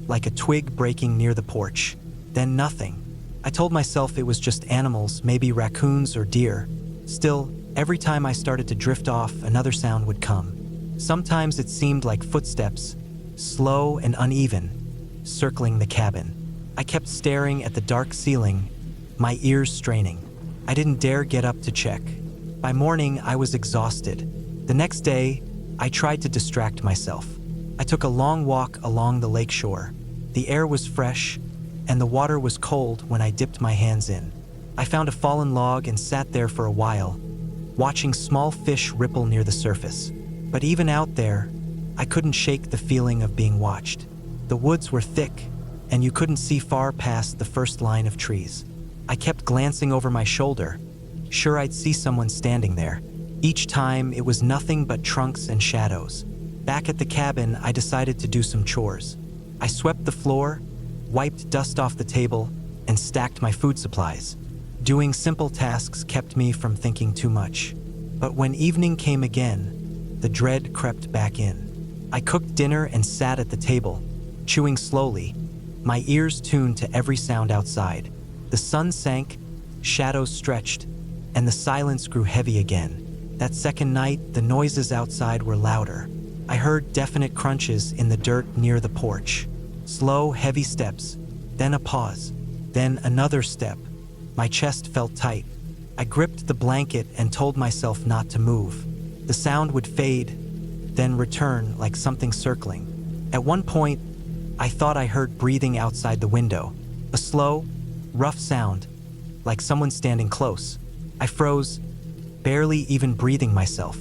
like a twig breaking near the porch. Then nothing. I told myself it was just animals, maybe raccoons or deer. Still, every time I started to drift off, another sound would come. Sometimes it seemed like footsteps, slow and uneven, circling the cabin. I kept staring at the dark ceiling, my ears straining. I didn't dare get up to check. By morning, I was exhausted. The next day, I tried to distract myself. I took a long walk along the lake shore. The air was fresh, and the water was cold when I dipped my hands in. I found a fallen log and sat there for a while, watching small fish ripple near the surface. But even out there, I couldn't shake the feeling of being watched. The woods were thick, and you couldn't see far past the first line of trees. I kept glancing over my shoulder, sure I'd see someone standing there. Each time, it was nothing but trunks and shadows. Back at the cabin, I decided to do some chores. I swept the floor, wiped dust off the table, and stacked my food supplies. Doing simple tasks kept me from thinking too much. But when evening came again, the dread crept back in. I cooked dinner and sat at the table, chewing slowly, my ears tuned to every sound outside. The sun sank, shadows stretched, and the silence grew heavy again. That second night, the noises outside were louder. I heard definite crunches in the dirt near the porch. Slow, heavy steps, then a pause, then another step. My chest felt tight. I gripped the blanket and told myself not to move. The sound would fade, then return like something circling. At one point, I thought I heard breathing outside the window. A slow, rough sound, like someone standing close. I froze, barely even breathing myself.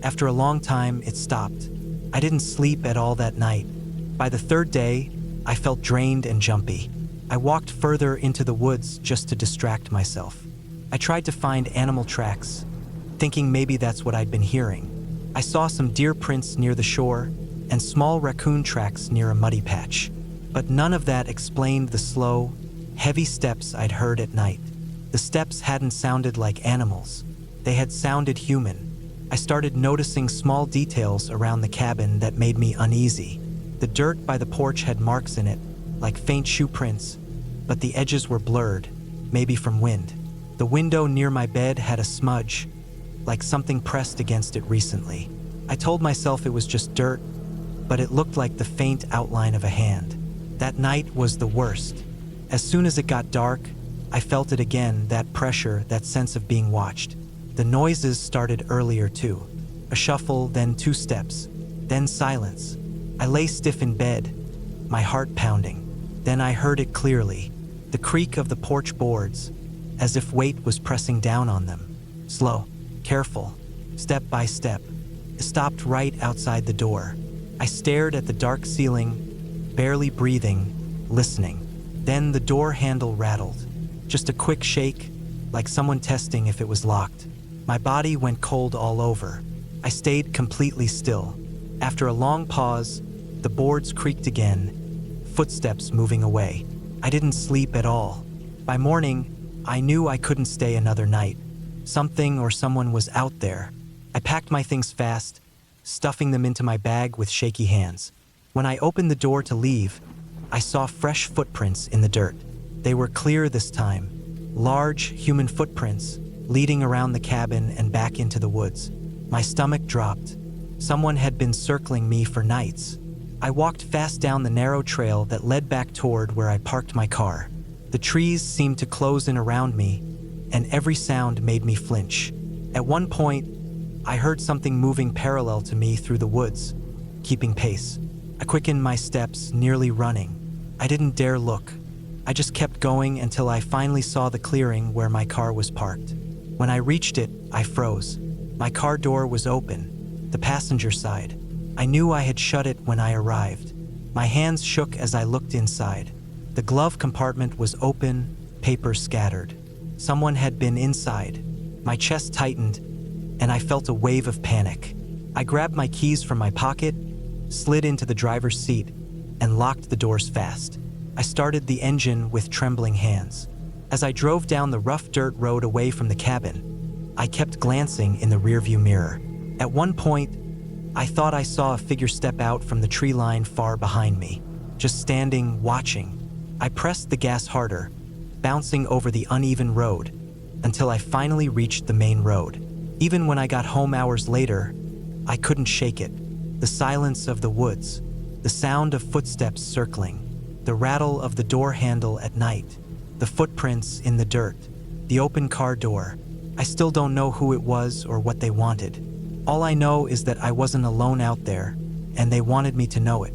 After a long time, it stopped. I didn't sleep at all that night. By the third day, I felt drained and jumpy. I walked further into the woods just to distract myself. I tried to find animal tracks, thinking maybe that's what I'd been hearing. I saw some deer prints near the shore and small raccoon tracks near a muddy patch. But none of that explained the slow, heavy steps I'd heard at night. The steps hadn't sounded like animals. They had sounded human. I started noticing small details around the cabin that made me uneasy. The dirt by the porch had marks in it, like faint shoe prints, but the edges were blurred, maybe from wind. The window near my bed had a smudge, like something pressed against it recently. I told myself it was just dirt, but it looked like the faint outline of a hand. That night was the worst. As soon as it got dark, I felt it again, that pressure, that sense of being watched. The noises started earlier too. A shuffle, then two steps, then silence. I lay stiff in bed, my heart pounding. Then I heard it clearly, the creak of the porch boards, as if weight was pressing down on them. Slow, careful, step by step. It stopped right outside the door. I stared at the dark ceiling, barely breathing, listening. Then the door handle rattled. Just a quick shake, like someone testing if it was locked. My body went cold all over. I stayed completely still. After a long pause, the boards creaked again, footsteps moving away. I didn't sleep at all. By morning, I knew I couldn't stay another night. Something or someone was out there. I packed my things fast, stuffing them into my bag with shaky hands. When I opened the door to leave, I saw fresh footprints in the dirt. They were clear this time, large human footprints, leading around the cabin and back into the woods. My stomach dropped. Someone had been circling me for nights. I walked fast down the narrow trail that led back toward where I parked my car. The trees seemed to close in around me, and every sound made me flinch. At one point, I heard something moving parallel to me through the woods, keeping pace. I quickened my steps, nearly running. I didn't dare look. I just kept going until I finally saw the clearing where my car was parked. When I reached it, I froze. My car door was open, the passenger side. I knew I had shut it when I arrived. My hands shook as I looked inside. The glove compartment was open, papers scattered. Someone had been inside. My chest tightened, and I felt a wave of panic. I grabbed my keys from my pocket, slid into the driver's seat, and locked the doors fast. I started the engine with trembling hands. As I drove down the rough dirt road away from the cabin, I kept glancing in the rearview mirror. At one point, I thought I saw a figure step out from the tree line far behind me, just standing, watching. I pressed the gas harder, bouncing over the uneven road, until I finally reached the main road. Even when I got home hours later, I couldn't shake it. The silence of the woods, the sound of footsteps circling, the rattle of the door handle at night, the footprints in the dirt, the open car door. I still don't know who it was or what they wanted. All I know is that I wasn't alone out there, and they wanted me to know it.